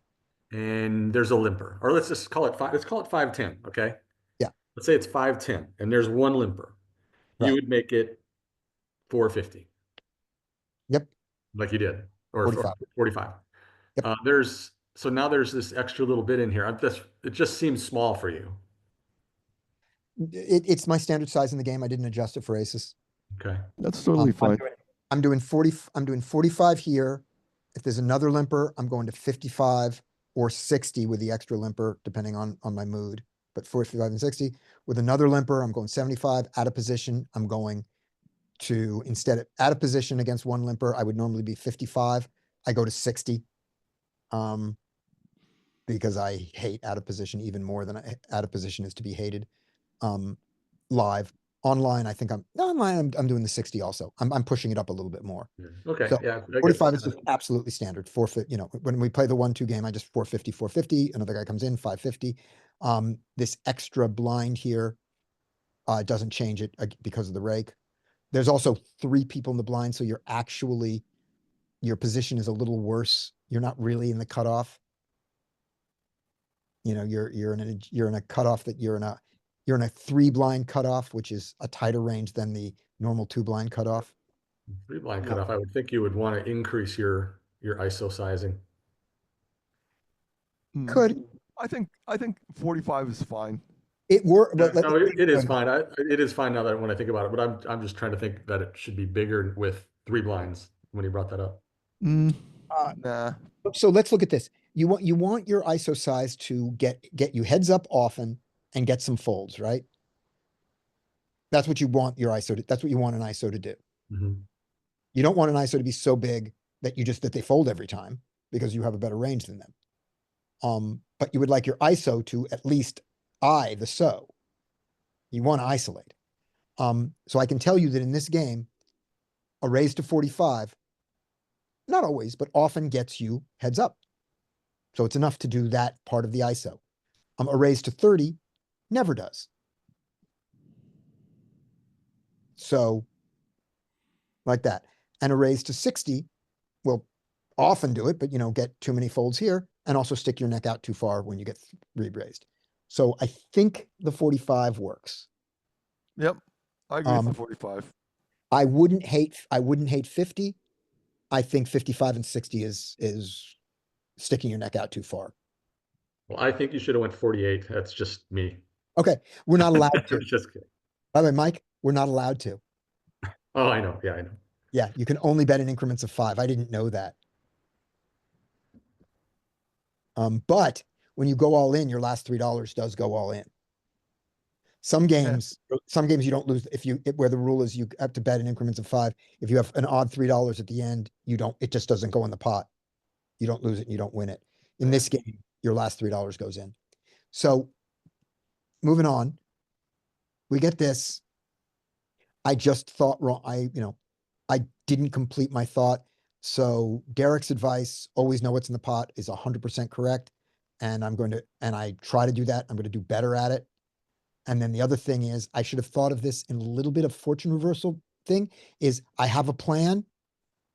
And there's a limper, or let's just call it 5. Let's call it 5-10. Okay. Yeah. Let's say it's 5-10 and there's one limper. You Right. would make it 450. Yep. Like you did, or 45. 45. Yep. So now there's this extra little bit in here. It just seems small for you. It's my standard size in the game. I didn't adjust it for aces. Okay. That's totally fine. I'm doing 45 here. If there's another limper, I'm going to 55 or 60 with the extra limper, depending on my mood. But 45 and 60. With another limper, I'm going 75. Out of position, I'm going to, instead of out of position against one limper, I would normally be 55. I go to 60. Because I hate out of position even more than out of position is to be hated. Live. Online, I think I'm doing the 60 also. I'm pushing it up a little bit more. Yeah. Okay. So, Yeah. 45 is just absolutely standard. 450, when we play the 1-2 game, I just 450, 450. Another guy comes in, 550. This extra blind here doesn't change it because of the rake. There's also 3 people in the blind, so your position is a little worse. You're not really in the cutoff. You're in a cutoff that you're in a 3 blind cutoff, which is a tighter range than the normal 2 blind cutoff. 3 blind cutoff. I would think you would want to increase your ISO sizing. Could. I think 45 is fine. It were, Yeah, but no, it is fine. It is fine now that when I think about it, but I'm just trying to think that it should be bigger with 3 blinds when you brought that up. Nah. So let's look at this. You want your ISO size to get you heads up often and get some folds, right? That's what you want your ISO to, that's what you want an ISO to do. Mhm. You don't want an ISO to be so big that that they fold every time because you have a better range than them. But you would like your ISO to at least the so. You want to isolate. So I can tell you that in this game, a raise to 45, not always, but often gets you heads up. So it's enough to do that part of the ISO. A raise to 30 never does. So like that. And a raise to 60 will often do it, but get too many folds here. and also stick your neck out too far when you get re-raised. So I think the 45 works. Yep. I agree with the Um, 45. I wouldn't hate 50. I think 55 and 60 is sticking your neck out too far. Well, I think you should have went 48. That's just me. Okay, we're not allowed to. I'm just kidding. By the way, Mike, we're not allowed to. Oh, I know. Yeah, I know. Yeah, you can only bet in increments of 5. I didn't know that. But when you go all in, your last $3 does go all in. Some games you don't lose where the rule is you have to bet in increments of 5. If you have an odd $3 at the end, it just doesn't go in the pot. You don't lose it and you don't win it. In this game, your last $3 goes in. So moving on, we get this. I just thought wrong. I didn't complete my thought. So Derek's advice, always know what's in the pot, is 100% correct. And I try to do that. I'm going to do better at it. And then the other thing is, I should have thought of this in a little bit of fortune reversal thing, is I have a plan.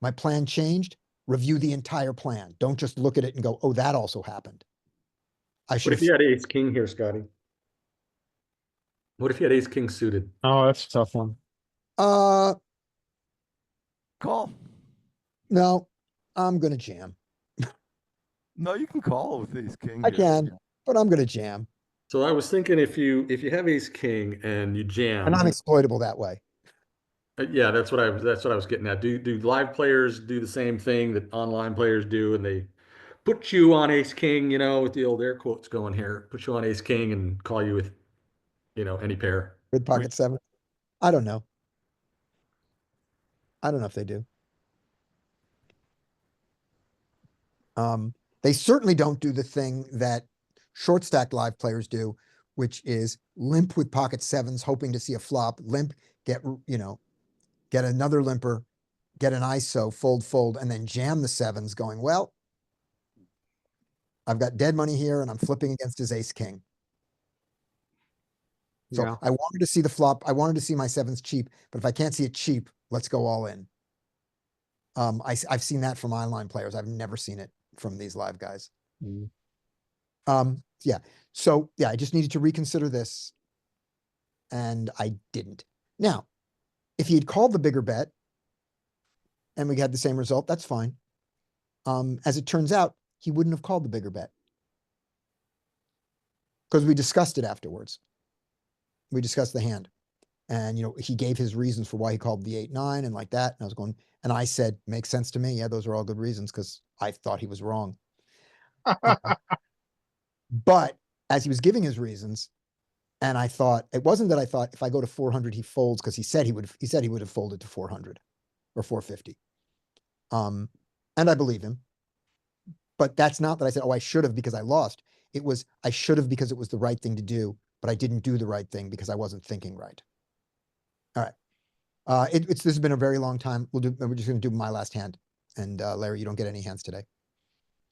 My plan changed. Review the entire plan. Don't just look at it and go, oh, that also happened. I What should if have, you had ace king here, Scotty? What if you had ace king suited? Oh, that's a tough one. Call. No, I'm going to jam. No, you can call with ace king. I here. can, but I'm going to jam. So I was thinking if you have ace king and you jam, And I'm exploitable that way. yeah, that's what I was getting at. Do live players do the same thing that online players do, and they put you on ace king, with the old air quotes going here, put you on ace king and call you with, any pair. With pocket 7. I don't know. I don't know if they do. They certainly don't do the thing that short stack live players do, which is limp with pocket 7s, hoping to see a flop, limp, get another limper, get an ISO, fold, and then jam the 7s going, well, I've got dead money here and I'm flipping against his ace king. So Yeah. I wanted to see the flop. I wanted to see my 7s cheap, but if I can't see it cheap, let's go all in. I've seen that from online players. I've never seen it from these live guys. Mm. Yeah. So yeah, I just needed to reconsider this. And I didn't. Now, if he had called the bigger bet and we had the same result, that's fine. As it turns out, he wouldn't have called the bigger bet. Because we discussed it afterwards. We discussed the hand. And he gave his reasons for why he called the 8-9 and like that. And I was going, and I said, makes sense to me. Yeah, those are all good reasons because I thought he was wrong. But as he was giving his reasons, and I thought, it wasn't that I thought if I go to 400, he folds, because he said he would have folded to 400 or 450. And I believe him. But that's not that I said, oh, I should have because I lost. It was, I should have because it was the right thing to do, but I didn't do the right thing because I wasn't thinking right. All right. This has been a very long time. We're just going to do my last hand. And Larry, you don't get any hands today.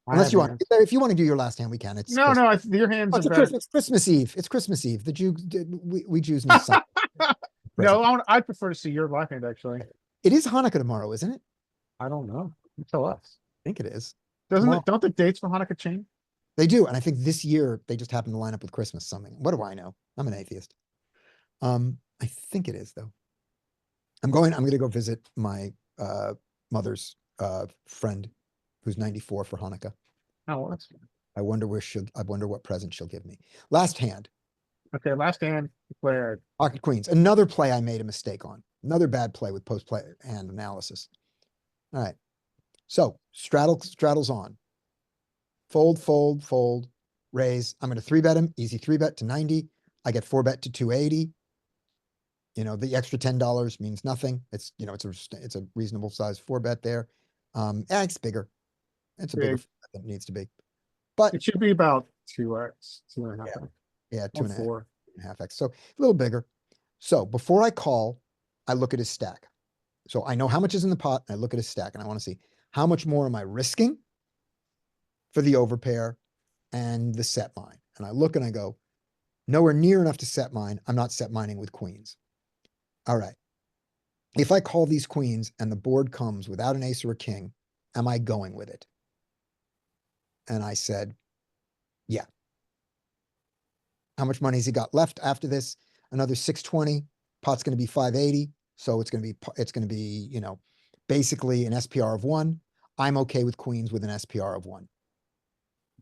Unless you want, Larry, if you want to do your last hand, we can. It's No, Christmas. no, your hands Oh, are it's better. Christmas, Christmas Eve. It's Christmas Eve. The Jew, we Jews need something. No, I prefer to see your live hand, actually. It is Hanukkah tomorrow, isn't it? I don't know. You tell us. I think it is. Don't the dates for Hanukkah change? They do, and I think this year they just happen to line up with Christmas something. What do I know? I'm an atheist. I think it is though. I'm going to go visit my mother's friend who's 94 for Hanukkah. Oh, well, that's I wonder what present she'll give me. Last hand, okay. Last hand declared. pocket queens. Another play I made a mistake on. Another bad play with post play hand analysis. All right. So straddles on. Fold, raise. I'm going to 3-bet him. Easy 3-bet to 90. I get 4-bet to 280. The extra $10 means nothing. It's a reasonable size 4-bet there. It's bigger. It's a bigger Big. than it needs to be. But It should be about 2x, 2.5x. yeah, 2.5, 4. 2.5x. So a little bigger. So before I call, I look at his stack. So I know how much is in the pot, and I look at his stack, and I want to see how much more am I risking for the overpair and the set mine. And I look and I go, nowhere near enough to set mine. I'm not set mining with queens. All right. If I call these queens and the board comes without an ace or a king, am I going with it? And I said, yeah. How much money has he got left after this? Another 620. Pot's going to be 580. So it's going to be, you know, basically an SPR of 1. I'm okay with queens with an SPR of 1.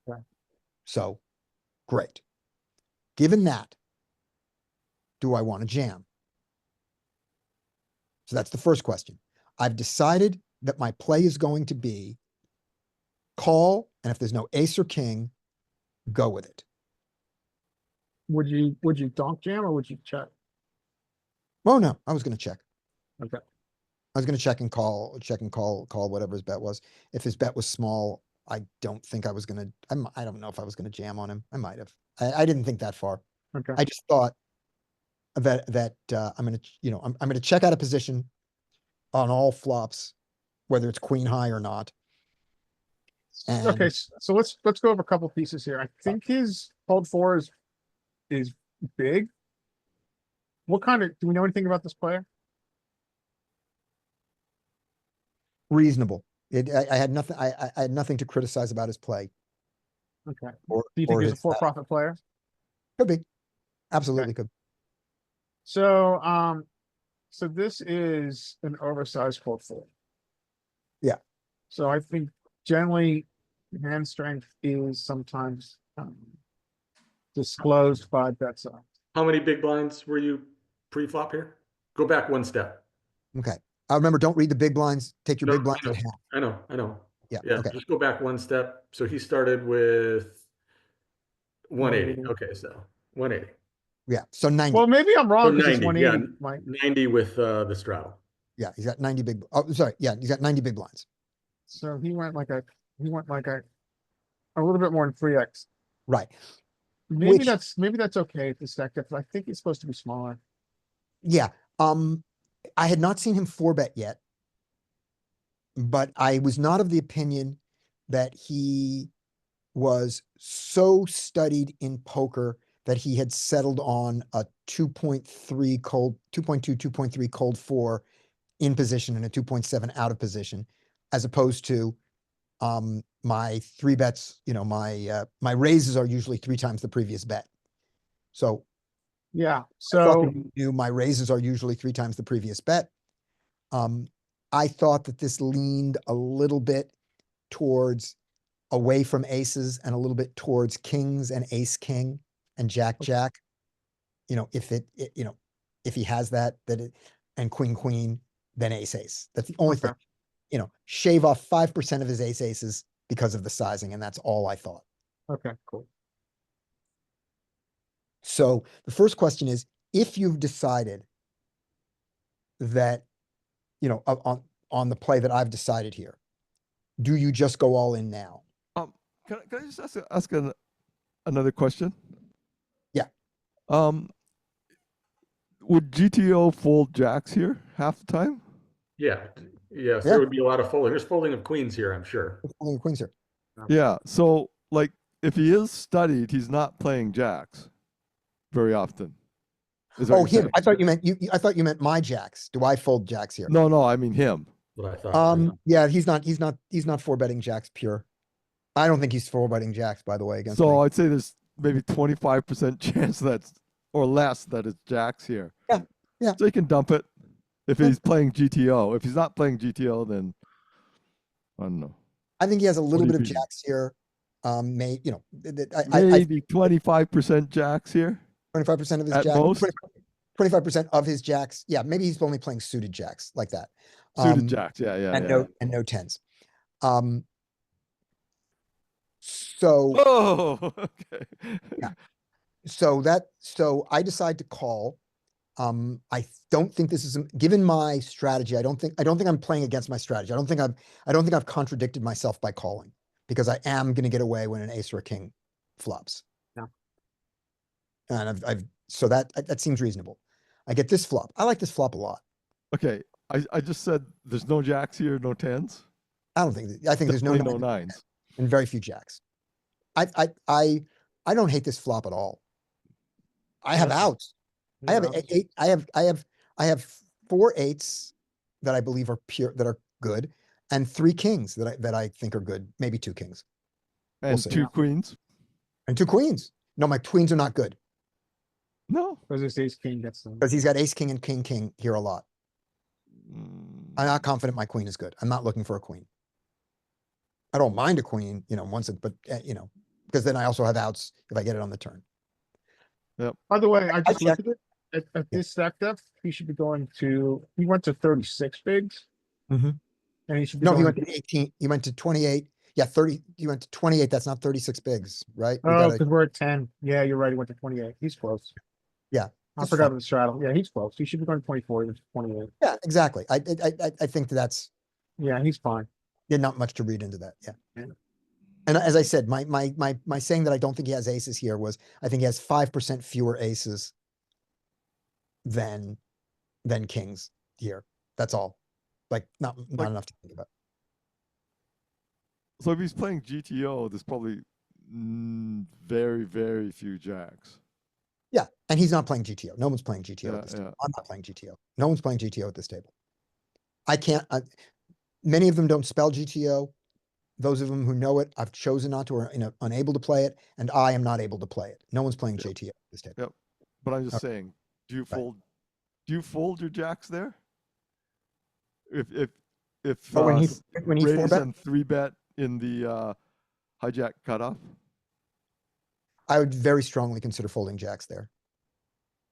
Okay. So great. Given that, do I want to jam? So that's the first question. I've decided that my play is going to be call, and if there's no ace or king, go with it. Would you donk jam or would you check? Oh no, I was going to check. Okay. I was going to check and call whatever his bet was. If his bet was small, I don't think I was going to, I don't know if I was going to jam on him. I might have. I didn't think that far. Okay. I just thought that I'm going to, you know, I'm going to check out of position on all flops, whether it's queen high or not. And Okay, so let's go over a couple pieces here. I think his fold 4 is big. What kind of, do we know anything about this player? reasonable. I had nothing. I had nothing to criticize about his play. Okay. Or Do you think or he's a his for-profit player? could be, absolutely could. So, so this is an oversized fold 4. Yeah. So I think generally hand strength is sometimes disclosed by bet size. How many big blinds were you pre-flop here? Go back one step. Okay. Remember, don't read the big blinds. Take your No, big blinds I in know. half. I know. Yeah. Yeah, Okay. just go back one step. So he started with 180. 180. Okay, so 180. Yeah. So 90. Well, maybe I'm So wrong because it's 90, yeah, 180. Mike. 90 with the straddle. Yeah. He's got 90 big. Oh, sorry. Yeah. He's got 90 big blinds. So he went like a little bit more than 3x. Right. Maybe Which- that's okay at this stack depth. I think he's supposed to be smaller. Yeah. I had not seen him 4-bet yet, but I was not of the opinion that he was so studied in poker that he had settled on a 2.3 cold, 2.2, 2.3 cold 4 in position and a 2.7 out of position, as opposed to my 3 bets, you know, my raises are usually 3 times the previous bet. So Yeah. I thought So that he knew my raises are usually 3 times the previous bet. I thought that this leaned a little bit towards away from aces and a little bit towards kings and ace king and jack jack. You know, if you know, if he has that and queen queen, then ace ace. That's the only Okay. thing. You know, shave off 5% of his ace aces because of the sizing, and that's all I thought. okay, cool. So the first question is, if you've decided that, you know, on the play that I've decided here, do you just go all in now? Can I just ask another question? Yeah. Would GTO fold jacks here half the time? Yeah, yes, Yeah. there would be a lot of folding. There's folding of queens here, I'm sure. Only queens here. Yeah. So, like, if he is studied, he's not playing jacks very often. Is what Oh, you're him. saying. I thought you meant you. I thought you meant my jacks. Do I fold jacks here? No, I mean him. What I thought. Yeah, he's not 4-betting jacks pure. I don't think he's 4-betting jacks, by the way, against So me. I'd say there's maybe 25% chance that's or less that it's jacks here. Yeah, yeah. So he can dump it if Yeah. he's playing GTO. If he's not playing GTO, then I don't know. I think he has a little do bit you of think? jacks here. You know, I Maybe 25% jacks here 25% of his at jacks, most. 25% of his jacks. Yeah, maybe he's only playing suited jacks like that. Suited jacks. Yeah. And no tens. So Oh, okay. Yeah. so I decide to call. I don't think this is given my strategy. I don't think I'm playing against my strategy. I don't think I've contradicted myself by calling, because I am going to get away when an ace or a king flops. Yeah. And so that seems reasonable. I get this flop. I like this flop a lot. Okay. I just said there's no jacks here, no tens. I think there's no Definitely no nines nines. and very few jacks. I don't hate this flop at all. I have Okay. outs. I have eight. I have 4 8s that I believe are pure, that are good, and 3 kings that I think are good. Maybe 2 kings. And see. two queens. And two queens. No, my queens are not good No. Because this ace king gets them. because he's got ace, king, and king, king here a lot. I'm not confident my queen is good. I'm not looking for a queen. I don't mind a queen, once it, but because then I also have outs if I get it on the turn. By the way, I just looked checked. at it. At Yeah. this stack depth, he should be going to, he went to 36 bigs. Mhm. And he should be No, he going, went to 18. He went to 28. Yeah, 30. He went to 28. That's not 36 bigs, right? We oh, gotta, because we're at 10. Yeah, you're right. He went to 28. He's close. Yeah, I he's forgot fine. about the straddle. Yeah, he's close. He should be going to 24. He went to 28. yeah, exactly. I think that's Yeah, he's fine. not much to read into that. Yeah. Yeah. And as I said, my saying that I don't think he has aces here was I think he has 5% fewer aces than kings here. That's all. Like not Like- enough to think about. So if he's playing GTO, there's probably very, very few jacks. Yeah, and he's not playing GTO. No one's playing GTO Yeah, at this table. yeah. I'm not playing GTO. No one's playing GTO at this table. I can't. Many of them don't spell GTO. Those of them who know it, I've chosen not to or unable to play it, and I am not able to play it. No one's playing GTO at this table. Yep. But I'm just Okay. saying, do you Right. fold? Do you fold your jacks there? If But when he s- raise raise 4-bet, and 3-bet in the hijack cutoff, I would very strongly consider folding jacks there.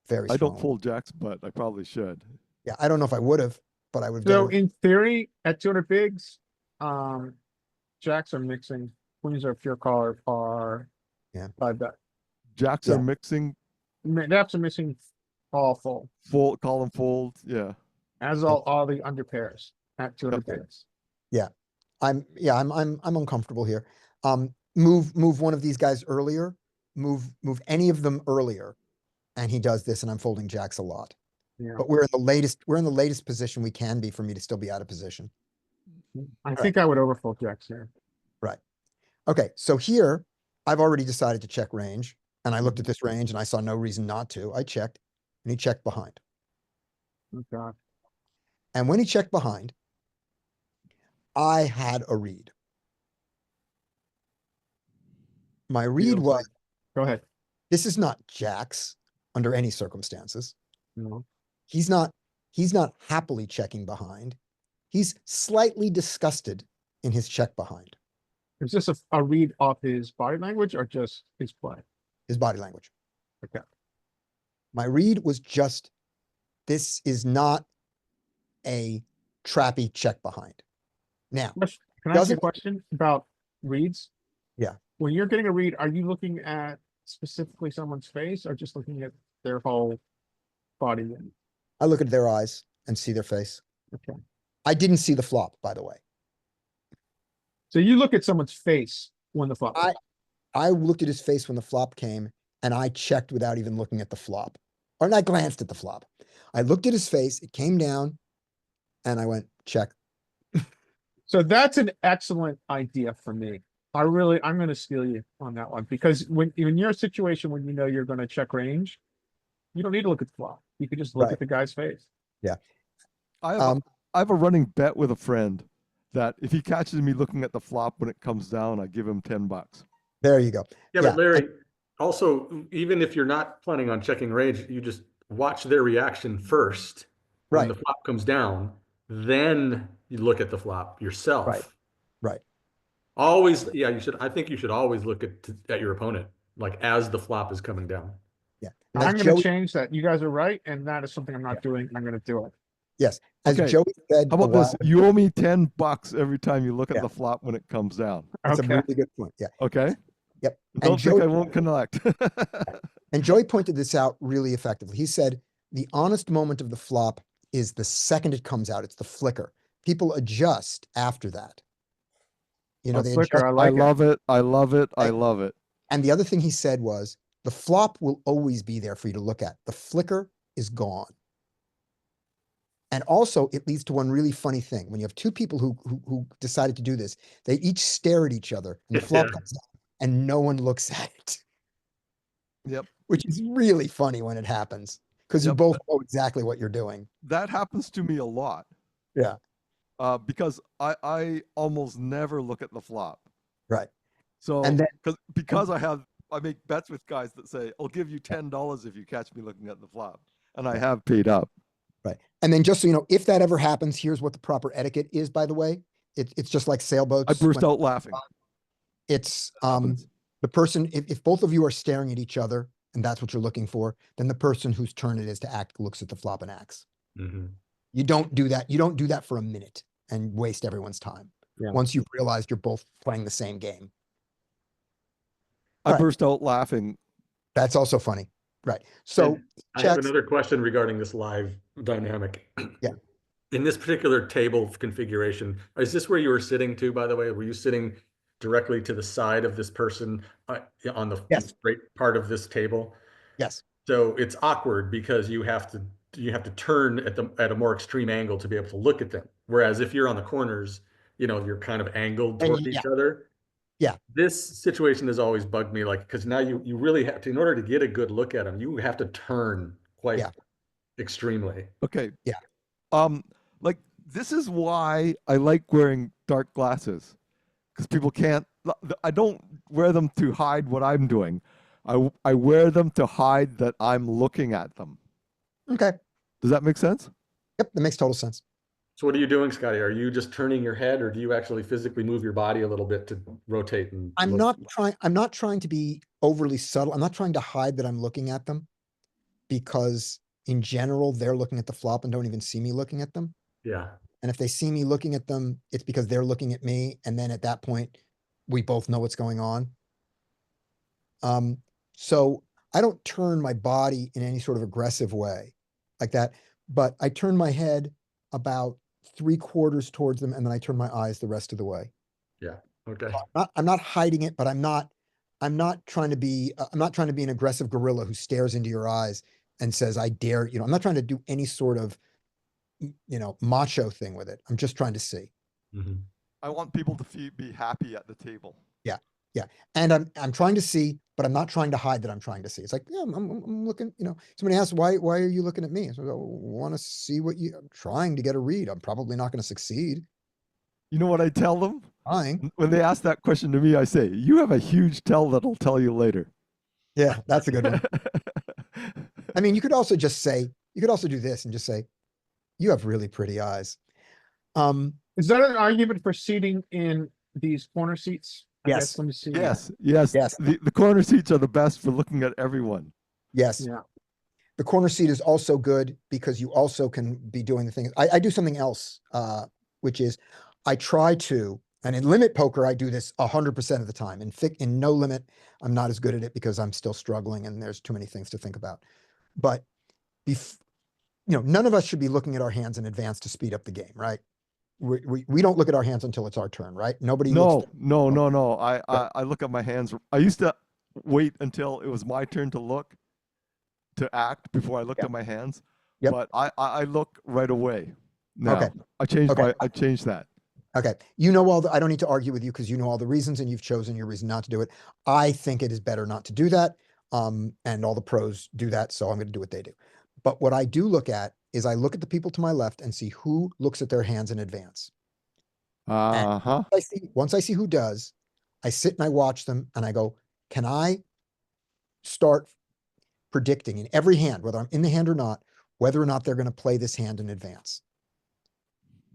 Very I strongly. don't fold jacks, but I probably should. Yeah, I don't know if I would have, but I would. So very- in theory, at 200 bigs, jacks are mixing, queens are pure call are Yeah. 5-bet. Jacks Yeah. are mixing, Daps are missing all full, fold, call them fold. Yeah. as all the under pairs at 200 Okay. bigs. I'm uncomfortable here. Move one of these guys earlier. Move any of them earlier, and he does this, and I'm folding jacks a lot. Yeah, But we're in the latest position we can be for me to still be out of position. I think I would overfold jacks here. Okay, so here I've already decided to check range, and I looked Mm-hmm. at this range and I saw no reason not to. I checked, and he checked behind. Oh, God. And when he checked behind, I had a read. My read Feels was, like- Go ahead. this is not jacks under any circumstances. No. He's not happily checking behind. He's slightly disgusted in his check behind, Is this a read off his body language or just his play? his body language. Okay. My read was just, this is not a trappy check behind. Now, Can I ask you a Doesn't- question about reads? Yeah. When you're getting a read, are you looking at specifically someone's face or just looking at their whole body? I look at their eyes and see their face. Okay. I didn't see the flop, by the way. So you look at someone's face when the flop. I looked at his face when the flop came and I checked without even looking at the flop. Or I glanced at the flop. I looked at his face, it came down, and I went, check. So that's an excellent idea for me. I'm gonna steal you on that one because when you're in a situation when you know you're gonna check range, you don't need to look at the flop. You could just look Right. at the guy's face. I have, Um, I have a running bet with a friend that if he catches me looking at the flop when it comes down, I give him $10. There you go. Yeah, Yeah, but Larry, also, even if you're not planning on checking range, you just watch their reaction first. When the Right. flop comes down, then you look at the flop yourself. Right. Always, yeah, I think you should always look at your opponent, like as the flop is coming down. Yeah. I'm As gonna Joey, change that. You guys are right, and that is something I'm not doing. I'm gonna do it. as Okay. Joey said. How a about this? while- You owe me $10 every time you look at Yeah. the flop when it comes down. That's a Okay. really good point. Yeah. Okay? Yep. Don't think Joey, I won't connect. and Joey pointed this out really effectively. He said the honest moment of the flop is the second it comes out. It's the flicker. People adjust after that. A They flicker, adjust. I I like it. love it. I love it. I Right. love it. And the other thing he said was the flop will always be there for you to look at. The flicker is gone. And also it leads to one really funny thing. When you have two people who decided to do this, they each stare at each other and the flop Yeah. comes out and no one looks at it, Yep. which is really funny when it happens because you Yep. both know exactly what you're doing. That happens to me a lot. Yeah. Because I almost never look at the flop. Right. So And then- because I make bets with guys that say, I'll give you $10 if you catch me looking at the flop. And I have paid up. Right. And then just so you know, if that ever happens, here's what the proper etiquette is, by the way. It's just like sailboats. I burst out laughing. It's Happens. the person, if both of you are staring at each other and that's what you're looking for, then the person whose turn it is to act looks at the flop and acts. Mhm. You don't do that. You don't do that for a minute and waste everyone's time. Yeah. Once you've realized you're both playing the same game. I Alright. burst out laughing. That's also funny. Right. So And I have checks. another question regarding this live dynamic. Yeah. In this particular table configuration, is this where you were sitting too, by the way? Were you sitting directly to the side of this person on the Yes. straight part of this table? Yes. So it's awkward because you have to turn at a more extreme angle to be able to look at them. Whereas if you're on the corners, you're kind of angled And toward yeah. each other. Yeah. This situation has always bugged me, like, because now you really have to, in order to get a good look at them, you have to turn quite Yeah. extremely. Okay. Yeah. Like this is why I like wearing dark glasses, because people can't. I don't wear them to hide what I'm doing. I wear them to hide that I'm looking at them. Okay. Does that make sense? Yep. That makes total sense. So what are you doing, Scotty? Are you just turning your head, or do you actually physically move your body a little bit to rotate and I'm look? not trying to be overly subtle. I'm not trying to hide that I'm looking at them because in general, they're looking at the flop and don't even see me looking at them. Yeah. And if they see me looking at them, it's because they're looking at me. And then at that point, we both know what's going on. So I don't turn my body in any sort of aggressive way like that, but I turn my head about 3/4 towards them, and then I turn my eyes the rest of the way. Yeah. Okay. I'm not hiding it, but I'm not trying to be an aggressive gorilla who stares into your eyes and says, I dare, I'm not trying to do any sort of, macho thing with it. I'm just trying to see. Mhm. I want people to be happy at the table. Yeah. And I'm trying to see, but I'm not trying to hide that I'm trying to see. It's like, yeah, I'm looking, somebody asks, why are you looking at me? So I want to see I'm trying to get a read. I'm probably not going to succeed. You know what I tell them? Trying. When they ask that question to me, I say, you have a huge tell that'll tell you later. Yeah, that's a good one. I mean, you could also do this and just say, you have really pretty eyes. Is that an argument for seating in these corner seats? I Yes. guess, let me see. Yes. Yes. The corner seats are the best for looking at everyone. Yes. Yeah. The corner seat is also good because you also can be doing the thing. I do something else, which is I try to, and in limit poker, I do this 100% of the time. In no limit, I'm not as good at it because I'm still struggling and there's too many things to think about. But none of us should be looking at our hands in advance to speed up the game, right? We don't look at our hands until it's our turn, right? Nobody. No. I look at my hands. I used to wait until it was my turn to act before I looked Yep. at my hands. Yep. But I look right away. Now. Okay. I changed Okay. I changed that. Okay. I don't need to argue with you because you know all the reasons and you've chosen your reason not to do it. I think it is better not to do that. And all the pros do that. So I'm going to do what they do. But what I do look at is I look at the people to my left and see who looks at their hands in advance. Uh-huh. Once I see who does, I sit and I watch them and I go, can I start predicting in every hand, whether I'm in the hand or not, whether or not they're going to play this hand in advance?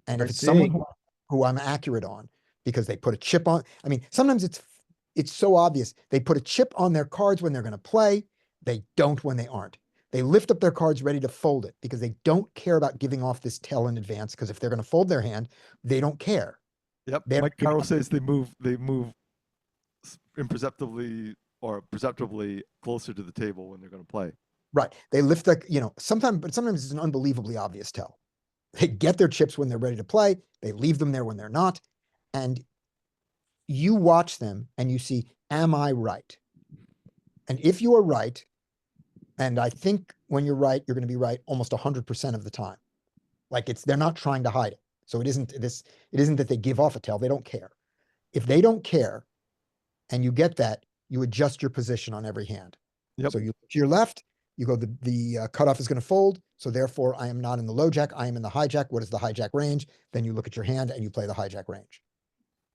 And if it's someone who I'm accurate on because they put a chip on, I mean, sometimes it's so obvious. They put a chip on their cards when they're going to play. They don't when they aren't. They lift up their cards ready to fold it because they don't care about giving off this tell in advance. Because if they're going to fold their hand, they don't care. Yep. They're Mike giving Carroll up- says they move imperceptibly or perceptibly closer to the table when they're going to play. Right. They lift sometimes it's an unbelievably obvious tell. They get their chips when they're ready to play. They leave them there when they're not. And you watch them and you see, am I right? And if you are right, and I think when you're right, you're going to be right almost 100% of the time. Like they're not trying to hide it. So it isn't that they give off a tell. They don't care. If they don't care and you get that, you adjust your position on every hand. Yep. So you look to your left, you go, the cutoff is going to fold. So therefore I am not in the low jack. I am in the hijack. What is the hijack range? Then you look at your hand and you play the hijack range.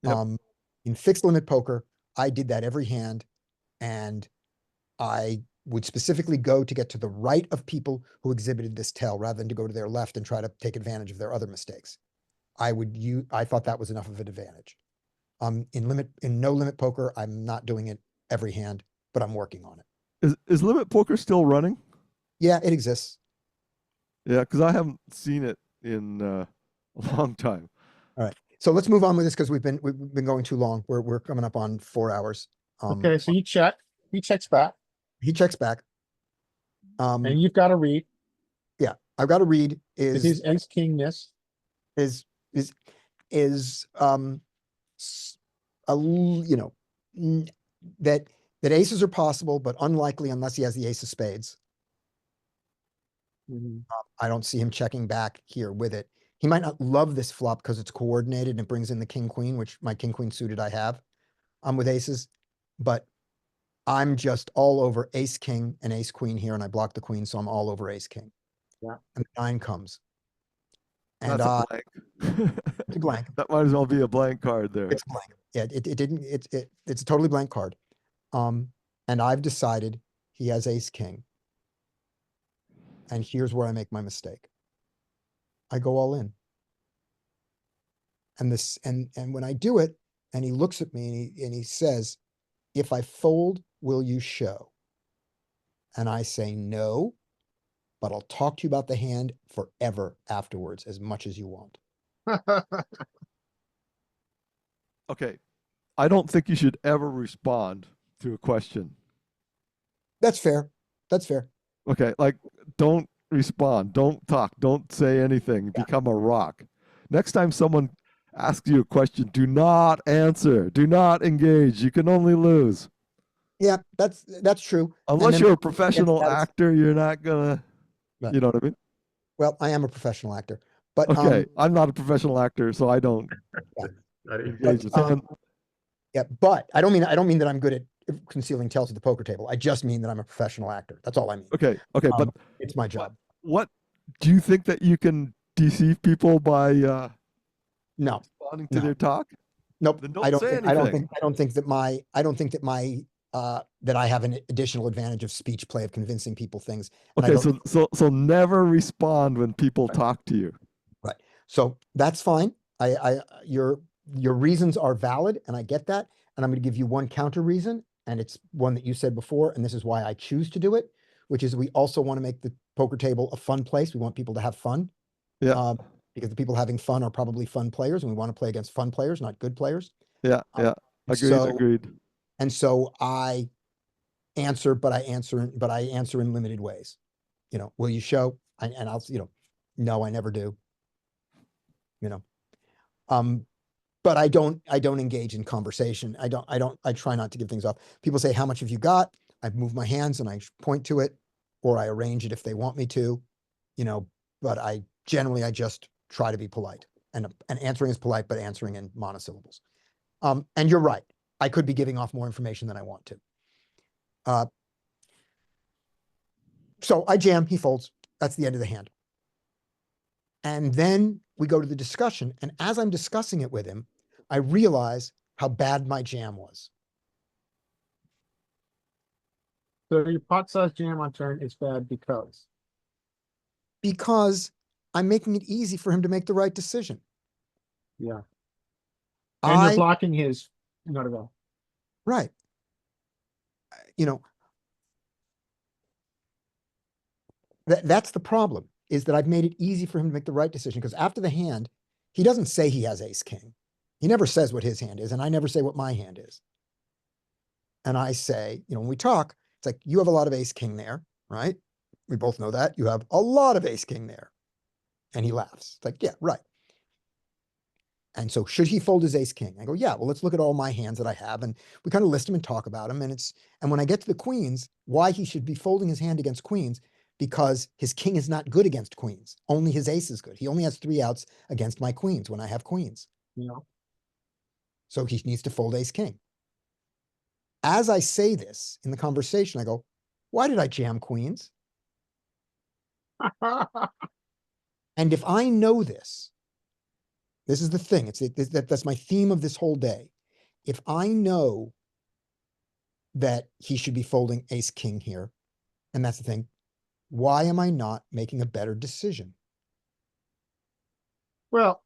Yep. In fixed limit poker, I did that every hand, and I would specifically go to get to the right of people who exhibited this tell rather than to go to their left and try to take advantage of their other mistakes. I thought that was enough of an advantage. In no limit poker, I'm not doing it every hand, but I'm working on it. Is limit poker still running? Yeah, it exists. Yeah, because I haven't seen it in a long time. All right. So let's move on with this because we've been going too long. We're coming up on 4 hours. Okay, so you check, he checks back, He checks back. and you've got to read. Yeah, I've got to read Is his ace king miss? is you know, that aces are possible, but unlikely unless he has the ace of spades. I don't see him checking back here with it. He might not love this flop because it's coordinated and it brings in the king queen, which my king queen suited I have. I'm with aces, but I'm just all over ace king and ace queen here, and I block the queen, so I'm all over ace king. Yeah. And the 9 comes. And That's a blank. it's a blank. That might as well be a blank card there. It's blank. Yeah, it's a totally blank card. And I've decided he has ace king. And here's where I make my mistake. I go all in. And when I do it, and he looks at me and he says, if I fold, will you show? And I say no, but I'll talk to you about the hand forever afterwards, as much as you want. Okay. I don't think you should ever respond to a question. That's fair. That's fair. Okay, like don't respond, don't talk, don't say anything, become a rock. Next time someone asks you a question, do not answer, do not engage. You can only lose. Yeah, that's true. Unless then- you're a professional that's- actor, you're not gonna, Right. you know what I mean? Well, I am a professional actor, but Okay, I'm not a professional actor, so I don't I didn't- engage. But, And- yeah, but I don't mean that I'm good at concealing tells at the poker table. I just mean that I'm a professional actor. That's all I mean. okay, but It's my job. what do you think that you can deceive people by No, responding to No. their talk? nope. Then don't I don't say think, I don't anything. think, I don't think that that I have an additional advantage of speech play of convincing people things. And I Okay, don't- so never respond when people talk to you. So that's fine. Your reasons are valid, and I get that. And I'm going to give you one counter reason, and it's one that you said before, and this is why I choose to do it, which is we also want to make the poker table a fun place. We want people to have fun. Yeah. Because the people having fun are probably fun players, and we want to play against fun players, not good players. Yeah, yeah. Agreed, so- agreed. And so I answer, but I answer in limited ways. You know, will you show? And I'll, no, I never do. But I don't engage in conversation. I try not to give things off. People say, how much have you got? I move my hands and I point to it, or I arrange it if they want me to, but I just try to be polite, and answering is polite, but answering in monosyllables. And you're right. I could be giving off more information than I want to. So I jam, he folds. That's the end of the hand. And then we go to the discussion. And as I'm discussing it with him, I realize how bad my jam was. So your pot size jam on turn is bad Because I'm making it easy for him to make the right decision. yeah. And I you're blocking his, not at all. Right. That's the problem, is that I've made it easy for him to make the right decision, because after the hand, he doesn't say he has ace king. He never says what his hand is, and I never say what my hand is. And I say, when we talk, it's like, you have a lot of ace king there, right? We both know that. You have a lot of ace king there. And he laughs. It's like, yeah, right. And so should he fold his ace king? I go, yeah, well, let's look at all my hands that I have. And we kind of list them and talk about them. And when I get to the queens, why he should be folding his hand against queens, because his king is not good against queens. Only his ace is good. He only has 3 outs against my queens when I have queens. So he needs to fold ace king. As I say this in the conversation, I go, why did I jam queens? And if I know this is the thing. That's my theme of this whole day. If I know that he should be folding ace king here. And that's the thing. Why am I not making a better decision? Well,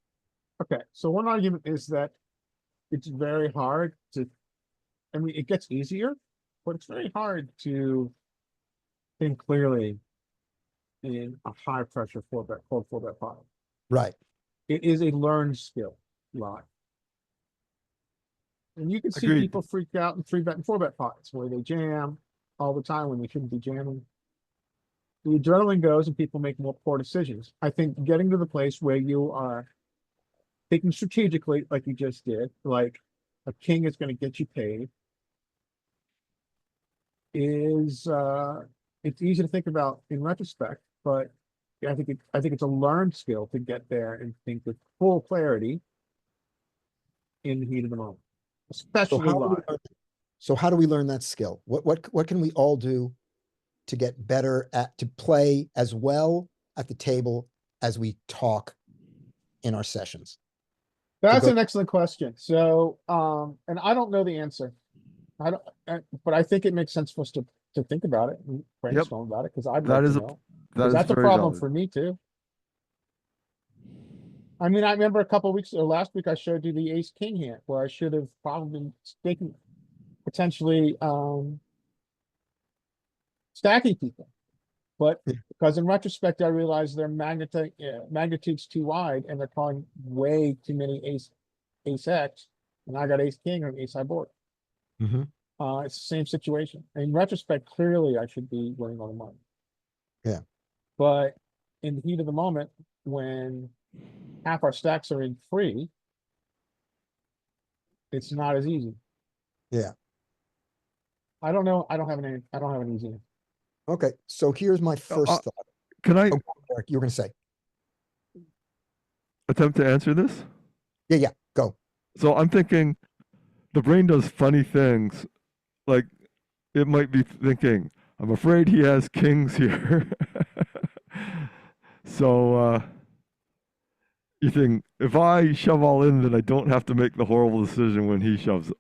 okay, so one argument is that it's very hard to, I mean, it gets easier, but it's very hard to think clearly in a high pressure four bet, cold four bet pot. Right. It is a learned skill lot. And you can see Agreed. people freak out in three bet and four bet pots where they jam all the time when they shouldn't be jamming. The adrenaline goes and people make more poor decisions. I think getting to the place where you are thinking strategically, like you just did, like a king is going to get you paid, is it's easy to think about in retrospect, but I think it's a learned skill to get there and think with full clarity in the heat of the moment, So especially how do we live. learn, so how do we learn that skill? What can we all do to get better to play as well at the table as we talk in our sessions? That's go- an excellent question. So, and I don't know the answer. I don't, but I think it makes sense for us to think about it and brainstorm about it, because I'd That like is to a know. that 'Cause is that's a very problem valid. for me too. I mean, I remember a couple weeks or last week I showed you the ace king hand where I should have probably been staking, potentially stacking people. But Yeah. because in retrospect, I realized their magnitude's too wide and they're calling way too many ace X, and I got ace king or ace high board. Mhm. It's the same situation. In retrospect, clearly I should be winning all the money. Yeah. But in the heat of the moment, when half our stacks are in free, it's not as easy. Yeah. I don't know. I don't have an easy answer. Okay. So here's my first thought. Can I Oh, Eric, you were going to say, attempt to answer this? yeah, go. So I'm thinking the brain does funny things. Like it might be thinking, I'm afraid he has kings here. So you think if I shove all in, then I don't have to make the horrible decision when he shoves it,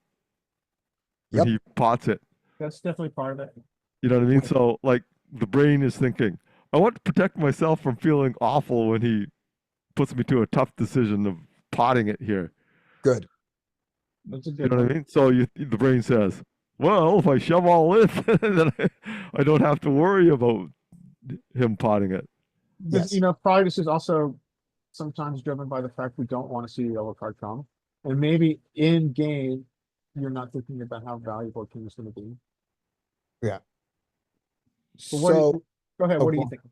when Yep. he pots it. That's definitely part of it. You know what I mean? So like the brain is thinking, I want to protect myself from feeling awful when he puts me to a tough decision of potting it here. Good. That's a You good know what one. I mean? So the brain says, well, if I shove all in, then I don't have to worry about him potting it. This, Yes. probably this is also sometimes driven by the fact we don't want to see the yellow card come. And maybe in game, you're not thinking about how valuable a king is going to be. Yeah. But what do So, you, go ahead, oh, what do go you on. think?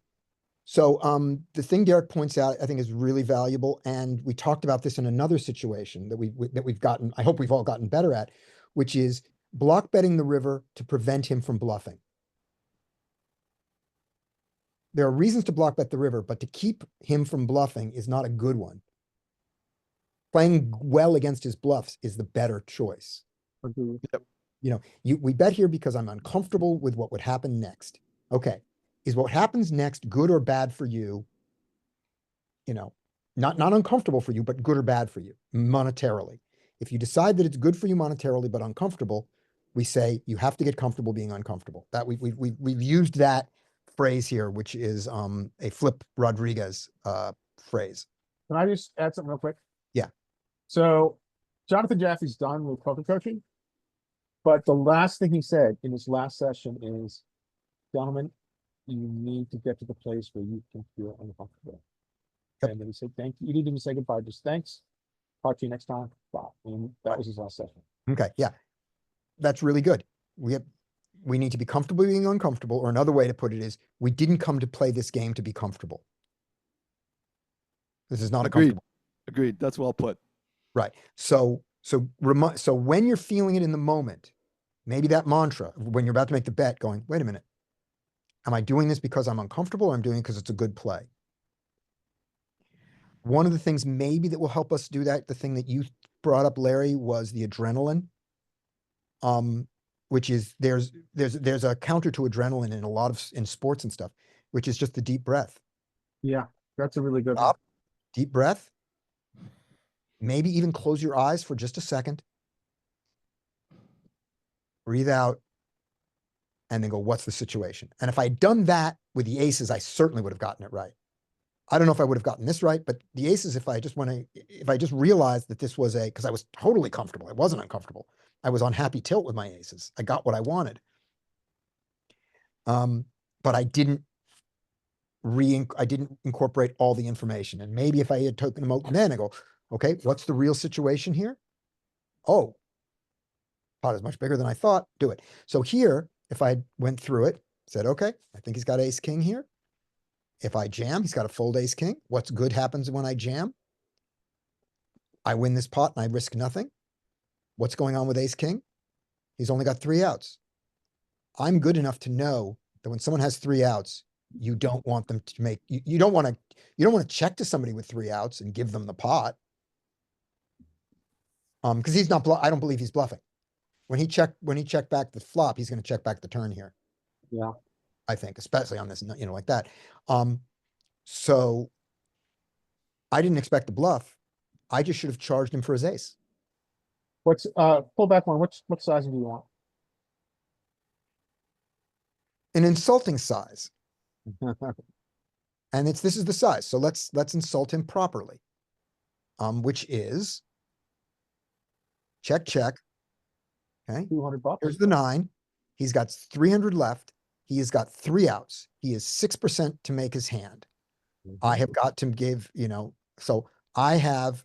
So, the thing Derek points out, I think is really valuable. And we talked about this in another situation that we've gotten, I hope we've all gotten better at, which is block betting the river to prevent him from bluffing. There are reasons to block bet the river, but to keep him from bluffing is not a good one. Playing well against his bluffs is the better choice. Agree. We bet here because I'm uncomfortable with what would happen next. Okay. Is what happens next good or bad for you? Not uncomfortable for you, but good or bad for you monetarily. If you decide that it's good for you monetarily, but uncomfortable, we say you have to get comfortable being uncomfortable. That we've used that phrase here, which is a Flip Rodriguez phrase. Can I just add something real quick? Yeah. So Jonathan Jaffe's done with poker coaching, but the last thing he said in his last session is, gentlemen, you need to get to the place where you can feel uncomfortable. Yep. And then he said, thank you. You didn't even say goodbye, just thanks. Talk to you next time. Bye. And that was his last session. Okay, yeah, that's really good. We need to be comfortable being uncomfortable, or another way to put it is, we didn't come to play this game to be comfortable. This is not a Agreed. comfortable. Agreed. That's well put. Right. So when you're feeling it in the moment, maybe that mantra when you're about to make the bet, going, wait a minute, am I doing this because I'm uncomfortable, or I'm doing it because it's a good play? One of the things maybe that will help us do that, the thing that you brought up, Larry, was the adrenaline. Which is there's a counter to adrenaline in a lot of in sports and stuff, which is just the deep breath. Yeah, that's a really good one. Stop, deep breath. Maybe even close your eyes for just a second. Breathe out, and then go, what's the situation? And if I'd done that with the aces, I certainly would have gotten it right. I don't know if I would have gotten this right, but the aces, if I just realized that this was because I was totally comfortable. I wasn't uncomfortable. I was on happy tilt with my aces. I got what I wanted. But I didn't incorporate all the information. And maybe if I had taken them out then, I go, okay, what's the real situation here? Oh, pot is much bigger than I thought. Do it. So here, if I went through it, said, okay, I think he's got ace king here. If I jam, he's got a fold ace king. What's good happens when I jam? I win this pot and I risk nothing. What's going on with ace king? He's only got 3 outs. I'm good enough to know that when someone has 3 outs, you don't want them to make, you don't want to check to somebody with 3 outs and give them the pot. Because he's not, I don't believe he's bluffing. When he checked back the flop, he's going to check back the turn here. Yeah. I think, especially on this, like that. So I didn't expect the bluff. I just should have charged him for his ace. What's pull back one? What size do you want? An insulting size. And this is the size. So let's insult him properly. Which is check, check. Okay. 200 bucks. Here's the 9. He's got 300 left. He has got 3 outs. He is 6% to make his hand. I have got to give, so I have,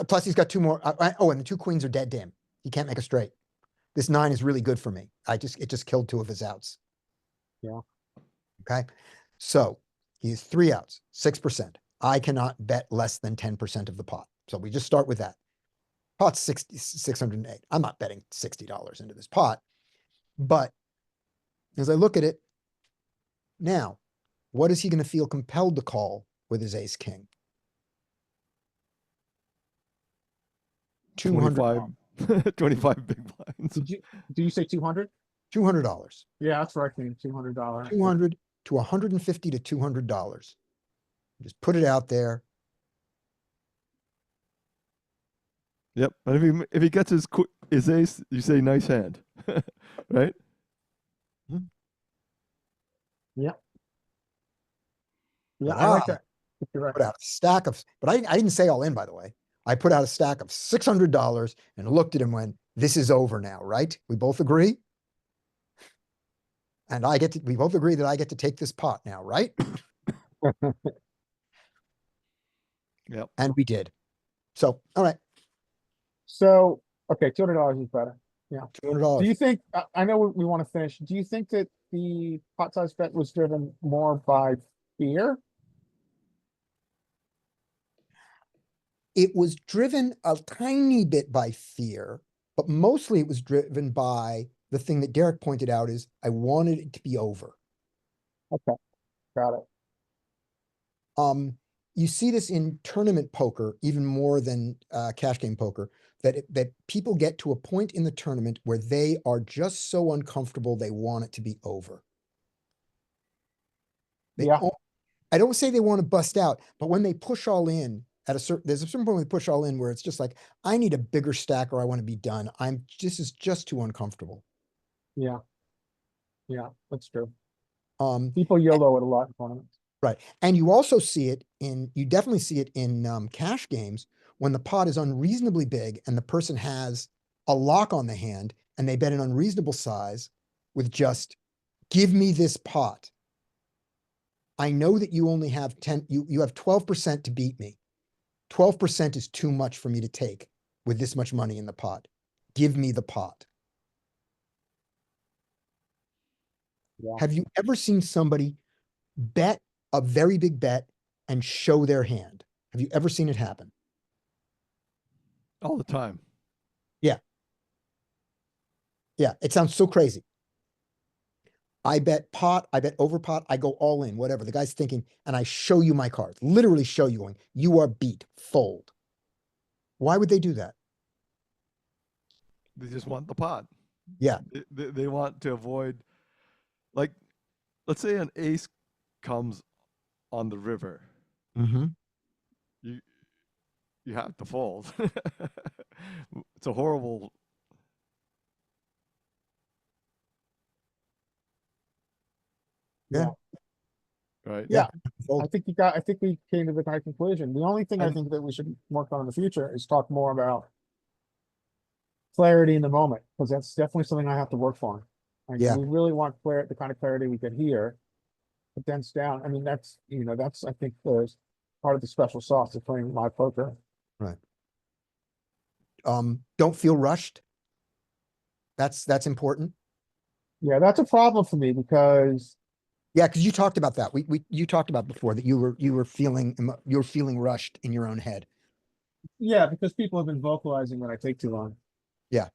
plus he's got 2 more. And the 2 queens are dead to him. He can't make a straight. This 9 is really good for me. It just killed 2 of his outs. Yeah. Okay. So he has 3 outs, 6%. I cannot bet less than 10% of the pot. So we just start with that. Pot's 608. I'm not betting $60 into this pot. But as I look at it now, what is he going to feel compelled to call with his ace king? 25, 25 big blinds. Do you say 200? $200. Yeah, that's right. $200. 200 to 150 to $200. Just put it out there. Yep. And if he gets his ace, you say nice hand, right? Yeah. Yeah, I like that. You're right. Put out a stack of, but I didn't say all in, by the way. I put out a stack of $600 and looked at him when this is over now, right? We both agree? And we both agree that I get to take this pot now, right? Yep. And we did. So, all right, So, okay, $200 is better. Do $200. you think, I know we want to finish, do you think that the pot size bet was driven more by fear? It was driven a tiny bit by fear, but mostly it was driven by the thing that Derek pointed out is I wanted it to be over. Okay, got it. You see this in tournament poker even more than cash game poker, that people get to a point in the tournament where they are just so uncomfortable they want it to be over. Yeah. I don't say they want to bust out, but when they push all in there's a certain point when they push all in where it's just like, I need a bigger stack or I want to be done. This is just too uncomfortable. Yeah. Yeah, that's true. Um, People YOLO it a lot in tournaments. Right. And you also see it you definitely see it in cash games when the pot is unreasonably big and the person has a lock on the hand and they bet an unreasonable size with just give me this pot. I know that you only have 10, you have 12% to beat me. 12% is too much for me to take with this much money in the pot. Give me the pot. Yeah. Have you ever seen somebody bet a very big bet and show their hand? Have you ever seen it happen? All the time. Yeah. Yeah, it sounds so crazy. I bet pot, I bet over pot, I go all in, whatever. The guy's thinking, and I show you my cards, literally show you going, you are beat, fold. Why would they do that? They just want the pot. Yeah. They want to avoid, like, let's say an ace comes on the river. Mm-hmm. You have to fold. It's a horrible. right? Yeah. Fold. I think we came to the right conclusion. The only thing I And- think that we should work on in the future is talk more about clarity in the moment, because that's definitely something I have to work on. Like, Yeah. we really want the kind of clarity we get here. But dense down, I mean, that's, that's, I think, the part of the special sauce of playing live poker. Don't feel rushed. That's important. Yeah, that's a problem for me because, Yeah, because you talked about that. You talked about before that you were feeling rushed in your own head. yeah, because people have been vocalizing when I take too long. Yeah.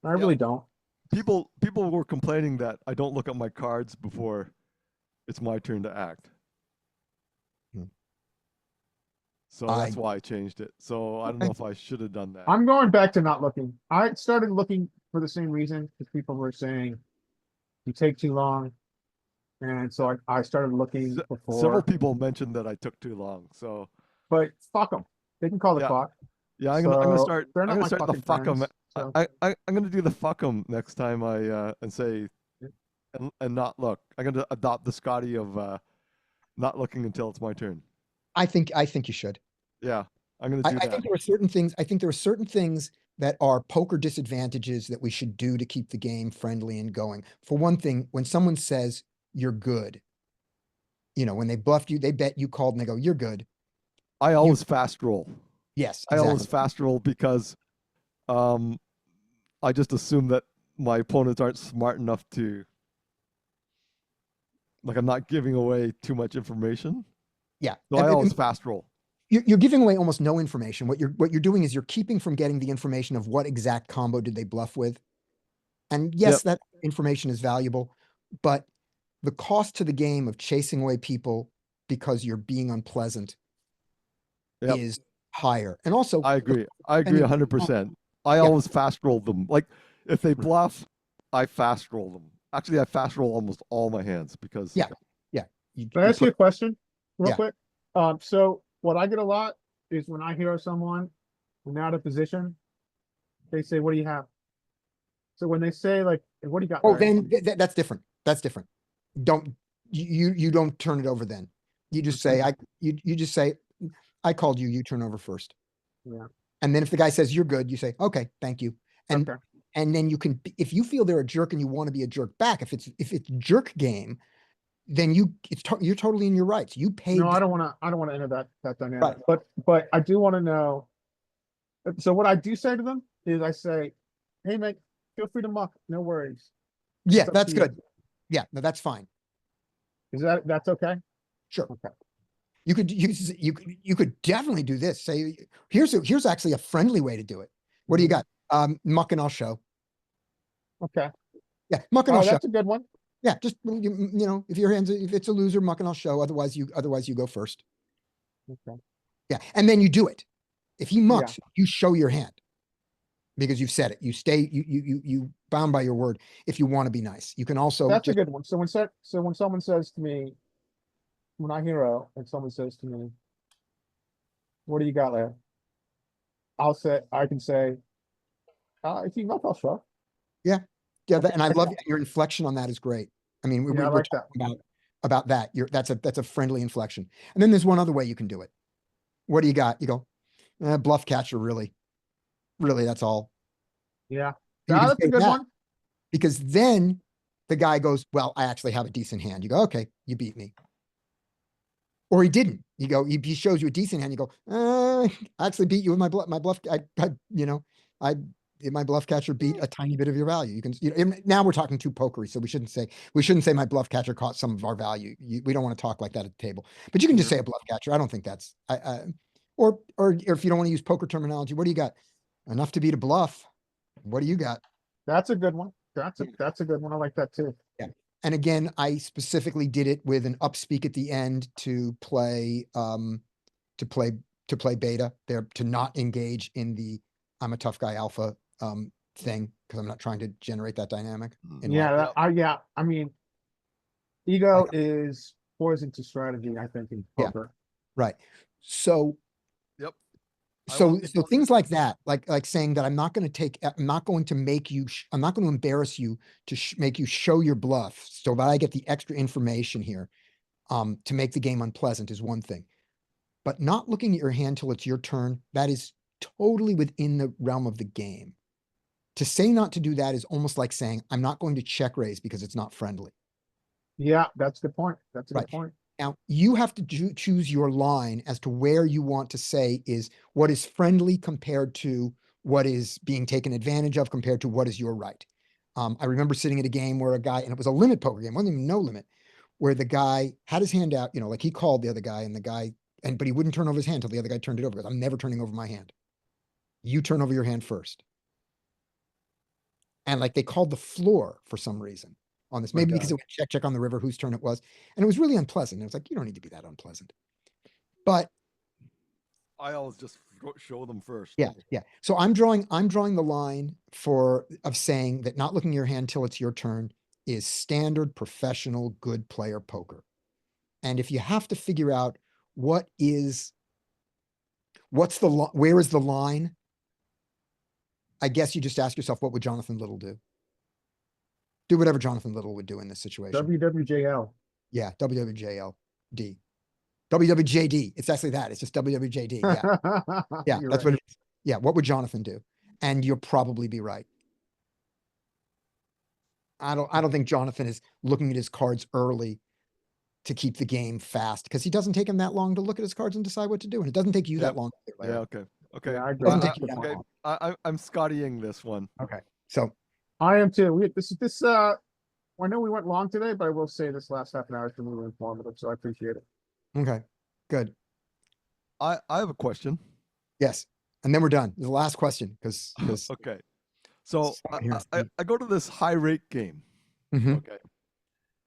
I really don't. People were complaining that I don't look at my cards before it's my turn to act. Hmm. So that's why I changed it. So I don't know if I should have done that. I'm going back to not looking. I started looking for the same reason, because people were saying you take too long. And so I started looking Several before, people mentioned that I took too long. So but fuck them. They can call the Yeah. clock. yeah, I'm gonna So, start. they're I'm not gonna my start the fucking fuck 'em. friends, so- I'm gonna do the fuck 'em next time I and say and not look. I'm gonna adopt the Scotty of not looking until it's my turn. I think you should. Yeah, I'm gonna I, do I that. think there are certain things. I think there are certain things that are poker disadvantages that we should do to keep the game friendly and going. For one thing, when someone says you're good, when they bluffed you, they bet you called and they go, "You're good." I always fast roll. Yes, I always exactly. fast roll because I just assume that my opponents aren't smart enough to like I'm not giving away too much information. Yeah. So I always fast roll. You're giving away almost no information. What you're doing is you're keeping from getting the information of what exact combo did they bluff with. And yes, Yep. that information is valuable, but the cost to the game of chasing away people because you're being unpleasant Yep. is higher. And also, I agree. I agree depending- 100%. I Yeah. always fast roll them. Like if they bluff, I fast roll them. Actually, I fast roll almost all my hands because Yeah. Can I ask you a question real Yeah. quick? So what I get a lot is when I hear someone when they're out of position, they say, "What do you have?" So when they say like, "What do you got?" Oh, Larry?" then that's different. That's different. Don't you don't turn it over then. You just say you just say I called you, you turn over first. Yeah. And then if the guy says you're good, you say, "Okay, thank you." And Okay. and then you can if you feel they're a jerk and you want to be a jerk back, if it's jerk game, then you're totally in your rights. You paid No, I don't want to enter that dynamic, Right. but I do want to know. So what I do say to them is I say, "Hey, mate, feel free to muck. No worries." Yeah, It's up that's to you. good. Yeah, no, that's fine. That's okay? Sure. Okay. You could definitely do this. Say, here's actually a friendly way to do it. What do you Mhm. got? Muck and I'll show. Okay. Yeah, muck and Oh, I'll show. that's a good one. Yeah, just if it's a loser, muck and I'll show. Otherwise you go first. Okay. Yeah, and then you do it. If he mucks, you show your hand because you've said it. You stay you bound by your word. If you want to be nice, you can also That's a just good one. So when someone says to me, when I hear and someone says to me, "What do you got, Larry?" I can say, "If you muck, I'll show." yeah, and I love your inflection on that is great. I mean, Yeah, I we're like that. talking about that. That's a friendly inflection. And then there's one other way you can do it. What do you got? You go, bluff catcher, really. Really, that's all. Yeah. You can That's a say good that one. because then the guy goes, well, I actually have a decent hand. You go, okay, you beat me. Or he didn't. You go, he shows you a decent hand. You go, I actually beat you with my bluff. My bluff, my bluff catcher beat a tiny bit of your value. You can, now we're talking too pokery, so we shouldn't say my bluff catcher caught some of our value. We don't want to talk like that at the table. But you can just say a bluff catcher. I don't think that's, or if you don't want to use poker terminology, what do you got? Enough to beat a bluff. What do you got? That's a good one. That's a good one. I like that too. Yeah. And again, I specifically did it with an upspeak at the end to play beta there, to not engage in the I'm a tough guy alpha thing, because I'm not trying to generate that dynamic in life. I mean, ego is poison to strategy, I think, in Yeah. poker. Right. So Yep. So things like that, like saying that I'm not going to make you, I'm not going to embarrass you to make you show your bluff so that I get the extra information here, to make the game unpleasant is one thing. But not looking at your hand till it's your turn, that is totally within the realm of the game. To say not to do that is almost like saying, I'm not going to check raise because it's not friendly. Yeah, that's a good point. That's a Right. good point. Now, you have to choose your line as to where you want to say is what is friendly compared to what is being taken advantage of compared to what is your right. I remember sitting at a game where a guy, and it was a limit poker game, wasn't even no limit, where the guy had his hand out, like he called the other guy and the guy, but he wouldn't turn over his hand until the other guy turned it over. Because I'm never turning over my hand. You turn over your hand first. And like they called the floor for some reason on this, maybe because it went check on the river, whose turn it was. And it was really unpleasant. It was like, you don't need to be that unpleasant. But I always just show them first. yeah. So I'm drawing the line of saying that not looking at your hand till it's your turn is standard professional good player poker. And if you have to figure out where is the line, I guess you just ask yourself, what would Jonathan Little do? Do whatever Jonathan Little would do in this situation. WWJL. Yeah, WWJLD. WWJD. It's actually that. It's just WWJD. Yeah. Yeah, You're that's right. what it is. Yeah, what would Jonathan do? And you'll probably be right. I don't think Jonathan is looking at his cards early to keep the game fast because he doesn't take him that long to look at his cards and decide what to do. And it doesn't take you that long. Yeah, okay. Okay. Yeah, I It doesn't agree. take you that okay. long. I'm Scottying this one. Okay. So I am too. I know we went long today, but I will say this last half an hour has been really informative, so I appreciate it. okay. Good. I have a question. Yes. And then we're done. The last question, because Okay. So someone here is- I go to this high rate game. Mhm. Okay.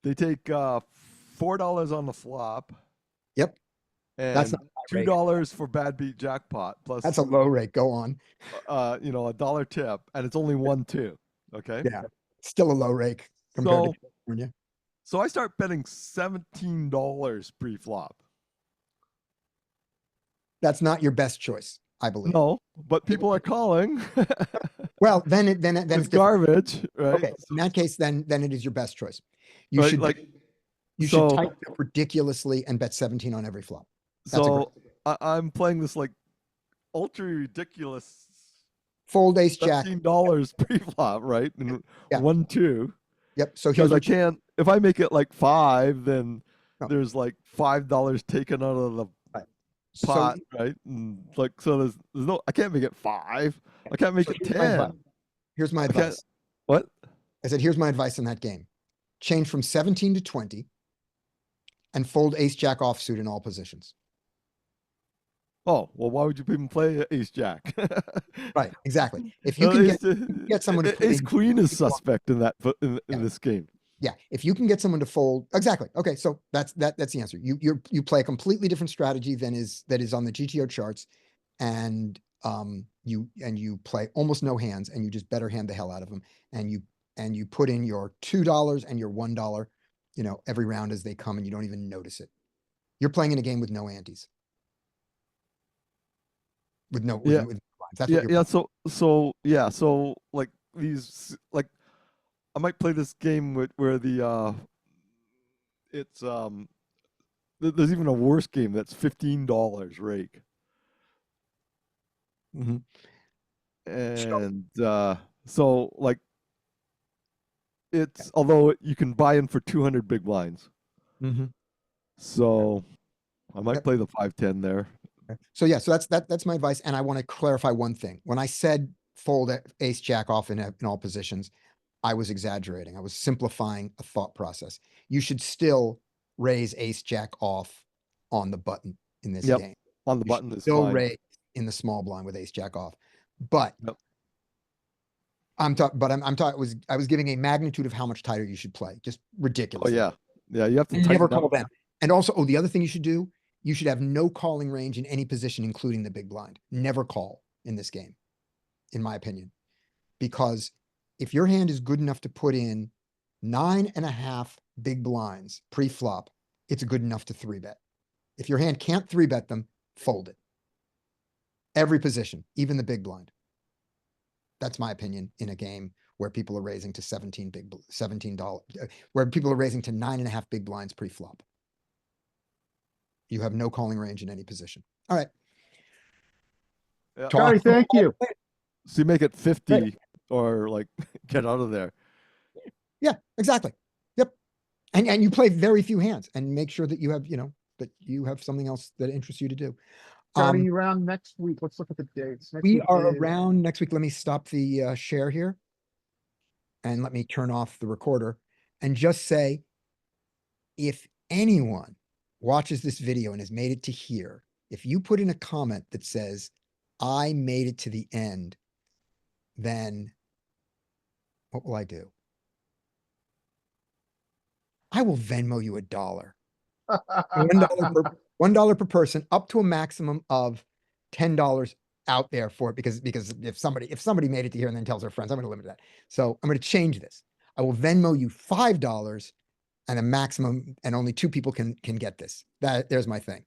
They take $4 on the flop. Yep. That's And not high rate. $2 for bad beat jackpot plus That's a low rate. Go on. $1 tip, and it's only 1-2. Okay. Yeah. Still a low rate compared to California. So I start betting $17 pre-flop. That's not your best choice, I believe. No, but people are calling. Well, then it's It's different. garbage, right? Okay. In that case, then it is your best choice. You Right, should like, you so- should tighten up ridiculously and bet 17 on every flop. That's a So I'm playing this like ultra ridiculous Fold ace jack. $17 pre-flop, right? And Yeah. 1-2. Yep. So Because here's I what you, can't. If I make it like 5, then No. there's like $5 taken out of the so, pot, right? And like so, there's no. I can't make it 5. I can't make so it here's my 10. advice. Here's my I can't- advice. What? I said, here's my advice in that game. Change from 17 to 20 and fold ace jack offsuit in all positions. Oh well, why would you even play ace jack? Right. Exactly. If you Well, can get someone to ace play- queen is suspect in that in Yeah. this game. Yeah, if you can get someone to fold, exactly. Okay, so that's the answer. You play a completely different strategy than that is on the GTO charts, and you play almost no hands, and you just better hand the hell out of them, and you put in your $2 and your $1, every round as they come, and you don't even notice it. You're playing in a game with no antes, with no Yeah. with blinds. That's Yeah, what you're yeah. So like these, like I might play this game where the it's there's even a worse game that's $15 rake, Mhm. and so like it's although you can buy in for 200 big blinds, Mhm. so I might Yep. play the 5-10 there. So yeah, so that's my advice, and I want to clarify one thing. When I said fold ace jack off in all positions, I was exaggerating. I was simplifying a thought process. You should still raise ace jack off on the button in this Yep. game. On the You button should is still fine. raise in the small blind with ace jack off. But Yep. I'm talking. I was giving a magnitude of how much tighter you should play. Just ridiculous. Oh yeah, you have to And never tighten call up. them. And also, the other thing you should do, you should have no calling range in any position, including the big blind. Never call in this game, in my opinion. Because if your hand is good enough to put in 9.5 big blinds pre-flop, it's good enough to 3-bet. If your hand can't 3-bet them, fold it. Every position, even the big blind. That's my opinion in a game where people are raising to $17, where people are raising to 9.5 big blinds pre-flop. You have no calling range in any position. All right. Yeah. Scotty, Talk. thank you. So you make it 50 or like get out of there. Yeah, exactly. Yep. And you play very few hands and make sure that you have, that you have something else that interests you to do. Scotty, around next week. Let's look at the dates. Next We week are is- around next week. Let me stop the share here. And let me turn off the recorder and just say, if anyone watches this video and has made it to here, if you put in a comment that says, I made it to the end, then what will I do? I will Venmo you $1. $1 per person, up to a maximum of $10 out there for it, because if somebody made it to here and then tells their friends, I'm going to limit that. So I'm going to change this. I will Venmo you $5 and a maximum, and only 2 people can get this. There's my thing.